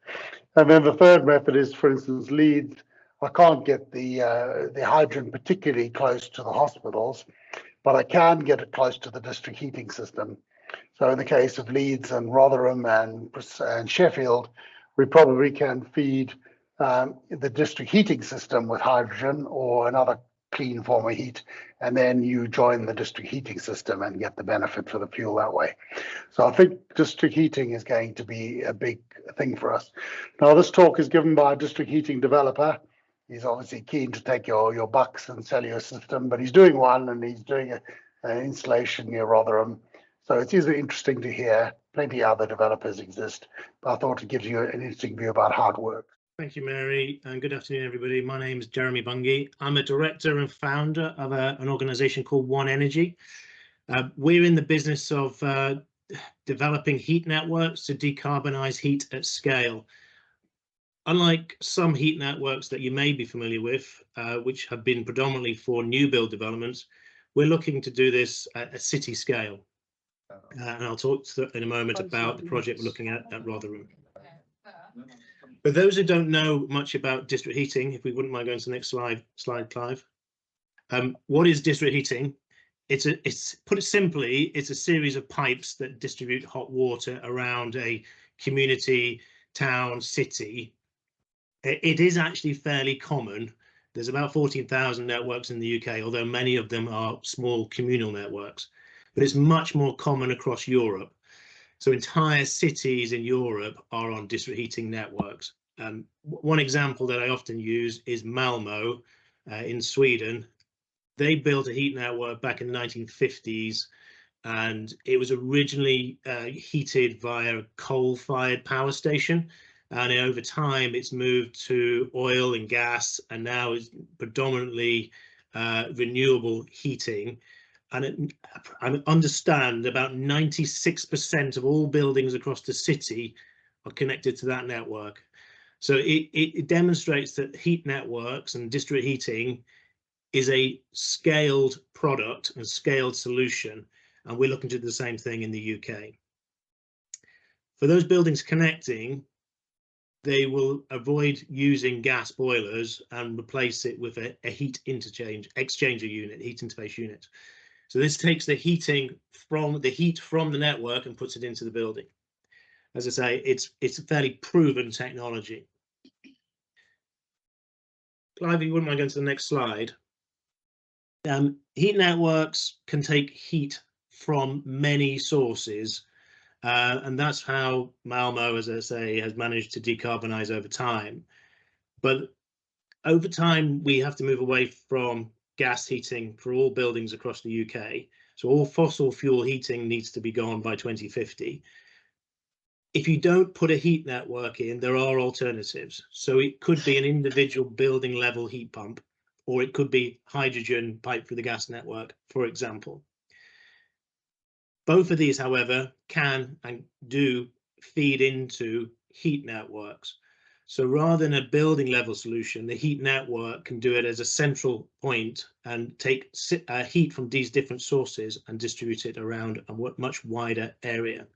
And then the third method is, for instance, Leeds. I can't get the hydrogen particularly close to the hospitals, but I can get it close to the district heating system. So in the case of Leeds and Rotherham and Sheffield, we probably can feed the district heating system with hydrogen or another clean form of heat, and then you join the district heating system and get the benefit for the fuel that way. So I think district heating is going to be a big thing for us. Now, this talk is given by a district heating developer. He's obviously keen to take your bucks and sell you a system, but he's doing one, and he's doing an installation near Rotherham. So it is interesting to hear. Plenty of other developers exist, but I thought it gives you an interesting view about how it works. Thank you, Mary, and good afternoon, everybody. My name is Jeremy Bungie. I'm a director and founder of an organization called One Energy. We're in the business of developing heat networks to decarbonize heat at scale. unlike some heat networks that you may be familiar with, which have been predominantly for new build developments, we're looking to do this at a city scale. And I'll talk in a moment about the project we're looking at Rotherham. For those who don't know much about district heating, if we wouldn't mind going to the next slide, Clive. What is district heating? It's put it simply, it's a series of pipes that distribute hot water around a community, town, city. It is actually fairly common. There's about 14,000 networks in the UK, although many of them are small communal networks, but it's much more common across Europe. So entire cities in Europe are on district heating networks. One example that I often use is Malmö in Sweden. They built a heat network back in the 1950s, and it was originally heated via a coal-fired power station. And over time, it's moved to oil and gas, and now is predominantly renewable heating. And I understand about 96% of all buildings across the city are connected to that network. So it demonstrates that heat networks and district heating is a scaled product and scaled solution, and we're looking to do the same thing in the UK. For those buildings connecting, they will avoid using gas boilers and replace it with a heat exchanger unit, heat interface unit. So this takes the heat from the network and puts it into the building. As I say, it's a fairly proven technology. Clive, if you wouldn't mind going to the next slide. Heat networks can take heat from many sources, and that's how Malmö, as I say, has managed to decarbonize over time. But over time, we have to move away from gas heating for all buildings across the UK. So all fossil fuel heating needs to be gone by 2050. If you don't put a heat network in, there are alternatives. So it could be an individual building level heat pump, or it could be hydrogen piped through the gas network, for example. Both of these, however, can and do feed into heat networks. So rather than a building level solution, the heat network can do it as a central point and take heat from these different sources and distribute it around a much wider area.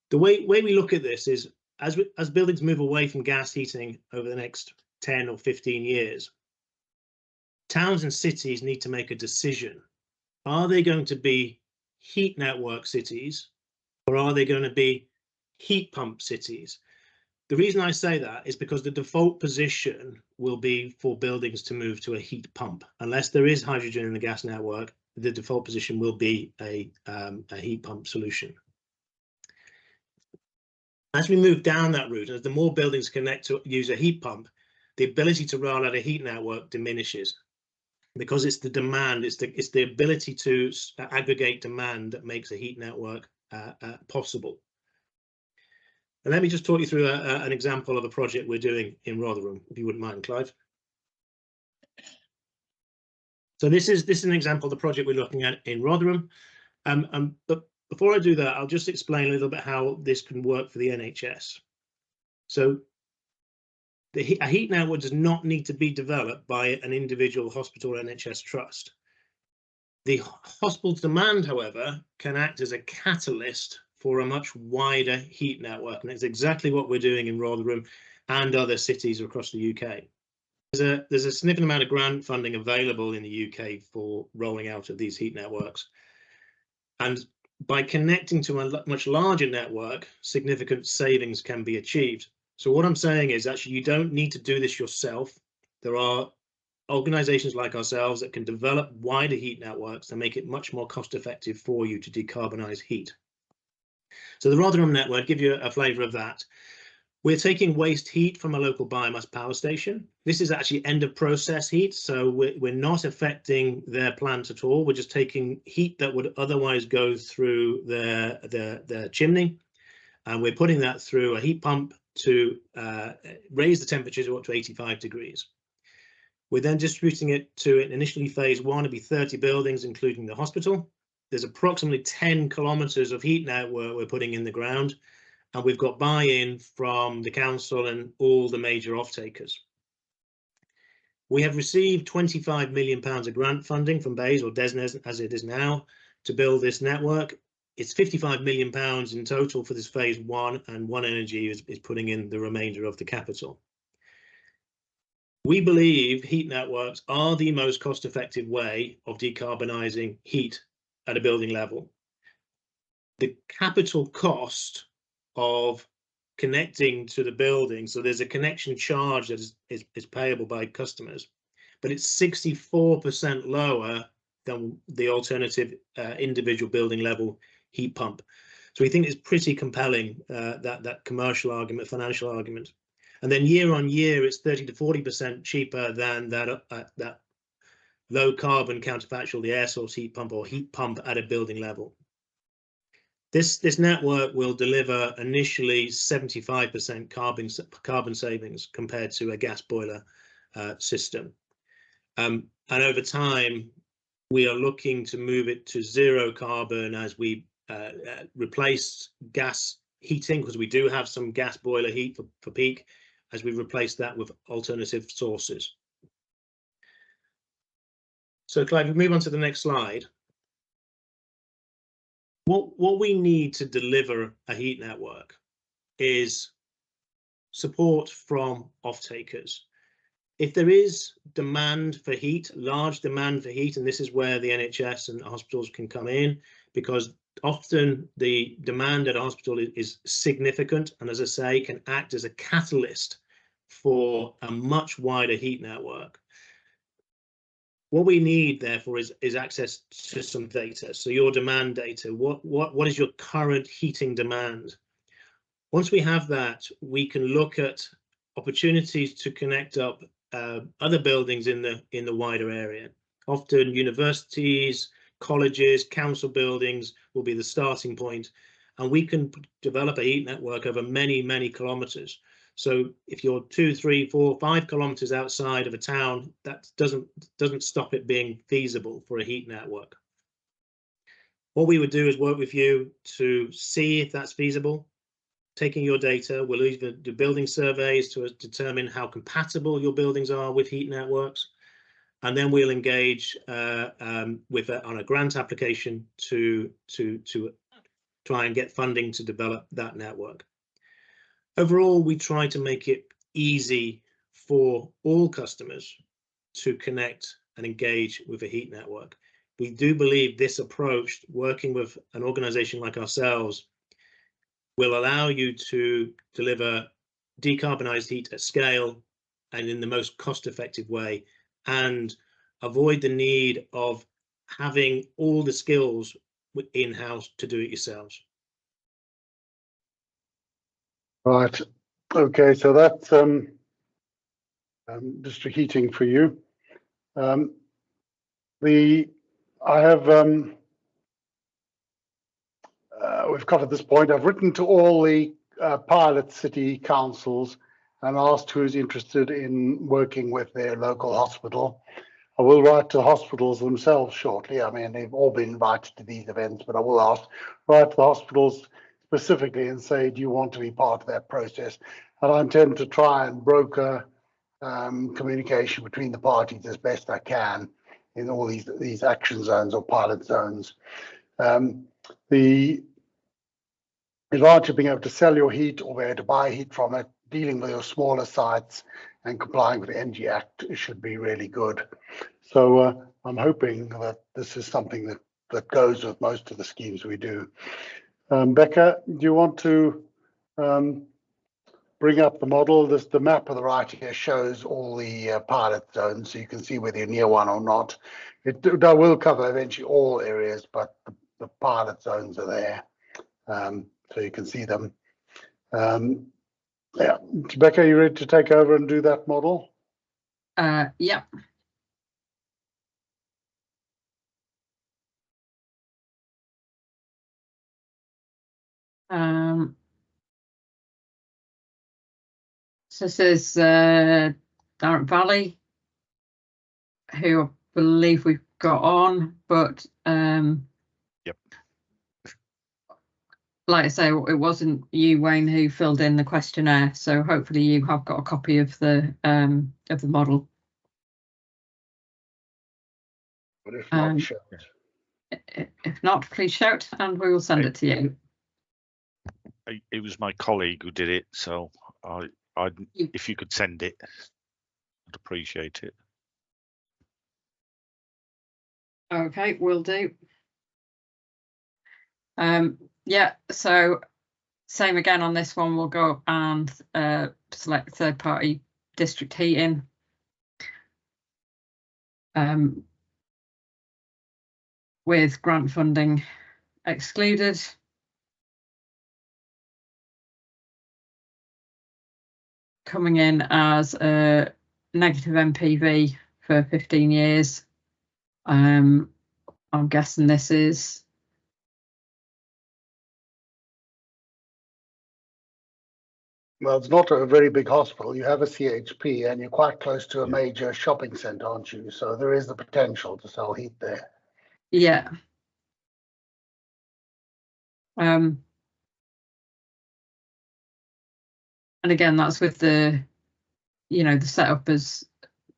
The way we look at this is, as buildings move away from gas heating over the next 10 or 15 years, towns and cities need to make a decision. Are they going to be heat network cities, or are they going to be heat pump cities? The reason I say that is because the default position will be for buildings to move to a heat pump. Unless there is hydrogen in the gas network, the default position will be a heat pump solution. As we move down that route, as the more buildings connect to use a heat pump, the ability to roll out a heat network diminishes, because it's the demand, it's the ability to aggregate demand that makes a heat network possible. And let me just talk you through an example of a project we're doing in Rotherham, if you wouldn't mind, Clive. So this is an example of the project we're looking at in Rotherham. But before I do that, I'll just explain a little bit how this can work for the NHS. So a heat network does not need to be developed by an individual hospital or NHS trust. The hospital's demand, however, can act as a catalyst for a much wider heat network, and it's exactly what we're doing in Rotherham and other cities across the UK. There's a significant amount of grant funding available in the UK for rolling out of these heat networks, and by connecting to a much larger network, significant savings can be achieved. So what I'm saying is, actually, you don't need to do this yourself. There are organizations like ourselves that can develop wider heat networks to make it much more cost effective for you to decarbonize heat. So the Rotherham network, give you a flavour of that. We're taking waste heat from a local biomass power station. This is actually end of process heat, so we're not affecting their plant at all. We're just taking heat that would otherwise go through the chimney, and we're putting that through a heat pump to raise the temperatures up to 85 degrees. We're then distributing it to, initially phase one, it'll be 30 buildings, including the hospital. There's approximately 10 kilometers of heat network we're putting in the ground, and we've got buy-in from the council and all the major off-takers. We have received £25 million of grant funding from BEIS, or DESNZ as it is now, to build this network. It's £55 million in total for this phase 1, and One Energy is putting in the remainder of the capital. We believe heat networks are the most cost-effective way of decarbonising heat at a building level. The capital cost of connecting to the building, so there's a connection charge that is payable by customers, but it's 64% lower than the alternative individual building level heat pump. So we think it's pretty compelling, that commercial argument, financial argument. And then year on year, it's 30 to 40% cheaper than that low carbon counterfactual, the air source heat pump or heat pump at a building level. This network will deliver initially 75% carbon savings compared to a gas boiler system. And over time, we are looking to move it to zero carbon as we replace gas heating, because we do have some gas boiler heat for peak, as we replace that with alternative sources. So Clive, we move on to the next slide. What we need to deliver a heat network is support from off-takers. If there is demand for heat, large demand for heat, and this is where the NHS and hospitals can come in, because often the demand at a hospital is significant, and as I say, can act as a catalyst for a much wider heat network. What we need, therefore, is access to some data. So your demand data, what is your current heating demand? Once we have that, we can look at opportunities to connect up other buildings in the wider area. Often universities, colleges, council buildings will be the starting point, and we can develop a heat network over many, many kilometers. So if you're 2, 3, 4, 5 kilometers outside of a town, that doesn't stop it being feasible for a heat network. What we would do is work with you to see if that's feasible. Taking your data, we'll even do building surveys to determine how compatible your buildings are with heat networks, and then we'll engage on a grant application to try and get funding to develop that network. Overall, we try to make it easy for all customers to connect and engage with a heat network. We do believe this approach, working with an organization like ourselves, will allow you to deliver decarbonized heat at scale and in the most cost-effective way, and avoid the need of having all the skills in-house to do it yourselves. Right. Okay, so that's district heating for you. We've covered this point. I've written to all the pilot city councils and asked who's interested in working with their local hospital. I will write to the hospitals themselves shortly. I mean, they've all been invited to these events, but I will write to the hospitals specifically and say, do you want to be part of that process? And I intend to try and broker communication between the parties as best I can in all these action zones or pilot zones. The advantage of being able to sell your heat or where to buy heat from it, dealing with your smaller sites and complying with the Energy Act should be really good. So I'm hoping that this is something that goes with most of the schemes we do. Becca, do you want to bring up the model? The map on the right here shows all the pilot zones, so you can see whether you're near one or not. It will cover eventually all areas, but the pilot zones are there, so you can see them. Yeah, Becca, are you ready to take over and do that model? Yeah. So this is Darren Valley, who I believe we've got on, but yep. like I say, it wasn't you, Wayne, who filled in the questionnaire, so hopefully you have got a copy of the model. But if not, shout. If not, please shout, and we will send it to you. It was my colleague who did it, so if you could send it, I'd appreciate it. Okay, will do. Yeah, so same again on this one. We'll go and select third-party district heating. With grant funding excluded. Coming in as a negative NPV for 15 years. I'm guessing this is well, it's not a very big hospital. You have a CHP and you're quite close to a major shopping centre, aren't you? So there is the potential to sell heat there. Yeah. And again, that's with the, you know, the setup as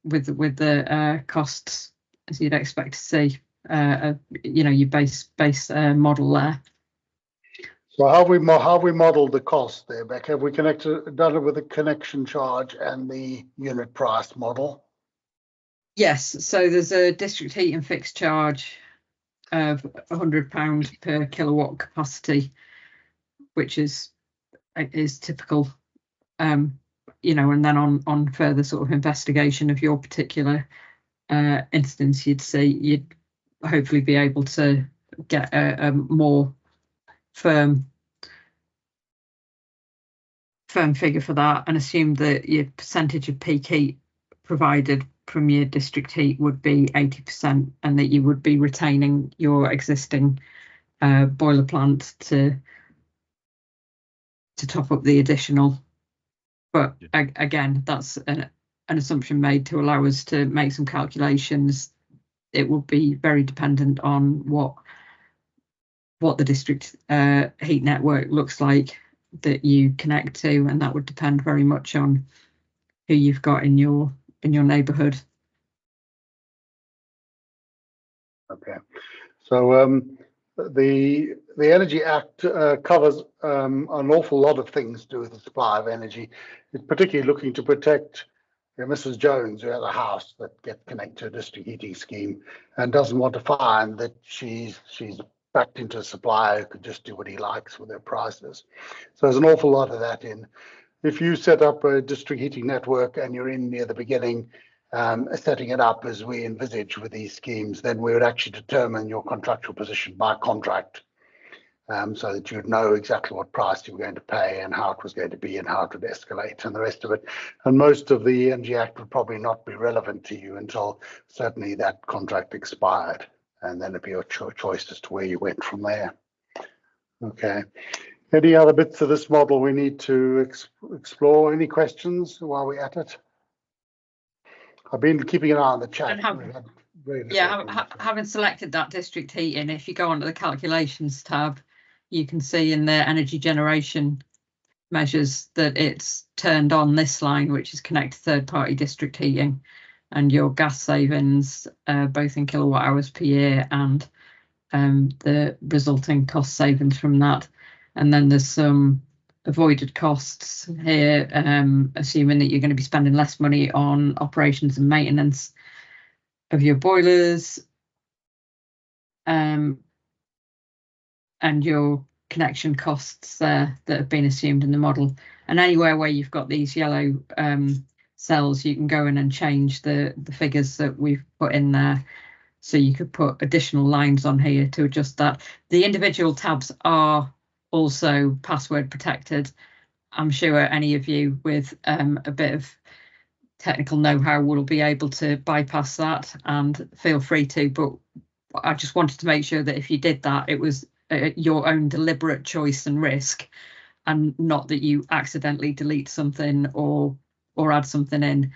with the costs as you'd expect to see. You know, your base model there. So how have we modelled the cost there, Beck? Have we done it with the connection charge and the unit price model? Yes, so there's a district heating fixed charge of £100 per kilowatt capacity, which is typical. You know, and then on further sort of investigation of your particular instance, you'd hopefully be able to get a more firm figure for that, and assume that your percentage of peak heat provided from your district heat would be 80%, and that you would be retaining your existing boiler plant to top up the additional. But again, that's an assumption made to allow us to make some calculations. It will be very dependent on what the district heat network looks like that you connect to, and that would depend very much on who you've got in your neighbourhood. Okay, so the Energy Act covers an awful lot of things to do with the supply of energy. It's particularly looking to protect Mrs. Jones, who has a house that gets connected to a district heating scheme and doesn't want to find that she's backed into a supplier who could just do what he likes with their prices. So there's an awful lot of that in. If you set up a district heating network and you're in near the beginning, setting it up as we envisage with these schemes, then we would actually determine your contractual position by contract, so that you'd know exactly what price you were going to pay and how it was going to be and how it would escalate and the rest of it. And most of the Energy Act would probably not be relevant to you until certainly that contract expired, and then it'd be your choice as to where you went from there. Okay. Any other bits of this model we need to explore? Any questions while we're at it? I've been keeping an eye on the chat. Having selected that district heating, if you go onto the calculations tab, you can see in the energy generation measures that it's turned on this line, which is connect to third-party district heating, and your gas savings, both in kilowatt hours per year and the resulting cost savings from that. And then there's some avoided costs here, assuming that you're going to be spending less money on operations and maintenance of your boilers, and your connection costs there that have been assumed in the model. And anywhere where you've got these yellow cells, you can go in and change the figures that we've put in there. So you could put additional lines on here to adjust that. The individual tabs are also password protected. I'm sure any of you with a bit of technical know-how will be able to bypass that, and feel free to, but I just wanted to make sure that if you did that, it was your own deliberate choice and risk, and not that you accidentally delete something or add something in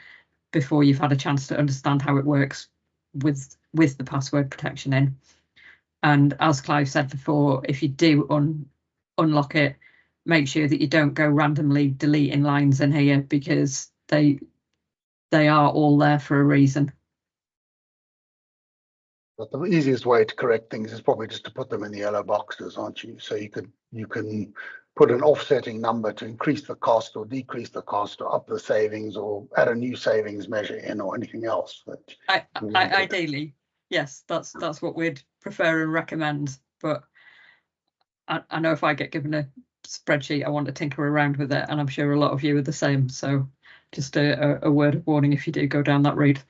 before you've had a chance to understand how it works with the password protection in. And as Clive said before, if you do unlock it, make sure that you don't go randomly deleting lines in here, because they are all there for a reason. But the easiest way to correct things is probably just to put them in the yellow boxes, aren't you? So you can put an offsetting number to increase the cost or decrease the cost or up the savings or add a new savings measure in or anything else. Ideally, yes, that's what we'd prefer and recommend. But I know if I get given a spreadsheet, I want to tinker around with it, and I'm sure a lot of you are the same. So just a word of warning if you do go down that route.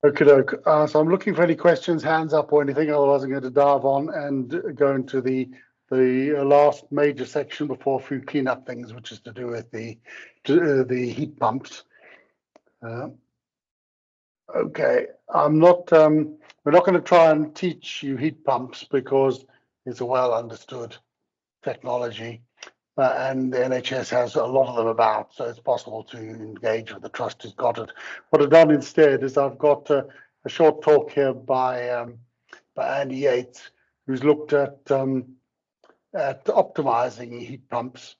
Okay, so I'm looking for any questions, hands up or anything. Otherwise, I'm going to dive on and go into the last major section before a few cleanup things, which is to do with the heat pumps. Okay, we're not going to try and teach you heat pumps because it's a well understood technology. And the NHS has a lot of them about, so it's possible to engage with the trust who's got it. What I've done instead is I've got a short talk here by Andy Yates, who's looked at optimizing heat pumps,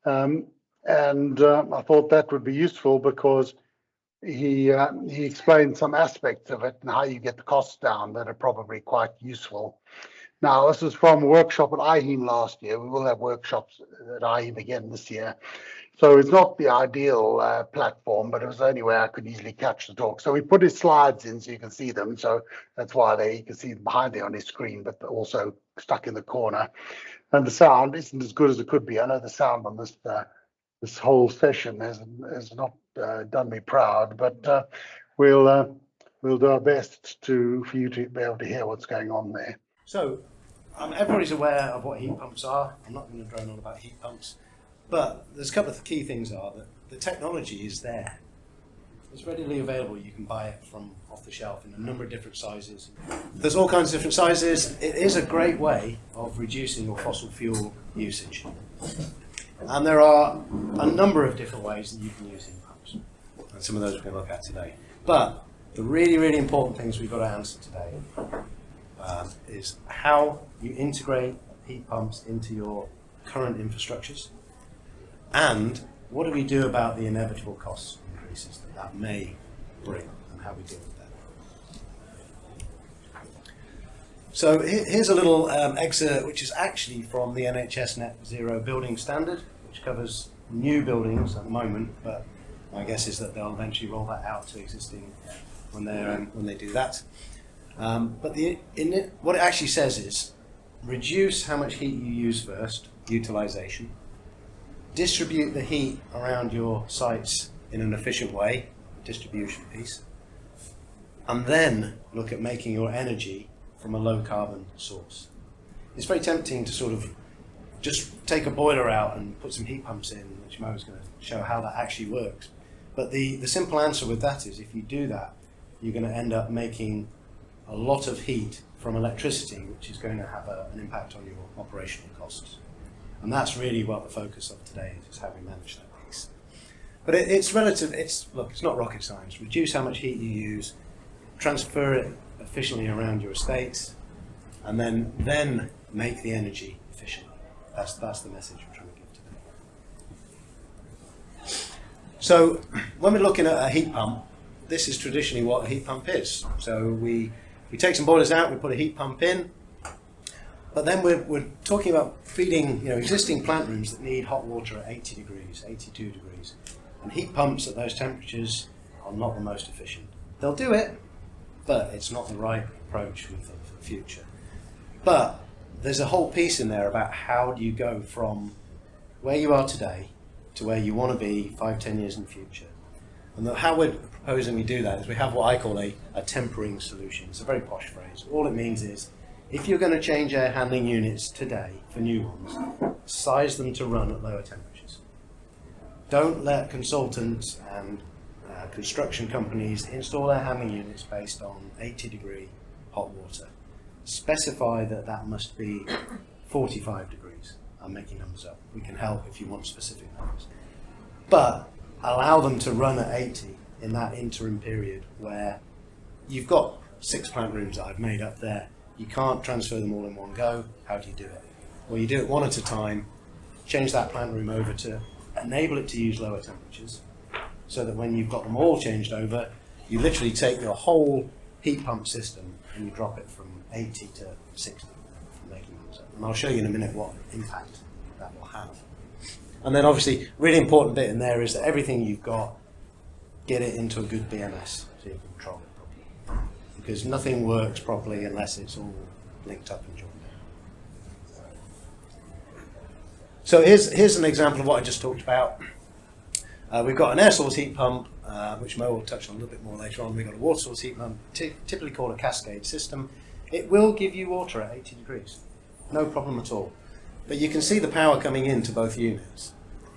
and I thought that would be useful because he explained some aspects of it and how you get the costs down that are probably quite useful. Now, this is from a workshop at IHEM last year. We will have workshops at IHEM again this year. So it's not the ideal platform, but it was the only way I could easily catch the talk. So we put his slides in so you can see them. So that's why you can see them behind there on his screen, but they're also stuck in the corner. And the sound isn't as good as it could be. I know the sound on this whole session has not done me proud, but we'll do our best for you to be able to hear what's going on there. So, everybody's aware of what heat pumps are. I'm not going to drone on about heat pumps, but there's a couple of key things are that the technology is there. It's readily available. You can buy it from off the shelf in a number of different sizes. There's all kinds of different sizes. It is a great way of reducing your fossil fuel usage. And there are a number of different ways that you can use heat pumps. And some of those we're going to look at today. But the really, really important things we've got to answer today is how you integrate heat pumps into your current infrastructures, and what do we do about the inevitable cost increases that may bring, and how we deal with that. So here's a little excerpt which is actually from the NHS Net Zero building standard, which covers new buildings at the moment, but my guess is that they'll eventually roll that out to existing when they do that. But what it actually says is reduce how much heat you use first, utilization, distribute the heat around your sites in an efficient way, distribution piece, and then look at making your energy from a low carbon source. It's very tempting to sort of just take a boiler out and put some heat pumps in, which Mo is going to show how that actually works. But the simple answer with that is if you do that, you're going to end up making a lot of heat from electricity, which is going to have an impact on your operational costs. And that's really what the focus of today is how we manage that piece. But it's relative, it's not rocket science. Reduce how much heat you use, transfer it efficiently around your estates, and then make the energy efficiently. That's the message we're trying to give today. So when we're looking at a heat pump, this is traditionally what a heat pump is. So we take some boilers out, we put a heat pump in, but then we're talking about feeding existing plant rooms that need hot water at 80 degrees, 82 degrees. And heat pumps at those temperatures are not the most efficient. They'll do it, but it's not the right approach for the future. But there's a whole piece in there about how do you go from where you are today to where you want to be 5-10 years in the future. And how we're proposing we do that is we have what I call a tempering solution. It's a very posh phrase. All it means is if you're going to change air handling units today for new ones, size them to run at lower temperatures. Don't let consultants and construction companies install air handling units based on 80-degree hot water. Specify that must be 45 degrees. I'm making numbers up. We can help if you want specific numbers. But allow them to run at 80 in that interim period where you've got 6 plant rooms that I've made up there. You can't transfer them all in one go. How do you do it? Well, you do it one at a time, change that plant room over to enable it to use lower temperatures, so that when you've got them all changed over, you literally take your whole heat pump system and you drop it from 80 to 60. And I'll show you in a minute what impact that will have. And then obviously, really important bit in there is that everything you've got, get it into a good BMS so you can control it properly. Because nothing works properly unless it's all linked up and joined. So here's an example of what I just talked about. We've got an air source heat pump, which Mo will touch on a little bit more later on. We've got a water source heat pump, typically called a cascade system. It will give you water at 80 degrees, no problem at all. But you can see the power coming into both units.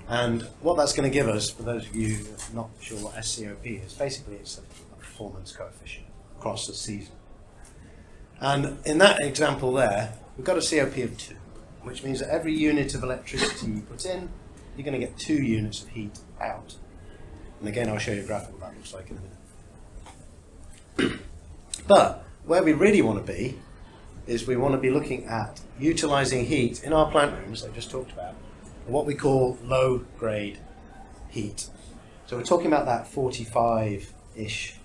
And what that's going to give us, for those of you who are not sure what SCOP is, basically it's a performance coefficient across the season. And in that example there, we've got a COP of 2, which means that every unit of electricity you put in, you're going to get 2 units of heat out. And again, I'll show you a graph of what that looks like in a minute. But where we really want to be is we want to be looking at utilizing heat in our plant rooms, I just talked about, what we call low-grade heat. So we're talking about that 45-ish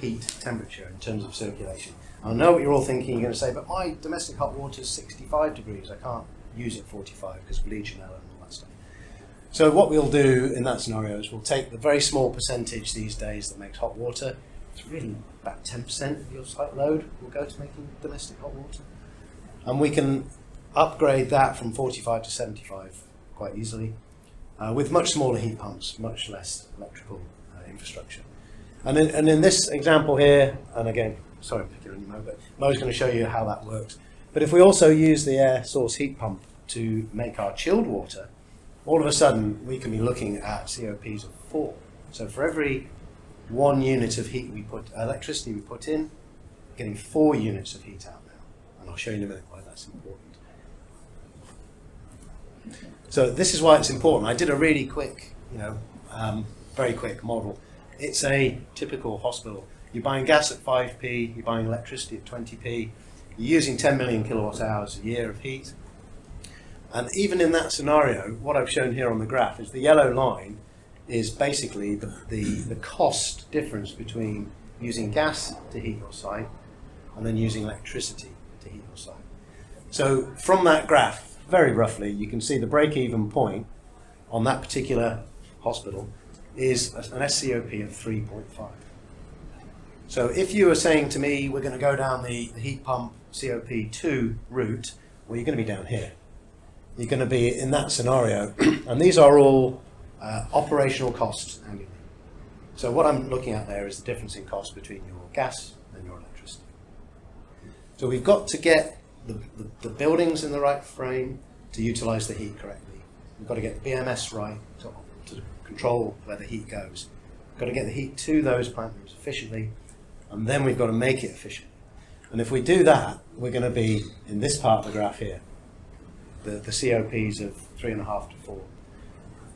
heat temperature in terms of circulation. I know what you're all thinking. You're going to say, but my domestic hot water is 65 degrees. I can't use it 45 because of Legionella and all that stuff. So what we'll do in that scenario is we'll take the very small percentage these days that makes hot water. It's really about 10% of your site load will go to making domestic hot water. And we can upgrade that from 45 to 75 quite easily with much smaller heat pumps, much less electrical infrastructure. And in this example here, and again, sorry I'm picking on you, Mo, but Mo's going to show you how that works. But if we also use the air source heat pump to make our chilled water, all of a sudden we can be looking at COPs of 4. So for every 1 unit of heat we put, electricity we put in, we're getting 4 units of heat out now. And I'll show you in a minute why that's important. So this is why it's important. I did a really quick, very quick model. It's a typical hospital. You're buying gas at 5p, you're buying electricity at 20p, you're using 10 million kilowatt hours a year of heat. And even in that scenario, what I've shown here on the graph is the yellow line is basically the cost difference between using gas to heat your site and then using electricity to heat your site. So from that graph, very roughly, you can see the break-even point on that particular hospital is an SCOP of 3.5. So if you were saying to me, we're going to go down the heat pump COP2 route, well, you're going to be down here. You're going to be in that scenario, and these are all operational costs annually. So what I'm looking at there is the difference in cost between your gas and your electricity. So we've got to get the buildings in the right frame to utilize the heat correctly. We've got to get the BMS right to control where the heat goes. We've got to get the heat to those plant rooms efficiently, and then we've got to make it efficient. And if we do that, we're going to be in this part of the graph here, the COPs of 3.5 to 4.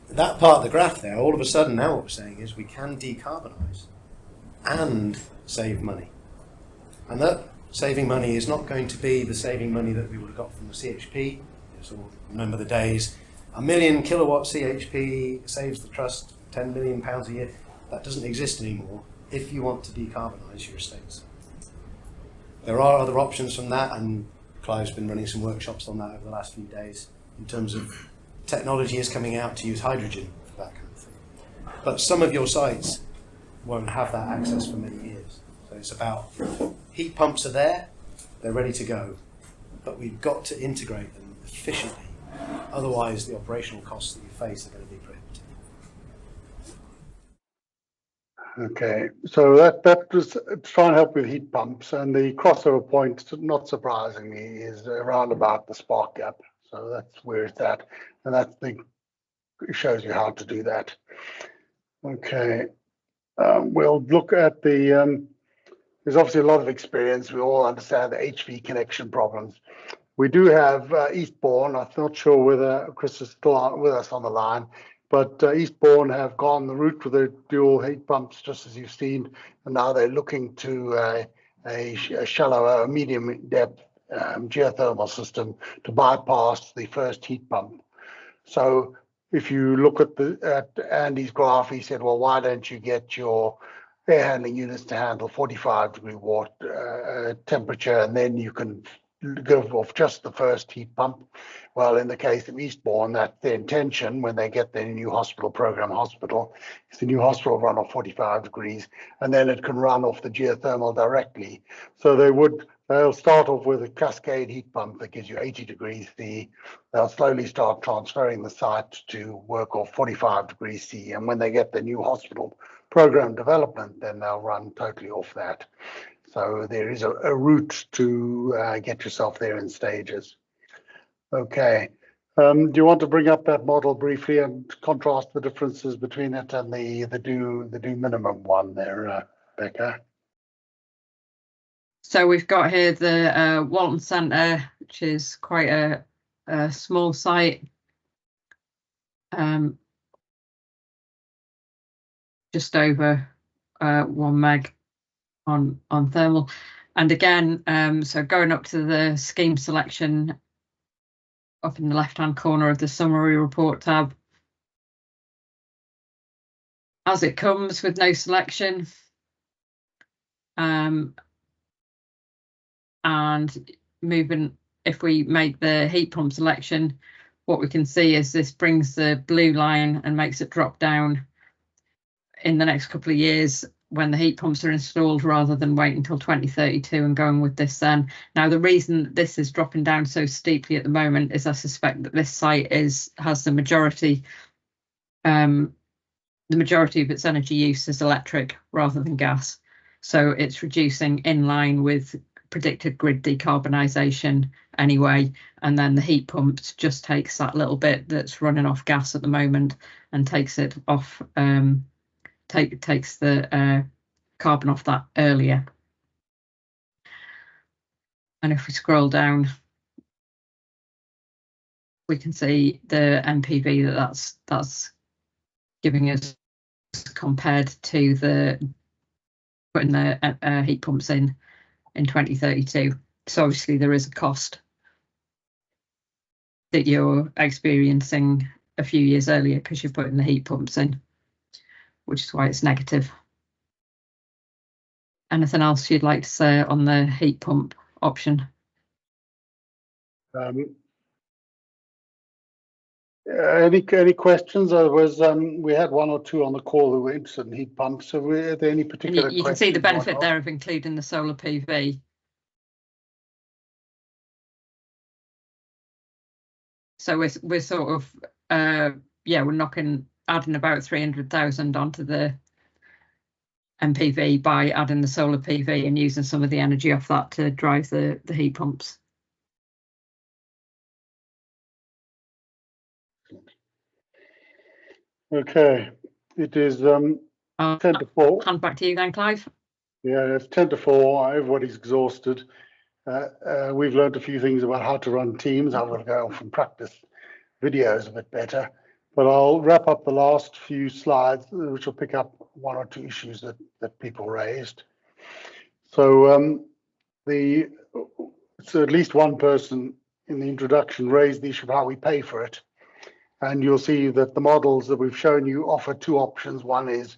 That part of the graph there, all of a sudden now what we're saying is we can decarbonize and save money. And that saving money is not going to be the saving money that we would have got from the CHP. So remember the days, 1 million kilowatt CHP saves the trust £10 million a year. That doesn't exist anymore if you want to decarbonise your estates. There are other options from that, and Clive's been running some workshops on that over the last few days in terms of technology is coming out to use hydrogen for that kind of thing. But some of your sites won't have that access for many years. So it's about heat pumps are there, they're ready to go, but we've got to integrate them efficiently. Otherwise, the operational costs that you face are going to be prohibitive. Okay, so that was to try and help with heat pumps, and the crossover point, not surprisingly, is around about the spark gap. So that's where it's at, and that thing shows you how to do that. Okay, we'll look at the. There's obviously a lot of experience. We all understand the HV connection problems. We do have Eastbourne. I'm not sure whether Chris is still with us on the line, but Eastbourne have gone the route with the dual heat pumps, just as you've seen, and now they're looking to a shallower, medium depth geothermal system to bypass the first heat pump. So if you look at Andy's graph, he said, well, why don't you get your air handling units to handle 45-degree water temperature, and then you can go off just the first heat pump. Well, in the case of Eastbourne, that's their intention when they get their new hospital program hospital. It's the new hospital run off 45 degrees, and then it can run off the geothermal directly. So they'll start off with a cascade heat pump that gives you 80 degrees C. They'll slowly start transferring the site to work off 45 degrees C. And when they get the new hospital program development, then they'll run totally off that. So there is a route to get yourself there in stages. Okay. Do you want to bring up that model briefly and contrast the differences between it and the do minimum one there, Becca? So we've got here the Walton Centre, which is quite a small site. Just over 1 meg on thermal. And again, so going up to the scheme selection up in the left-hand corner of the summary report tab. As it comes with no selection. And moving, if we make the heat pump selection, what we can see is this brings the blue line and makes it drop down in the next couple of years when the heat pumps are installed, rather than waiting until 2032 and going with this then. Now, the reason this is dropping down so steeply at the moment is I suspect that this site has the majority of its energy use is electric rather than gas. So it's reducing in line with predicted grid decarbonisation anyway. And then the heat pumps just takes that little bit that's running off gas at the moment and takes it off, takes the carbon off that earlier. And if we scroll down, we can see the NPV that's giving us compared to the putting the heat pumps in 2032. So obviously there is a cost that you're experiencing a few years earlier because you're putting the heat pumps in, which is why it's negative. Anything else you'd like to say on the heat pump option? Any questions? We had one or two on the call who were interested in heat pumps. So are there any particular you can see the benefit there of including the solar PV. So we're sort of we're adding about 300,000 onto the NPV by adding the solar PV and using some of the energy off that to drive the heat pumps. Okay, it is 10 to 4. Hand back to you then, Clive. Yeah, it's 10 to 4. Everybody's exhausted. We've learned a few things about how to run teams. I'm going to go off and practice videos a bit better. But I'll wrap up the last few slides, which will pick up one or two issues that people raised. So so at least one person in the introduction raised the issue of how we pay for it. And you'll see that the models that we've shown you offer two options. One is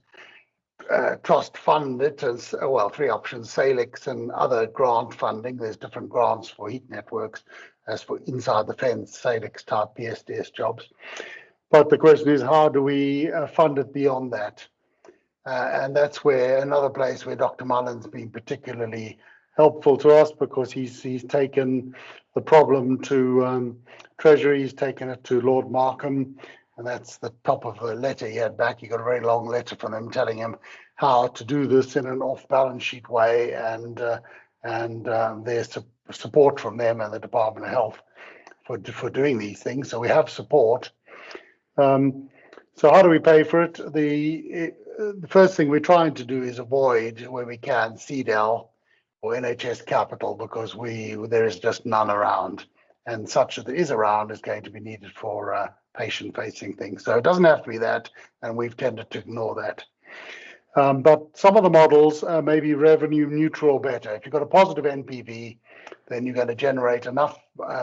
trust fund it, as well, three options: Salix and other grant funding. There's different grants for heat networks as for inside the fence, Salix type PSDS jobs. But the question is, how do we fund it beyond that? And that's where another place where Dr. Mullen's been particularly helpful to us, because he's taken the problem to Treasury, he's taken it to Lord Markham, and that's the top of the letter he had back. He got a very long letter from him telling him how to do this in an off-balance sheet way, and there's support from them and the Department of Health for doing these things. So we have support. So how do we pay for it? The first thing we're trying to do is avoid, where we can, CDL or NHS capital, because there is just none around, and such that is around is going to be needed for patient-facing things. So it doesn't have to be that, and we've tended to ignore that. But some of the models may be revenue neutral or better. If you've got a positive NPV, then you're going to generate enough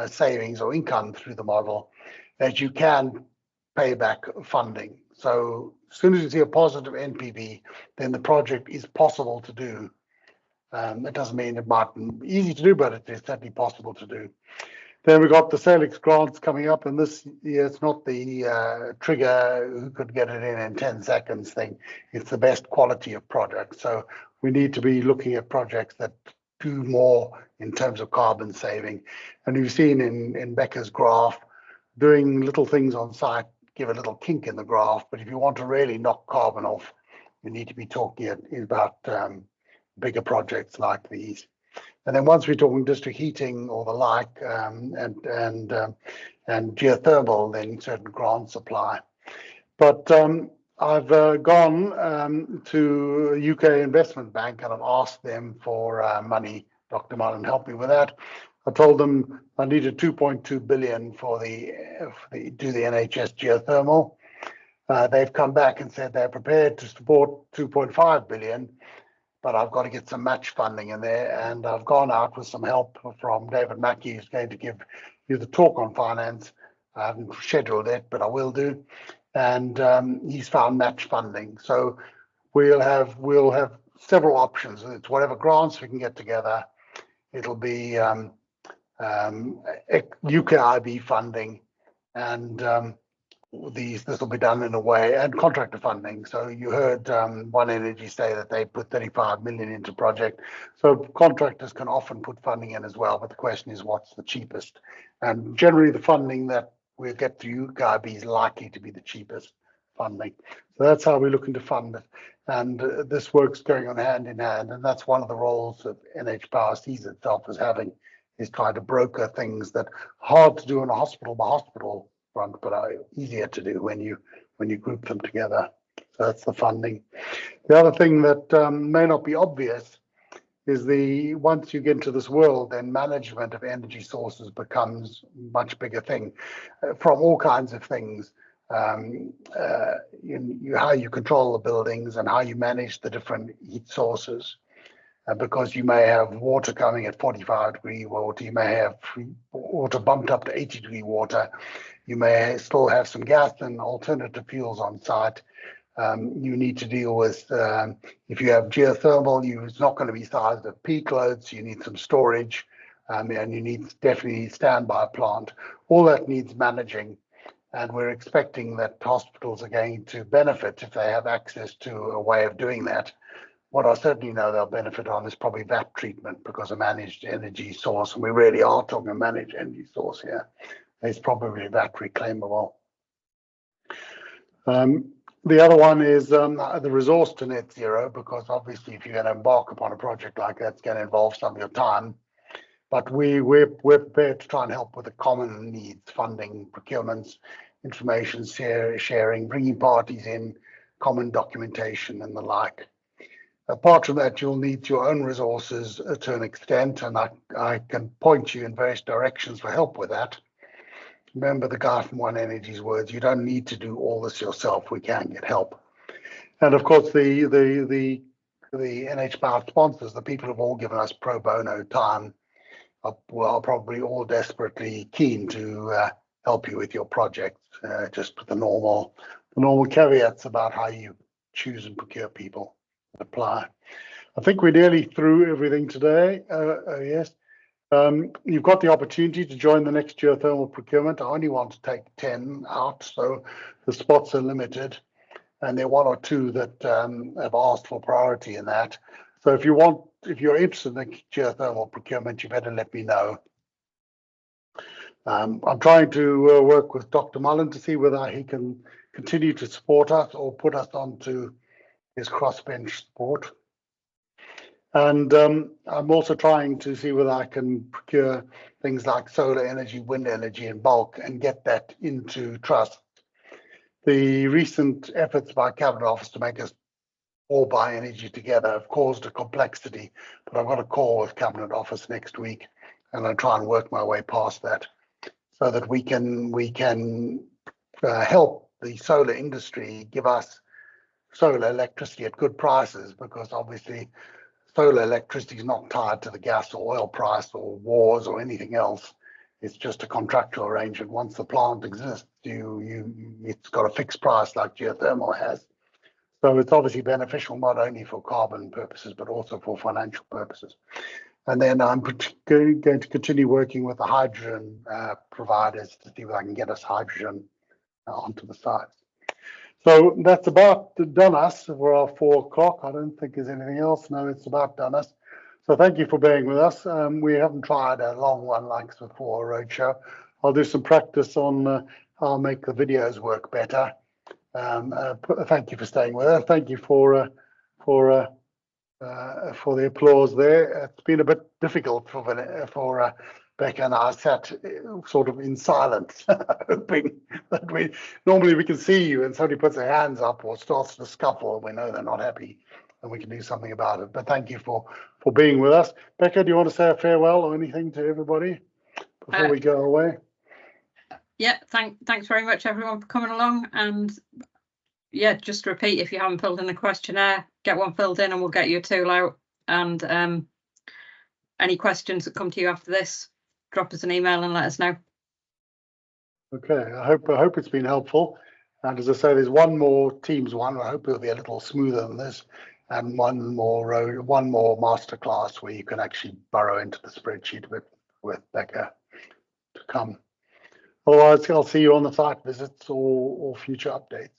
savings or income through the model that you can pay back funding. So as soon as you see a positive NPV, then the project is possible to do. It doesn't mean it might be easy to do, but it is certainly possible to do. Then we've got the SALIX grants coming up, and this year it's not the trigger who could get it in 10 seconds thing. It's the best quality of project. So we need to be looking at projects that do more in terms of carbon saving. And you've seen in Becker's graph, doing little things on site give a little kink in the graph, but if you want to really knock carbon off, you need to be talking about bigger projects like these. And then once we're talking district heating or the like, and geothermal, then certain grants apply. But I've gone to a UK investment bank and I've asked them for money. Dr. Mullen helped me with that. I told them I needed 2.2 billion for the NHS geothermal. They've come back and said they're prepared to support 2.5 billion, but I've got to get some match funding in there. And I've gone out with some help from David Mackey, who's going to give you the talk on finance. I haven't scheduled it, but I will do. And he's found match funding. So we'll have several options. It's whatever grants we can get together. It'll be UKIB funding, and this will be done in a way, and contractor funding. So you heard One Energy say that they put 35 million into project. So contractors can often put funding in as well, but the question is what's the cheapest? And generally the funding that we'll get to UKIB is likely to be the cheapest funding. So that's how we're looking to fund it. And this work's going on hand in hand, and that's one of the roles that NHPower sees itself as having, is trying to broker things that are hard to do in a hospital by hospital front, but are easier to do when you group them together. So that's the funding. The other thing that may not be obvious is once you get into this world, then management of energy sources becomes a much bigger thing from all kinds of things. How you control the buildings and how you manage the different heat sources. Because you may have water coming at 45-degree water, you may have water bumped up to 80-degree water, you may still have some gas and alternative fuels on site. You need to deal with, if you have geothermal, it's not going to be sized at peak loads, so you need some storage, and you need definitely standby plant. All that needs managing, and we're expecting that hospitals are going to benefit if they have access to a way of doing that. What I certainly know they'll benefit on is probably VAT treatment, because a managed energy source, and we really are talking a managed energy source here, is probably VAT reclaimable. The other one is the resource to net zero, because obviously if you're going to embark upon a project like that, it's going to involve some of your time. But we're prepared to try and help with the common needs, funding, procurements, information sharing, bringing parties in, common documentation and the like. Apart from that, you'll need your own resources to an extent, and I can point you in various directions for help with that. Remember the guy from One Energy's words, you don't need to do all this yourself, we can get help. And of course, the NHPower sponsors, the people who've all given us pro bono time, are probably all desperately keen to help you with your project, just with the normal caveats about how you choose and procure people. Apply. I think we're nearly through everything today. Yes, you've got the opportunity to join the next geothermal procurement. I only want to take 10 out, so the spots are limited, and there are one or two that have asked for priority in that. So if you're interested in the geothermal procurement, you better let me know. I'm trying to work with Dr. Mullen to see whether he can continue to support us or put us onto his crossbench support. And I'm also trying to see whether I can procure things like solar energy, wind energy in bulk and get that into trust. The recent efforts by Cabinet Office to make us all buy energy together have caused a complexity, but I've got a call with Cabinet Office next week, and I'll try and work my way past that so that we can help the solar industry give us solar electricity at good prices, because obviously solar electricity is not tied to the gas or oil price or wars or anything else. It's just a contractual arrangement. Once the plant exists, it's got a fixed price like geothermal has. So it's obviously beneficial not only for carbon purposes, but also for financial purposes. And then I'm going to continue working with the hydrogen providers to see if I can get us hydrogen onto the sites. So that's about done us for our 4 o'clock. I don't think there's anything else. No, it's about done us. So thank you for being with us. We haven't tried a long one like before, a roadshow. I'll do some practice on how I'll make the videos work better. Thank you for staying with us. Thank you for the applause there. It's been a bit difficult for Becca and I sat sort of in silence, hoping that we can see you and somebody puts their hands up or starts to scuffle and we know they're not happy and we can do something about it. But thank you for being with us. Becca, do you want to say a farewell or anything to everybody before we go away? Yeah, thanks very much everyone for coming along, and yeah, just repeat, if you haven't filled in the questionnaire, get one filled in and we'll get you a tool out. And any questions that come to you after this, drop us an email and let us know. Okay, I hope it's been helpful. And as I say, there's one more Teams one. I hope it'll be a little smoother than this, and one more masterclass where you can actually burrow into the spreadsheet with Becca to come. Otherwise, I'll see you on the site visits or future updates.